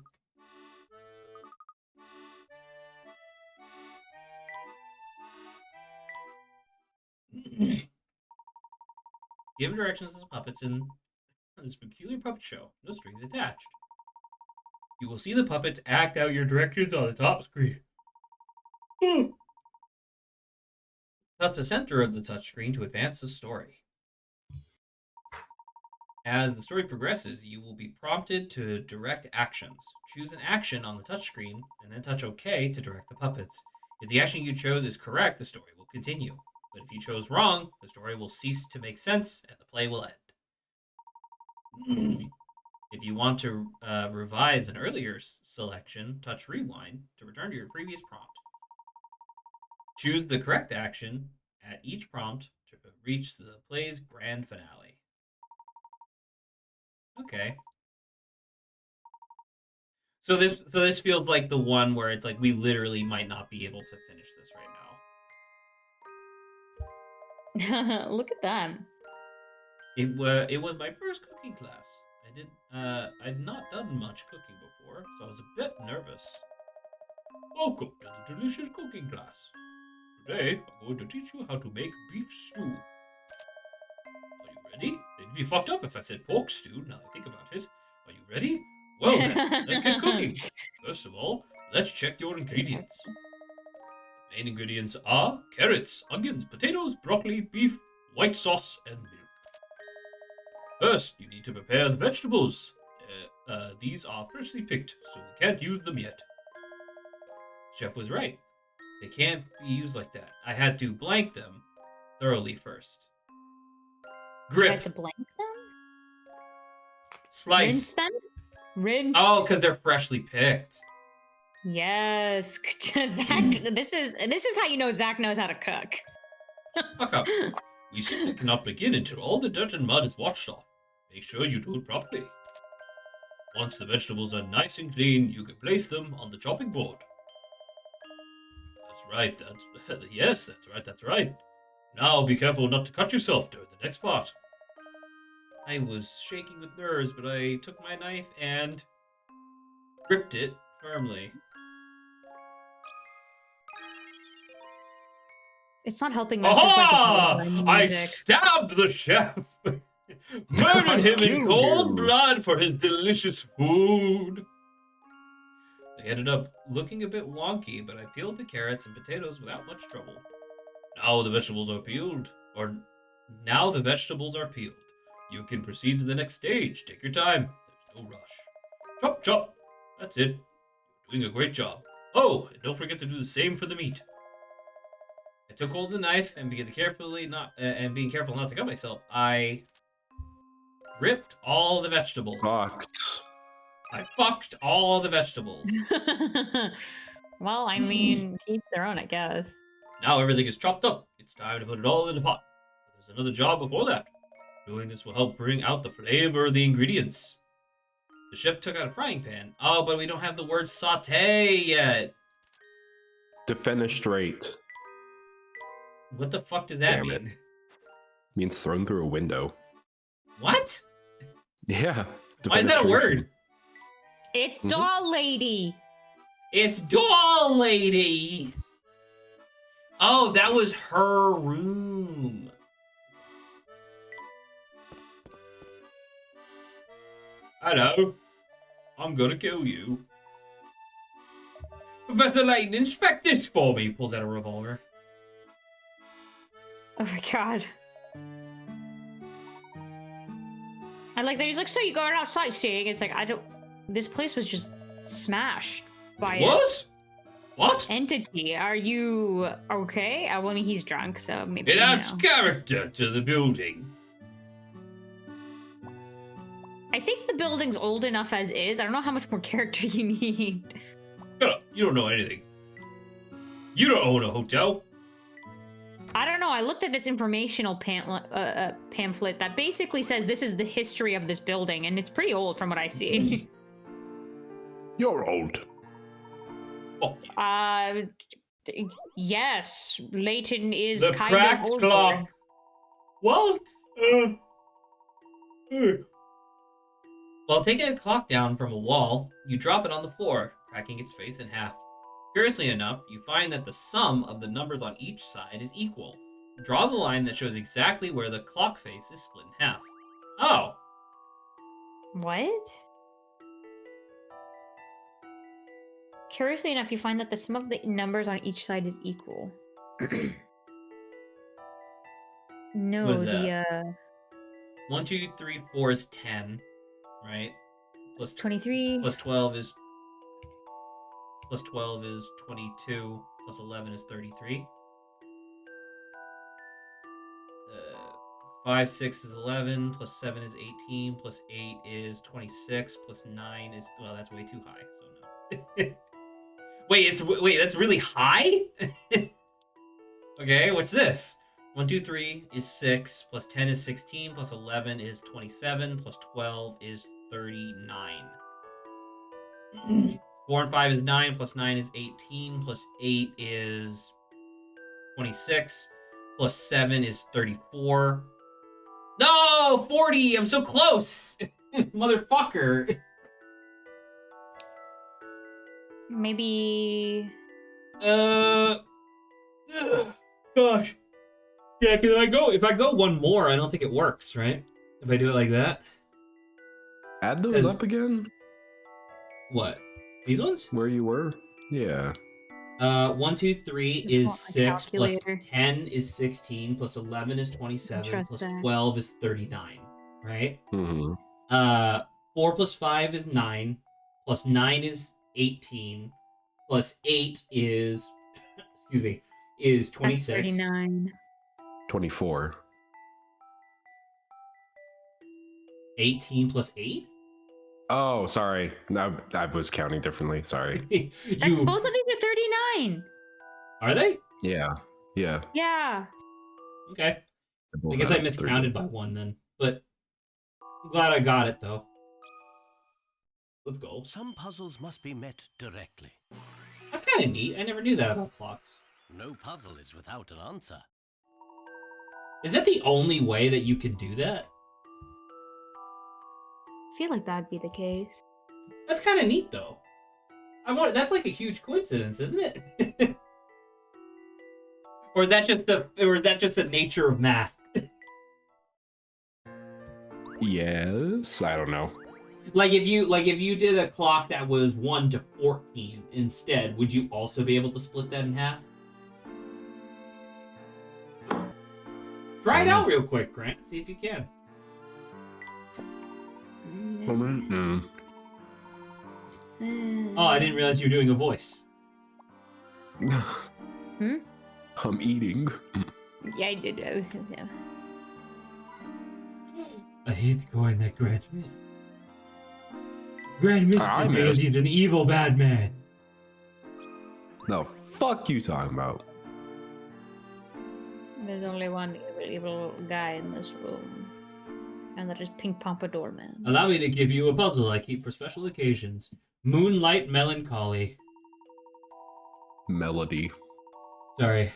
Give directions to puppets and on this peculiar puppet show. No strings attached. You will see the puppets act out your directions on the top screen. Touch the center of the touchscreen to advance the story. As the story progresses, you will be prompted to direct actions. Choose an action on the touchscreen, and then touch OK to direct the puppets. If the action you chose is correct, the story will continue. But if you chose wrong, the story will cease to make sense, and the play will end. If you want to revise an earlier selection, touch Rewind to return to your previous prompt. Choose the correct action at each prompt to reach the play's grand finale. Okay. So this feels like the one where it's like we literally might not be able to finish this right now. Look at them. It was my first cooking class. I'd not done much cooking before, so I was a bit nervous. Welcome to the delicious cooking class. Today, I'm going to teach you how to make beef stew. Are you ready? It'd be fucked up if I said pork stew, now I think about it. Are you ready? Well then, let's get cooking. First of all, let's check your ingredients. The main ingredients are carrots, onions, potatoes, broccoli, beef, white sauce, and milk. First, you need to prepare the vegetables. These are freshly picked, so we can't use them yet. Chef was right. They can't be used like that. I had to blank them thoroughly first. You had Grip. to blank them? Slice. Rinse them? Rinse. Oh, because they're freshly picked. Yes. Zach, this is how you know Zach knows how to cook. Fuck up. We simply cannot begin until all the dirt and mud is washed off. Make sure you do it properly. Once the vegetables are nice and clean, you can place them on the chopping board. That's right. Yes, that's right. Now be careful not to cut yourself during the next part. I was shaking with nerves, but I took my knife and gripped it firmly. It's not helping that it's just like Aha! the I music. stabbed the chef! Murdered him in cold blood for his delicious food! They ended up looking a bit wonky, but I peeled the carrots and potatoes without much trouble. Now the vegetables are peeled. You can proceed to the next stage. Take your time. There's no rush. Chop, chop. That's it. You're doing a great job. Oh, and don't forget to do the same for the meat. I took hold of the knife and being careful not to cut myself. I ripped all the vegetables. Fucked. I fucked all the vegetables. Well, I mean, to each their own, I guess. Now everything is chopped up. It's time to put it all in the pot. But there's another job before that. Doing this will help bring out the flavor of the ingredients. The chef took out a frying pan. Oh, but we don't have the word sauté yet. Defenestrate. What the fuck does that Damn it. mean? Means thrown through a window. What? Yeah. Why is that a word? It's Mhm. Doll Lady. It's Doll Lady. Oh, that was her room. Hello. I'm gonna kill you. Professor Layton, inspect this for me. Pulls out a revolver. Oh my god. I like that he's like, so you going out sightseeing? It's like, this place was just smashed by What? What? entity. Are you okay? Well, I mean, he's drunk, so maybe. It you adds know. character to the building. I think the building's old enough as is. I don't know how much more character you need. Shut up. You don't know anything. You don't own a hotel. I don't know. I looked at this informational pamphlet that basically says this is the history of this building, and it's pretty old from what I see. You're old. Oh, Yes, Layton is the kind cracked of older. clock. What? While taking a clock down from a wall, you drop it on the floor, cracking its face in half. Curiously enough, you find that the sum of the numbers on each side is equal. Draw the line that shows exactly where the clock face is split in half. Oh. What? Curiously enough, you find that the sum of the numbers on each side is equal. No, What is the 1, 2, 3, 4 is 10, right? Plus 23. plus 12 is 22. Plus 11 is 33. 5, 6 is 11. Plus 7 is 18. Plus 8 is 26. Plus 9 is that's way too high. So no. wait, that's really high. Okay, what's this? 1, 2, 3 is 6. Plus 10 is 16. Plus 11 is 27. Plus 12 is 39. 4 and 5 is 9. Plus 9 is 18. Plus 8 is 26. Plus 7 is 34. No, 40. I'm so close. Motherfucker. Maybe. Gosh. Yeah, because if I go one more, I don't think it works, right? If I do it like that. Add those up again. What? These ones? Where you were? Yeah. 1, 2, 3 is want a 6. Plus calculator. 10 is 16. Plus 11 is 27. Plus Interesting. 12 is 39. Right? Mm-hmm. 4 plus 5 is 9. Plus 9 is 18. Plus 8 is is 26. That's 39. 24. 18 plus 8? Oh, sorry. No, I was counting differently. Sorry. That's both of these are 39. Are they? Yeah. Yeah. Yeah. Okay. They both I guess add I up miscounted by one then. But I'm glad I got it though. Let's go. Some puzzles must be met directly. That's kind of neat. I never knew that about clocks. No puzzle is without an answer. Is that the only way that you can do that? I feel like that'd be the case. That's kind of neat though. That's like a huge coincidence, isn't it? Or is that just the nature of math? Yes. I don't know. Like if you did a clock that was 1 to 14 instead, would you also be able to split that in half? Try it out real quick, Grant. See if you can. Mm. Oh, I didn't realize you were doing a voice. I'm eating. Yeah, I did. Yeah. I hate going that Grant missed. Grant missed I it because missed. he's an evil bad man. No, fuck you talking about. There's only one evil guy in this room. And that is Pink Pompadour Man. Allow me to give you a puzzle I keep for special occasions. Moonlight Melancholy. Melody. Sorry.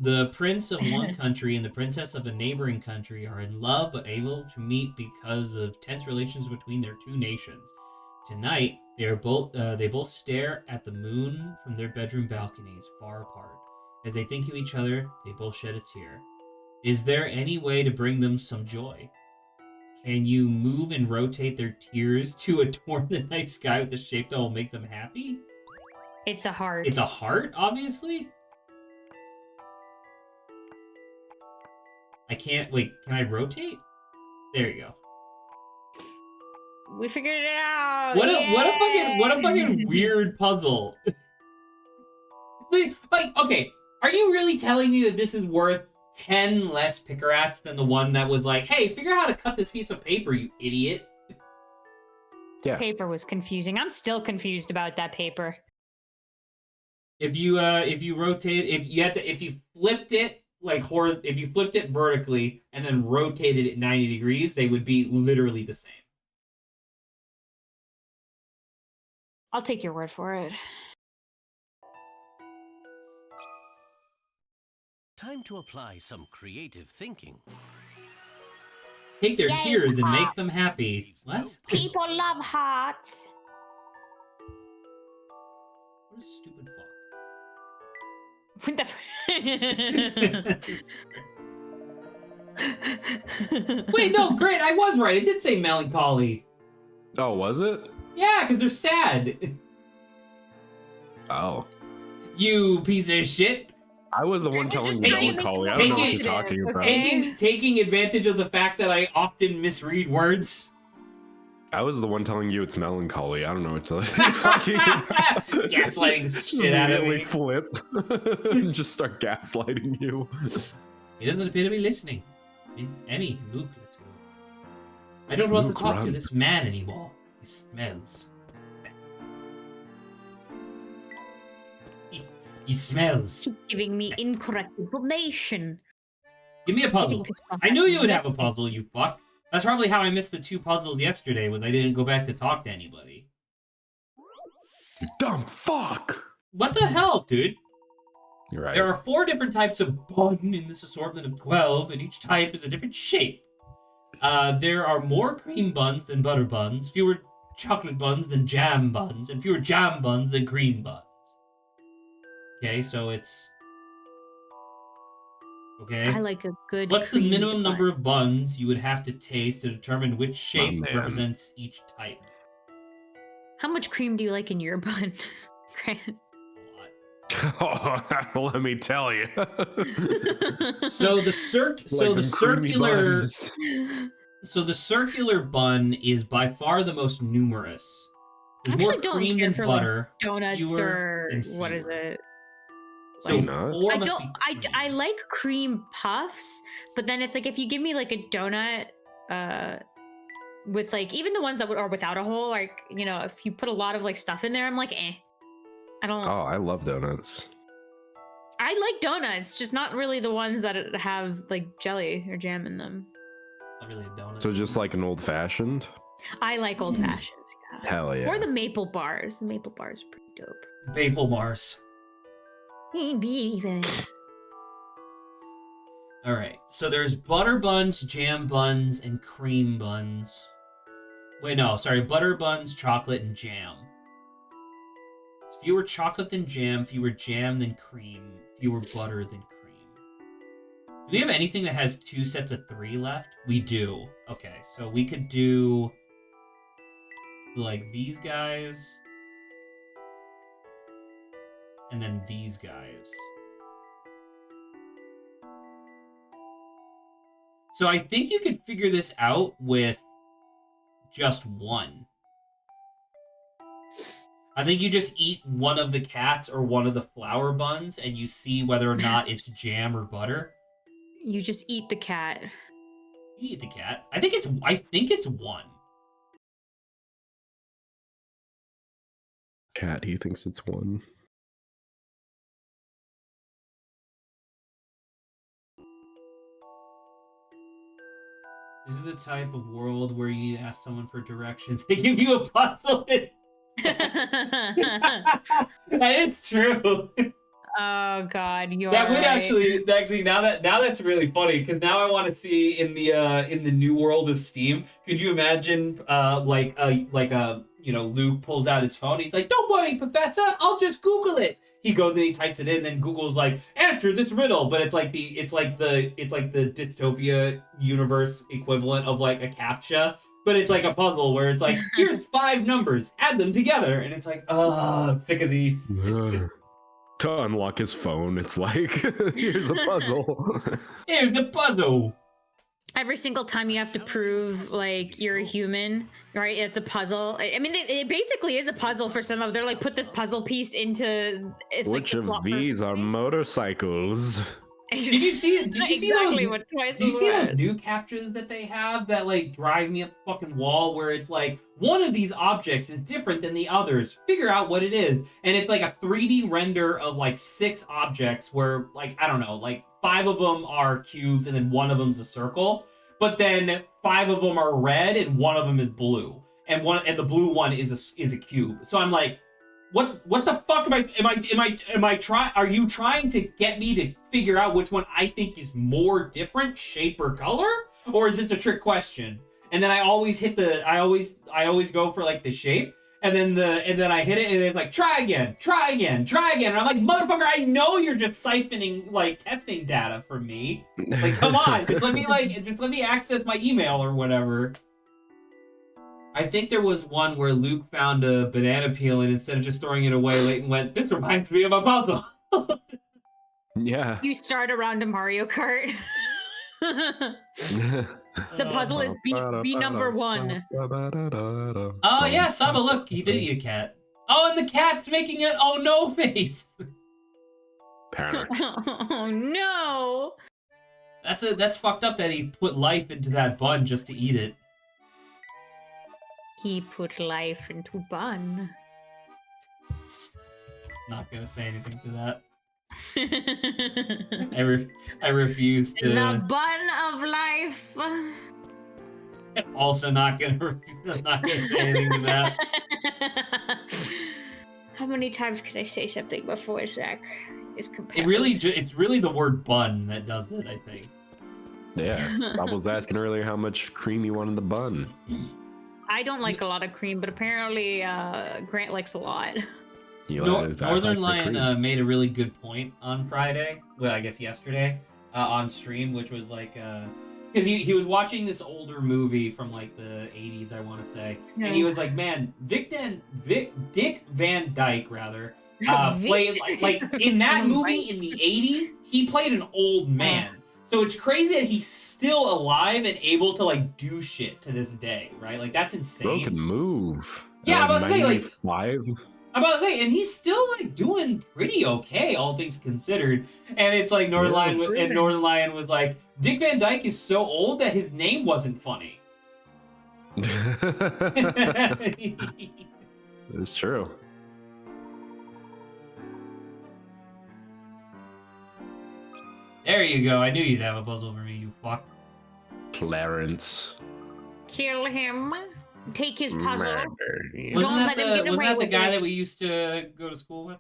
The prince of one country and the princess of a neighboring country are in love but able to meet because of tense relations between their two nations. Tonight, they both stare at the moon from their bedroom balconies, far apart. As they think of each other, they both shed a tear. Is there any way to bring them some joy? Can you move and rotate their tears to adorn the night sky with a shape that will make them happy? It's a heart. It's a heart, obviously? I can't... Wait, can I rotate? There you go. We figured it out. What a fucking weird puzzle. like, okay, are you really telling me that this is worth 10 less Pickerats than the one that was like, hey, figure out how to cut this piece of paper, you idiot? Yeah. Paper was confusing. I'm still confused about that paper. If you rotate, if you flipped it if you flipped it vertically and then rotated it 90 degrees, they would be literally the same. I'll take your word for it. Time to apply some creative thinking. Take their Yay, tears and make hearts. them happy. What? People love hearts. What a stupid fuck. What the Wait, no, Grant, I was right. It did say melancholy. Oh, was it? Yeah, because they're sad. Oh. You piece of shit. I was the one telling you melancholy. I don't know what you're talking about. Taking advantage of the fact that I often misread words. I was the one telling you it's melancholy. I don't know what you're talking about. Gaslighting the shit out of me. Flip and just start gaslighting you. He doesn't appear to be listening. Emmy, Luke, let's go. I don't want to talk to this man anymore. He smells. He smells. She's giving me incorrect information. Give me a puzzle. I knew you would have a puzzle, you fuck. That's probably how I missed the 2 puzzles yesterday, was I didn't go back to talk to anybody. You dumb fuck! What the hell, dude? You're right. There are 4 different types of bun in this assortment of 12, and each type is a different shape. There are more cream buns than butter buns, fewer chocolate buns than jam buns, and fewer jam buns than cream buns. Okay, so it's... Okay. I like a good. What's the minimum bun. number of buns you would have to taste to determine which shape represents each type? How much cream do you like in your bun, Grant? Oh, let me tell you. So the circular bun is by far the most numerous. There's more cream than butter. Donuts or what is it? So I like cream puffs, but then it's like if you give me like a donut with like even the ones that are without a hole, like, you know, if you put a lot of like stuff in there, I'm like, I don't. Oh, I love donuts. I like donuts, just not really the ones that have like jelly or jam in them. Not really a donut. So just like an old fashioned. I like old fashions. Yeah. Hell yeah. Or the maple bars. The maple bars are pretty dope. Maple bars. Alright, so there's butter buns, jam buns, and cream buns. Wait, no, sorry, butter buns, chocolate, and jam. It's fewer chocolate than jam, fewer jam than cream, fewer butter than cream. Do we have anything that has 2 sets of 3 left? We do. Okay, so we could do like these guys. And then these guys. So I think you could figure this out with just one. I think you just eat one of the cats or one of the flour buns and you see whether or not it's jam or butter. You just eat the cat. You eat the cat. I think it's one. Cat, he thinks it's one. This is the type of world where you ask someone for directions. They give you a puzzle. That is true. Oh God, you're that would right. actually now that's really funny because now I want to see in the new world of Steam. Could you imagine Luke pulls out his phone. He's like, "Don't worry, Professor. I'll just Google it." He goes and he types it in, and then Google's like, "Answer this riddle," but it's like the dystopia universe equivalent of like a CAPTCHA, but it's like a puzzle where it's like, "Here's 5 numbers, add them together," and it's like, "Oh, I'm sick of these." To unlock his phone, it's like, here's a puzzle. Here's the puzzle. Every single time you have to prove like you're a human, right? It's a puzzle. I mean, it basically is a puzzle for some of. They're like, put this puzzle piece into. Which of these are motorcycles? Did you see exactly those, what twice did you was see what? those new captures that they have that like drive me up the fucking wall where it's like one of these objects is different than the others, figure out what it is, and it's like a 3D render of like 6 objects where like I don't know, like 5 of them are cubes and then one of them's a circle, but then 5 of them are red and one of them is blue, and the blue one is a cube. So I'm like, what the fuck am I trying? Are you trying to get me to figure out which one I think is more different, shape or color, or is this a trick question? And then I always I always go for like the shape, and then I hit it, and it's like try again. And I'm like, motherfucker, I know you're just siphoning like testing data from me. Like, come on, just let me access my email or whatever. I think there was one where Luke found a banana peel, and instead of just throwing it away, Layton went, "This reminds me of a puzzle." Yeah. You start around a Mario Kart. The puzzle is be number 1. Oh yeah, Saba, look, he did eat a cat. Oh, and the cat's making an oh no face. Panic. Oh no! That's fucked up that he put life into that bun just to eat it. He put life into bun. Not gonna say anything to that. I refuse to. The bun of life. Also not gonna say anything to that. How many times could I say something before Zach is compelled? It's really the word bun that does it, I think. Yeah. I was asking earlier how much cream you want in the bun. I don't like a lot of cream, but apparently Grant likes a lot. Northern Lion made a really good point on Friday. Well, I guess yesterday on stream, which was like, because he was watching this older movie from like the 80s, I want to say, and he was like, "Man, Dick Van Dyke played like in that movie in the 80s, he played an old man." So it's crazy that he's still alive and able to like do shit to this day, right? Like that's insane. Bro can move. Yeah, I'm about to say like 5. I'm about to say, and he's still like doing pretty okay, all things considered. And it's like Northern Lion was like, Dick Van Dyke is so old that his name wasn't funny. It's true. There you go. I knew you'd have a puzzle for me, you fuck. Clarence. Kill him. Take his puzzle. Wasn't that the guy that we used to go to school with?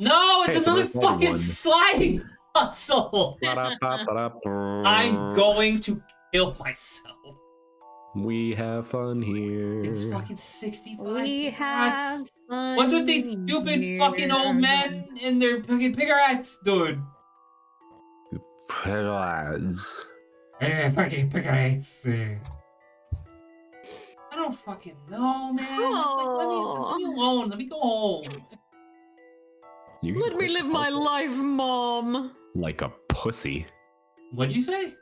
No, it's another fucking sliding puzzle. I'm going to kill myself. We have fun here. It's fucking 65. We have fun. What's with these stupid fucking old men and their fucking cigarettes, dude? Cigarettes. Fucking cigarettes. I don't fucking know, man. Just let me alone. Let me go home. Let me live my life, Mom. Like a pussy. What'd you say?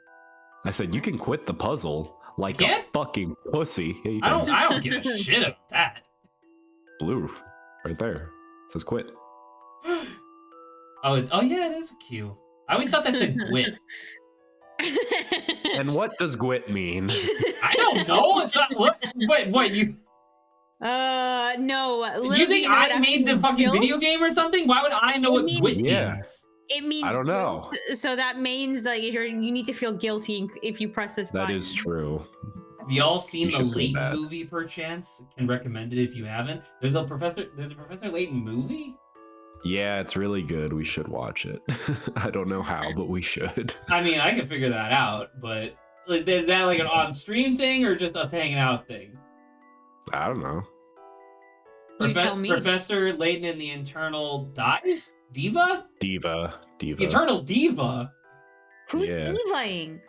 I said you can quit the puzzle like a fucking pussy. Yeah, you can. I don't give a shit about that. Blue, right there. It says quit. Oh yeah, it is a Q. I always thought that said quit. And what does GWIT mean? I don't know. It's not. What you? No. You think I made the fucking video game or something? Why would I know what GWIT means? It means I don't know. So that means that you need to feel guilty if you press this button. That is true. Have y'all seen the Layton movie, perchance? Can recommend it if you haven't. There's a Professor Layton movie? Yeah, it's really good. We should watch it. I don't know how, but we should. I mean, I can figure that out, but like, is that like an on-stream thing or just us hanging out thing? I don't know. You tell me. Professor Layton in the Internal Diva? Diva. Eternal Diva? Who's divaing?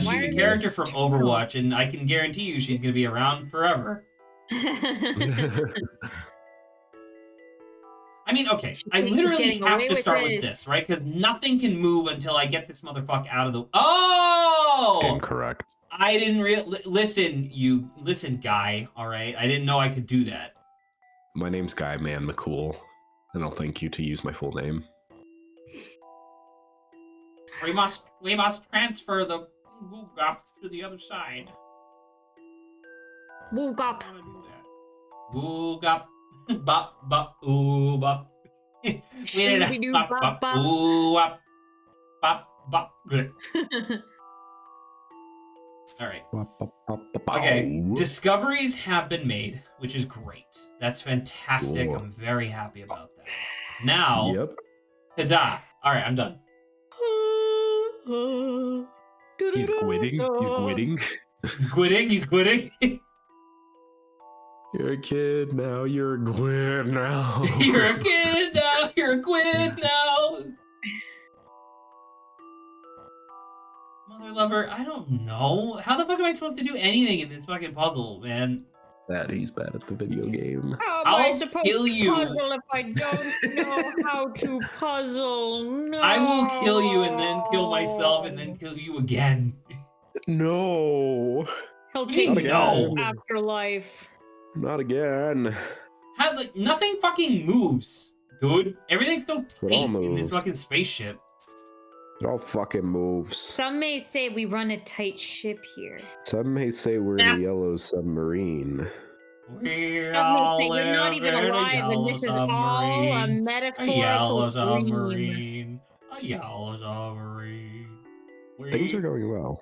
She's a character from Overwatch, and I can guarantee you she's going to be around forever. I mean, okay, I literally have to start with this, right? Because nothing can move until I get this motherfucker out of the... Oh! Incorrect. I didn't listen, Guy, all right? I didn't know I could do that. My name's Guy Man McCool, and I'll thank you to use my full name. We must transfer the Boogop to the other side. Boogop. Boogop. Bop bop ooh bop. We did a bop bop ooh bop bop bop. All right. Okay. Discoveries have been made, which is great. That's fantastic. Cool. I'm very happy about that. Now, ta-da. All right, I'm done. He's quitting. He's quitting. You're a kid now. You're a Gwyn now. You're a kid now. You're a Gwyn now. Toy lover, I don't know. How the fuck am I supposed to do anything in this fucking puzzle, man? That he's bad at the video game. How am I I'll supposed kill to you. puzzle if I don't know how to puzzle? No. I will kill you and then kill myself and then kill you again. No. He'll What do you take mean, me no? to afterlife. Not again. How, like, nothing fucking moves, dude. Everything's so It all tight in this moves. fucking spaceship. It all fucking moves. Some may say we run a tight ship here. Some may say we're in a yellow submarine. We Some may all say you're not live even in a alive, and yellow this is all a submarine. A metaphorical yellow dream. submarine. A yellow submarine. Things are going well.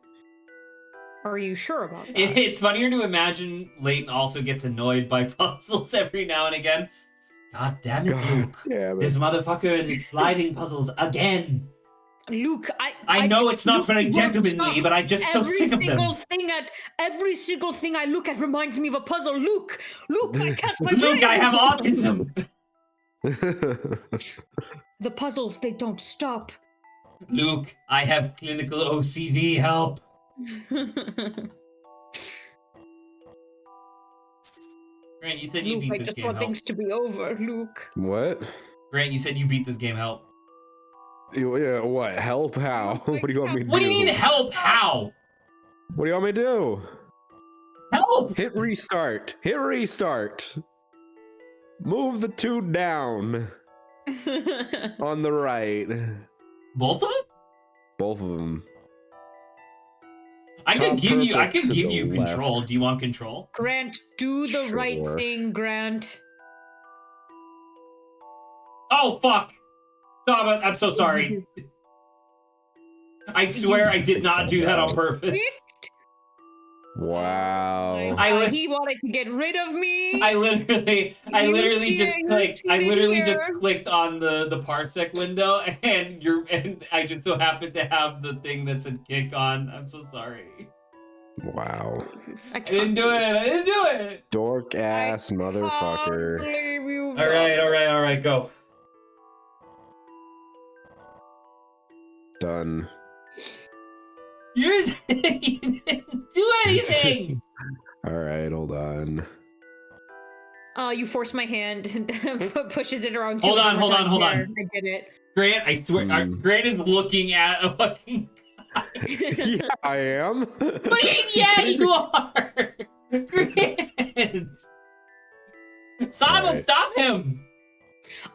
Are you sure about that? It's funnier to imagine Layton also gets annoyed by puzzles every now and again. God damn it, God Luke. damn This it. motherfucker is sliding puzzles again. Luke, I know it's not Luke, very you gentlemanly, stop. but I'm just so sick of them. Every single thing I look at reminds me of a puzzle. Luke, I catch my Luke, brain. I have autism. The puzzles, they don't stop. Luke, I have clinical OCD. Help. Grant, you said you Luke, beat I this just game. want Help. things to be over, Luke. What? Grant, you said you beat this game. Help. Yeah, what? Help? How? Oh my What do you want me to do? What do you mean help? How? What do you want me to do? Help! Hit restart. Hit restart. Move the 2 down on the right. Both of them? Both of them. I could Top give you. I purple could to give the you left. control. Do you want control? Grant, do the right Sure. thing, Grant. Oh fuck! Stop it! I'm so sorry. I swear I did not do that on purpose. Wow. He wanted to get rid of me. I literally just clicked. I sitting literally just here. clicked on the parsec window, and I just so happened to have the thing that said kick on. I'm so sorry. Wow. I I didn't do it. I didn't do it. Dork ass motherfucker. All right. Go. Done. You didn't do anything. All right, hold on. Oh, you forced my hand and pushes it around. Hold on. There, I did it. Grant, I swear, Grant is looking at a fucking. Yeah, I am. Yeah, you are. Grant. Sabo, Right. stop him.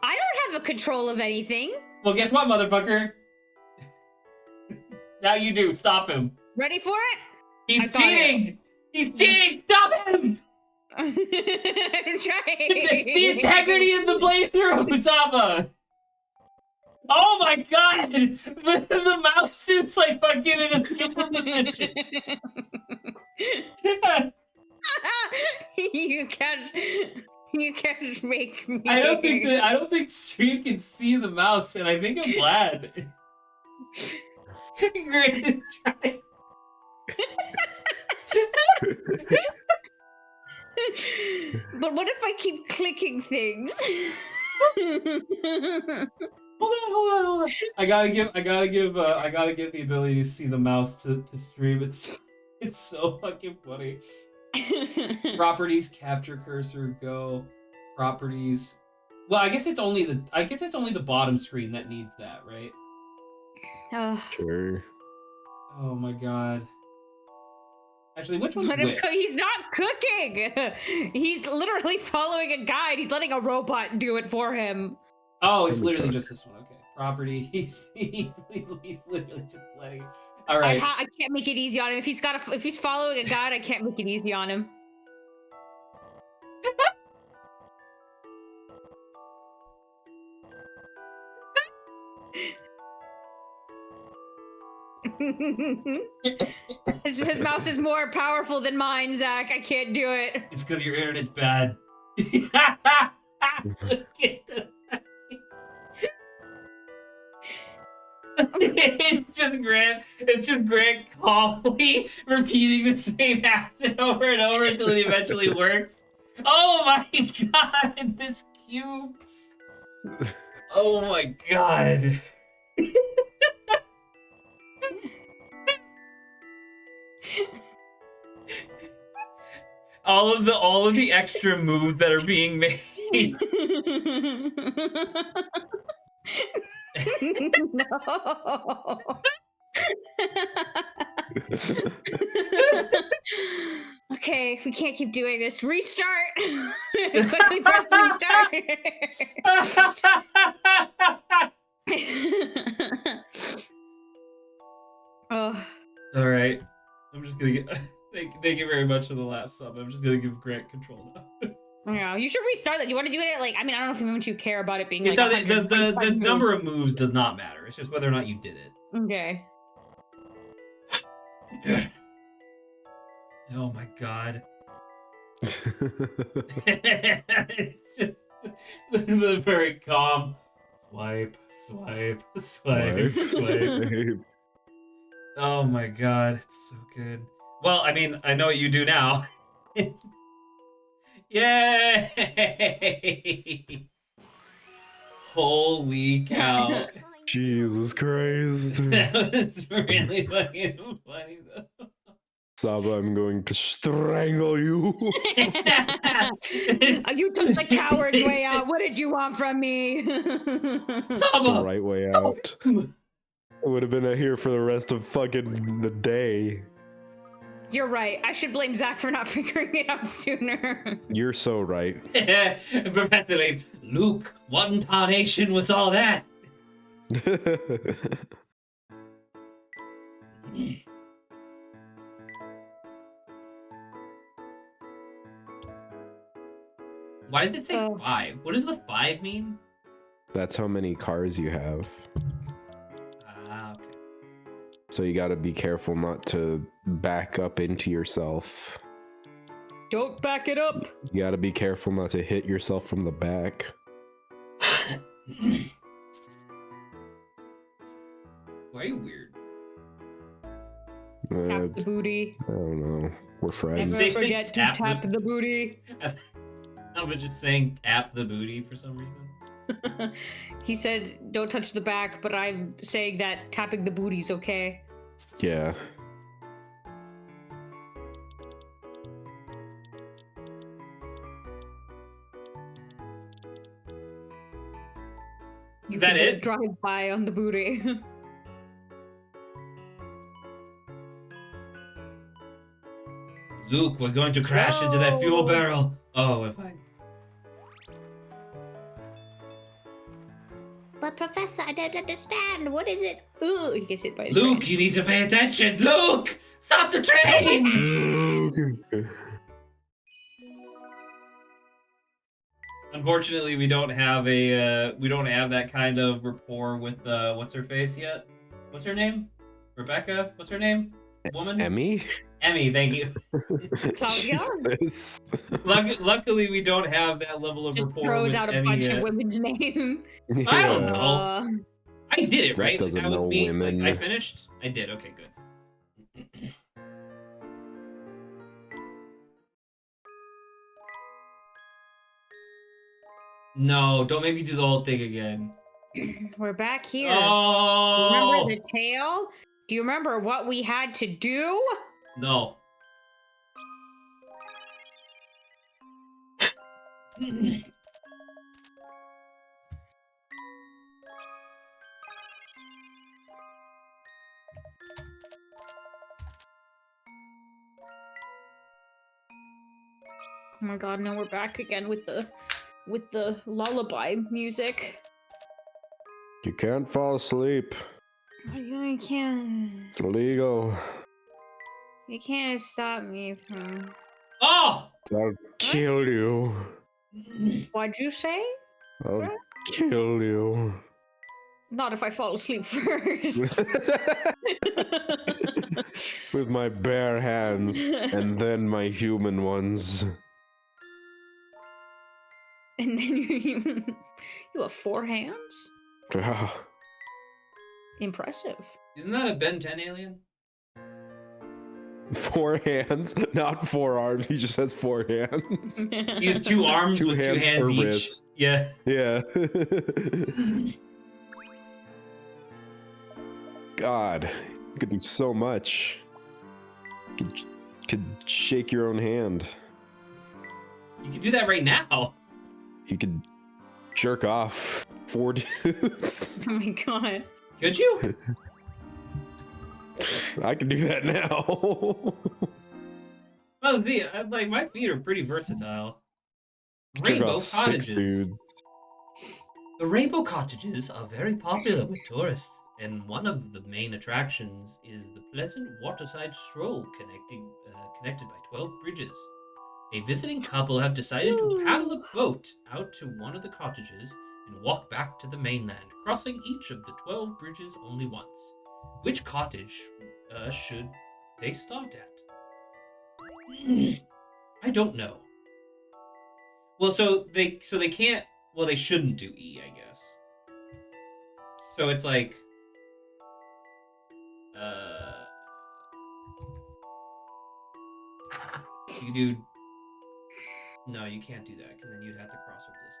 I don't have a control of anything. Well, guess what, motherfucker? Now you do. Stop him. Ready for it? He's I got cheating. He's cheating. Stop him. I'm trying. The integrity of the playthrough, Saba. Oh my god! The mouse is like fucking in a super position. You can't make me. I don't think Stream can see the mouse, and I think I'm glad. Great is trying. But what if I keep clicking things? Hold on. I gotta give the ability to see the mouse to Stream. It's so fucking funny. Properties, capture cursor, go. Properties. Well, I guess it's only the bottom screen that needs that, right? Sure. Oh my god. Actually, which one's Let which? he's not cooking. He's literally following a guide. He's letting a robot do it for him. Oh, it's Let me literally cook. just this one. Okay. Properties. He's literally just letting. All right. I can't make it easy on him. If he's following a guide, I can't make it easy on him. His mouse is more powerful than mine, Zach. I can't do it. It's because your internet's bad. Look at the- It's just Grant calmly repeating the same action over and over until it eventually works. Oh my god, this cube. Oh my god. all of the extra moves that are being made. No. Okay, we can't keep doing this. Restart. Quickly press restart. Oh. All right. I'm just gonna get. Thank you very much for the last sub. I'm just gonna give Grant control now. Yeah, you should restart that. You want to do it at, like, I mean, I don't know if much you care about it being It like doesn't, the 125 number moves. of moves does not matter. It's just whether or not you did it. Okay. Oh my god. The very calm. Swipe, swipe, swipe, swipe. Oh my god, it's so good. Well, I mean, I know what you do now. Yay! Holy cow. Jesus Christ. That was really fucking funny, though. Saba, I'm going to strangle you. You took the coward's way out. What did you want from me? The right way out. I would have been here for the rest of fucking the day. You're right. I should blame Zach for not figuring it out sooner. You're so right. Professor Layton, Luke, what in tarnation was all that? Why does it say 5? What does the 5 mean? That's how many cars you have. Ah, okay. So you gotta be careful not to back up into yourself. Don't back it up. You gotta be careful not to hit yourself from the back. Why are you weird? Tap the booty. I don't know. We're friends. Never forget to tap the booty. I was just saying tap the booty for some reason. He said don't touch the back, but I'm saying that tapping the booty's okay. Yeah. You Is that can it? drive by on the booty. Luke, we're going to crash into that fuel barrel. Oh, if I... But Professor, I don't understand. What is it? Ugh, he gets hit by a Luke, train. you need to pay attention. Luke, stop the train. Unfortunately, we don't have that kind of rapport with what's her face yet. What's her name? Rebecca. What's her name? Woman. Emmy? Emmy. Thank you. Claudia Jesus. Luckily, we don't have that level of just rapport. throws with out a Emmy bunch yet. of women's names. I don't Yeah. know. I did it, Zach right? doesn't That was know me. women. Like, I finished? I did. Okay, good. No, don't make me do the whole thing again. We're back here. Oh! Remember the tale? Do you remember what we had to do? No. Oh my god, now we're back again with the lullaby music. You can't fall asleep. I can't. It's illegal. You can't stop me from. Oh! I'll kill you. What'd you say? I'll kill you. Not if I fall asleep first. With my bare hands and then my human ones. And then you have 4 hands? Ah, Impressive. Isn't that a Ben 10 alien? 4 hands, not 4 arms. He just has 4 hands. He has 2 arms 2 with 2 hands hands per each. wrist. Yeah. Yeah. God, you could do so much. Could shake your own hand. You can do that right now. You could jerk off 4 dudes. Oh my god. Could you? I can do that now. Well, see, like my feet are pretty versatile. Jerk Rainbow off 6 cottages. dudes. The rainbow cottages are very popular with tourists, and one of the main attractions is the pleasant waterside stroll connected by 12 bridges. A visiting couple have decided to paddle a boat out to one of the cottages and walk back to the mainland, crossing each of the 12 bridges only once. Which cottage should they start at? I don't know. Well, so they can't. Well, they shouldn't do E, I guess. So it's like, you do. No, you can't do that because then you'd have to cross over this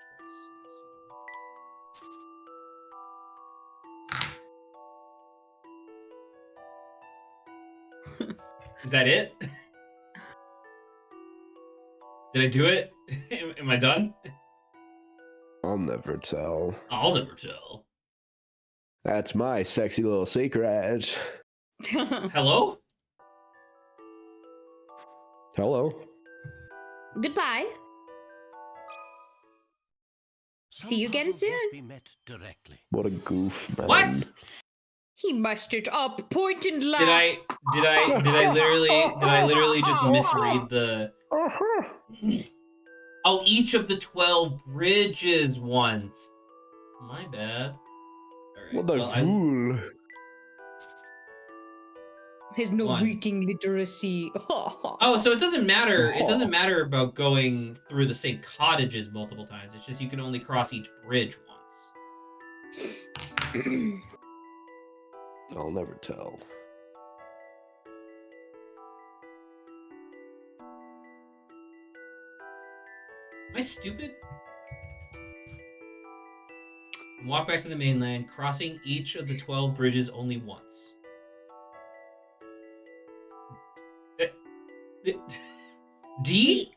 twice. Is that it? Did I do it? Am I done? I'll never tell. I'll never tell. That's my sexy little secret. Hello? Hello. Goodbye. See you again soon. Be met directly. What a goof, man. What? He mustered up, point and laugh. Did I literally just misread the? Oh, each of the 12 bridges once. My bad. All right. What a well, fool. There's no One. reading literacy. Oh, so it doesn't matter. It doesn't matter about going through the same cottages multiple times. It's just you can only cross each bridge once. I'll never tell. Am I stupid? Walk back to the mainland, crossing each of the 12 bridges only once. D?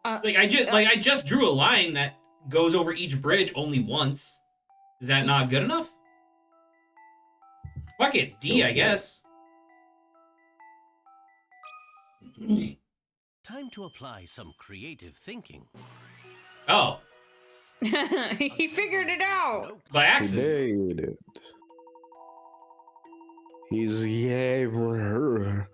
I just drew a line that goes over each bridge only once. Is that not good enough? Fuck it, D, I guess. Time to apply some creative thinking. Oh, He figured it out. by He accident. did it. He's yay for her.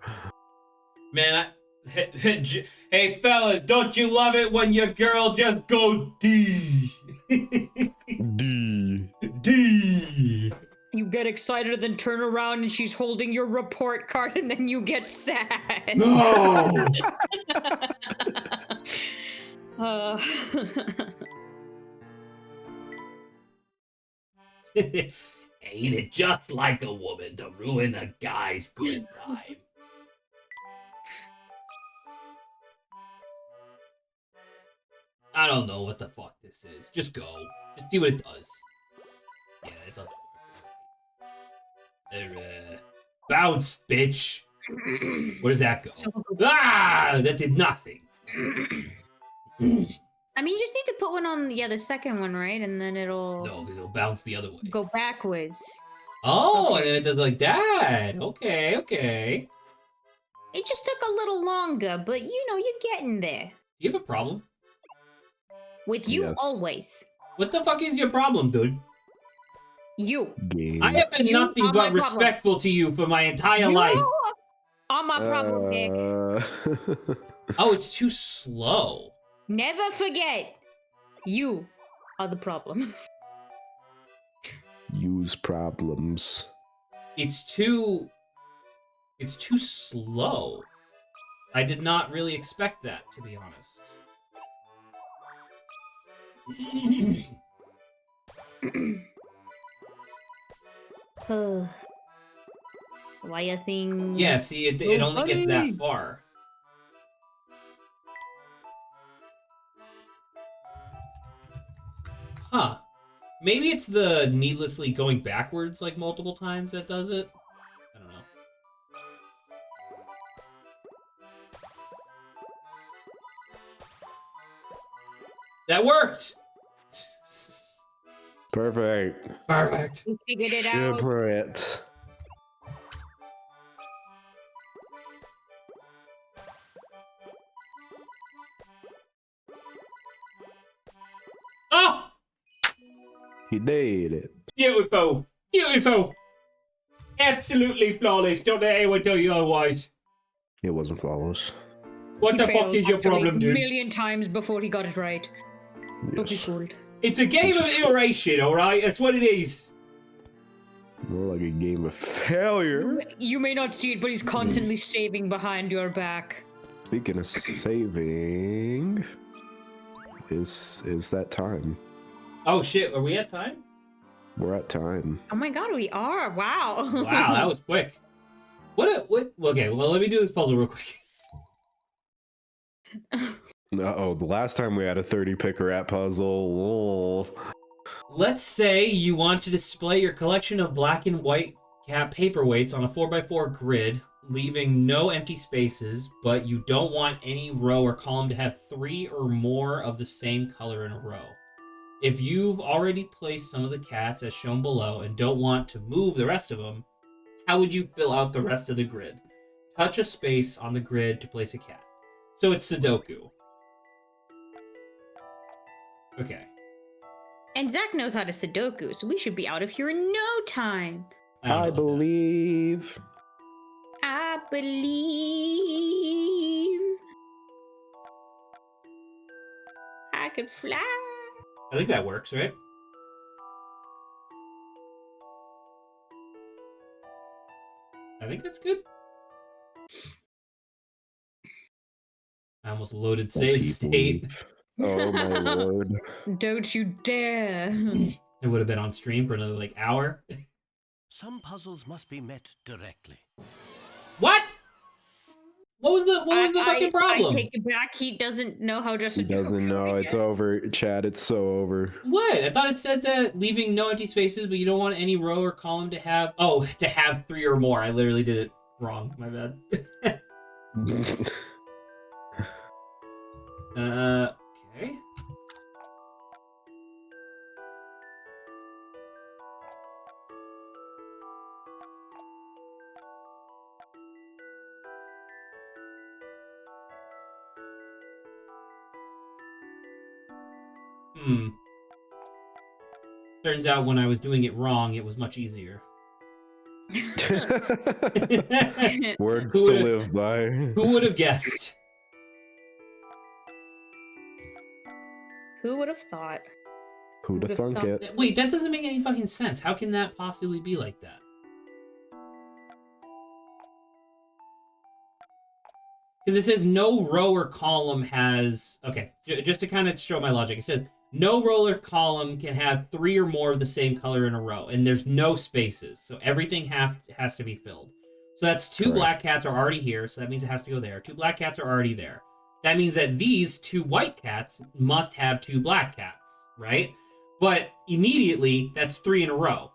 Man, hey fellas, don't you love it when your girl just goes D? D. D. You get excited, then turn around and she's holding your report card, and then you get sad. No. Uh, Ain't it just like a woman to ruin a guy's good time? I don't know what the fuck this is. Just go. Just see what it does. Yeah, it doesn't work. Bounce, bitch. Where does that go? Ah, that did nothing. I mean, you just need to put one on the second one, right? And then it'll No, because it'll bounce the other way. go backwards. Oh, and then it does like that. Okay. It just took a little longer, but you're getting there. You have a problem? With you, Yes. always. What the fuck is your problem, dude? You. Game. I have been You nothing are my but problem. respectful to you for my entire You life. are my problem, Nick. Oh, it's too slow. Never forget, you are the problem. Use problems. It's too slow. I did not really expect that, to be honest. Why a thing? Yeah, see, it only gets that far. Huh. Maybe it's the needlessly going backwards like multiple times that does it. I don't know. that worked. Perfect. Perfect. We figured it out. Super it. Oh, He did it. beautiful. Beautiful. Absolutely flawless. Don't let anyone tell you otherwise. It wasn't flawless. What He the fuck failed, is your actually, problem, a dude? million times before he got it right. Don't be Yes. fooled. It's a game of iteration, alright? That's what it is. More like a game of failure. You may not see it, but he's constantly saving behind your back. Speaking of saving, is that time? Oh shit, are we at time? We're at time. Oh my god, we are. Wow. Wow, that was quick. Okay, well, let me do this puzzle real quick. Uh-oh, the last time we had a 30 picker at puzzle. Let's say you want to display your collection of black and white cat paperweights on a 4x4 grid, leaving no empty spaces, but you don't want any row or column to have 3 or more of the same color in a row. If you've already placed some of the cats as shown below and don't want to move the rest of them, how would you fill out the rest of the grid? Touch a space on the grid to place a cat. So it's Sudoku. Okay. And Zach knows how to Sudoku, so we should be out of here in no time. don't know I about that. believe. I believe I could fly. I think that works, right? I think that's good. I almost loaded Does save he state. believe? Oh my lord. Don't you dare. It would have been on stream for another like hour. Some puzzles must be met directly. What? What was the fucking problem? I take it back. He doesn't know how to He Sudoku. doesn't know. It's over. Chad, it's so over. What? I thought it said that leaving no empty spaces, but you don't want any row or column to have 3 or more. I literally did it wrong. My bad. Okay. Turns out when I was doing it wrong, it was much easier. Words Who to would've- live by. Who would have guessed? Who would have thought? Who'd have thunk it? Wait, that doesn't make any fucking sense. How can that possibly be like that? Because it says no row or column has... Okay, just to kind of show my logic. It says no row or column can have 3 or more of the same color in a row. And there's no spaces. So everything has to be filled. So that's 2 black cats are already here. So that means it has to go there. 2 black cats are already there. That means that these 2 white cats must have 2 black cats, right? But immediately, that's 3 in a row.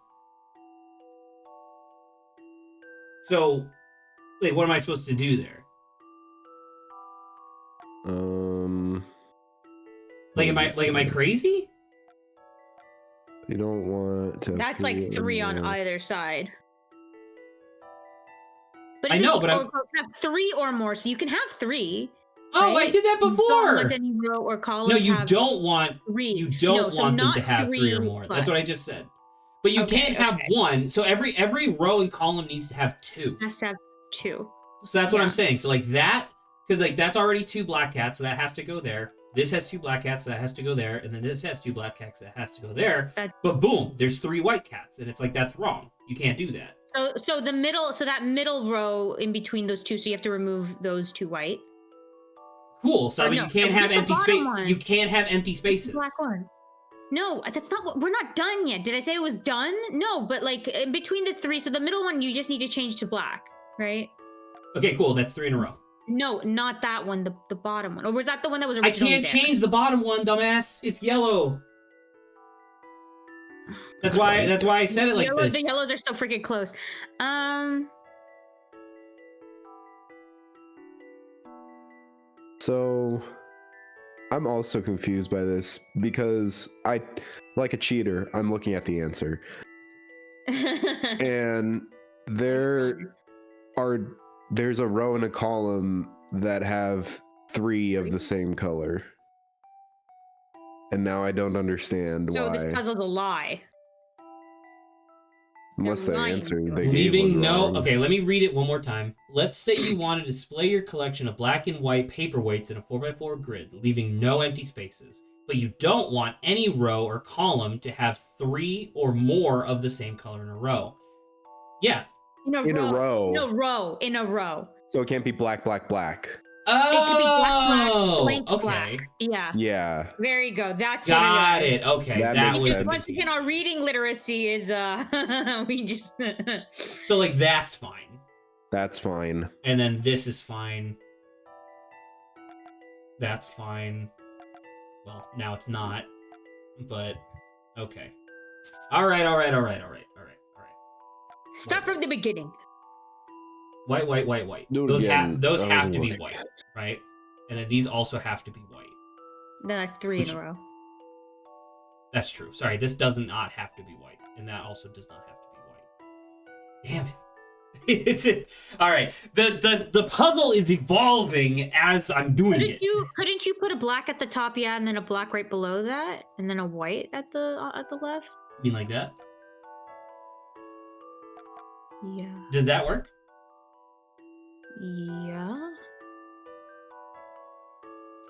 So, like, what am I supposed to do there? Like, am I crazy? You don't want to. That's like 3 on either side. But I know, but have 3 or more, so you can have 3. Oh, right? I did that You don't before. want any row or column. No, to you have don't want 3. you don't want them not to have 3 or more. That's what I just said. But you can't have 1. So every row and column needs to have 2. Has to have 2. So that's what I'm saying. So like that, because like that's already 2 black cats, so that has to go there. This has 2 black cats, so that has to go there, and then this has 2 black cats, that has to go there. But boom, there's 3 white cats, and it's like that's wrong. You can't do that. So the middle, so that middle row in between those 2, so you have to remove those 2 white. Cool. So you can't have empty space. You can't have empty spaces. Black one. No, that's not what. We're not done yet. Did I say it was done? No, but like in between the 3, so the middle one you just need to change to black, right? Okay, cool. That's 3 in a row. No, not that one. The bottom one, or was that the one that was I originally can't change the bottom one, dumbass. It's yellow. That's why I said it like this. The yellows are so freaking close. So, I'm also confused by this because I, like a cheater, I'm looking at the answer. And there's a row and a column that have 3 of the same color. And now I don't understand So why. this puzzle's a lie. Unless the lying answer to they us. gave was Leaving no. wrong. Okay, let me read it one more time. Let's say you want to display your collection of black and white paperweights in a 4x4 grid, leaving no empty spaces. But you don't want any row or column to have 3 or more of the same color in a row. Yeah. In a row. In a row. So it can't be black, black, black. Oh, It could be black, blank, okay. black. Yeah. Yeah. There you go. That's Got what it. Okay, That that makes was sense. Once again, our reading literacy is we just So like that's fine. That's fine. And then this is fine. That's fine. Well, now it's not. But okay. All right. start from the beginning. White. Do it Those again. those That have doesn't to be work. white, right? And then these also have to be white. Then that's 3 Which- in a row. That's true. Sorry, this does not have to be white, and that also does not have to be white. Damn it! It's it. All right. The puzzle is evolving as I'm doing it. Couldn't you put a black at the top, yeah, and then a black right below that, and then a white at the left? You mean like that? Yeah. Does that work? Yeah.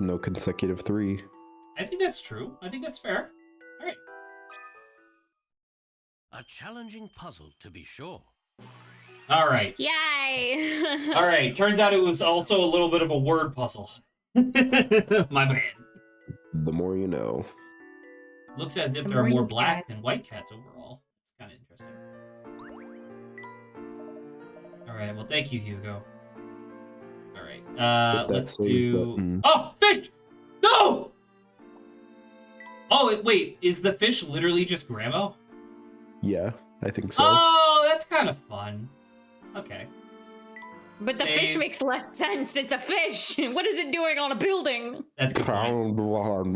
No consecutive 3. I think that's true. I think that's fair. All right. A challenging puzzle, to be sure. All right. Yay! All right. Turns out it was also a little bit of a word puzzle. My bad. The more you know. Looks as if The there are more more you black get. than white cats overall. It's kind of interesting. All right. Well, thank you, Hugo. All right. Hit that Let's save do. button. Oh, fish! No! Oh, wait. Is the fish literally just Grandma? Yeah, I think so. Oh, that's kind of fun. Okay. But the fish Save. makes less sense. It's a fish. What is it doing on a building? That's a good point. Round one.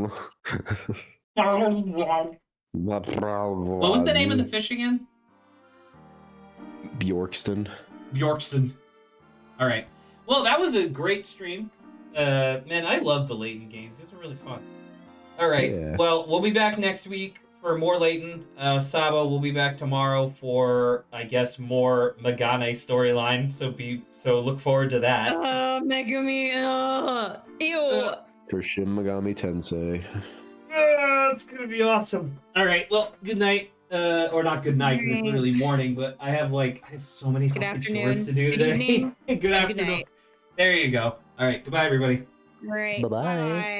What Not round was the name of the one. fish again? Bjorkston. Bjorkston. All right. Well, that was a great stream. Man, I love the Layton games. These are really fun. All right. Yeah. Well, we'll be back next week for more Layton. Sabo will be back tomorrow for, I guess, more Megane storyline. So look forward to that. Megumi. Ew. For Shin Megami Tensei. It's gonna be awesome. All right. Well, good night. Or not good night because it's literally morning. But I have so many Good fucking afternoon. chores to do Good today. evening. Good Good afternoon. night. There you go. All right. Goodbye, everybody. Right. Bye-bye. Bye.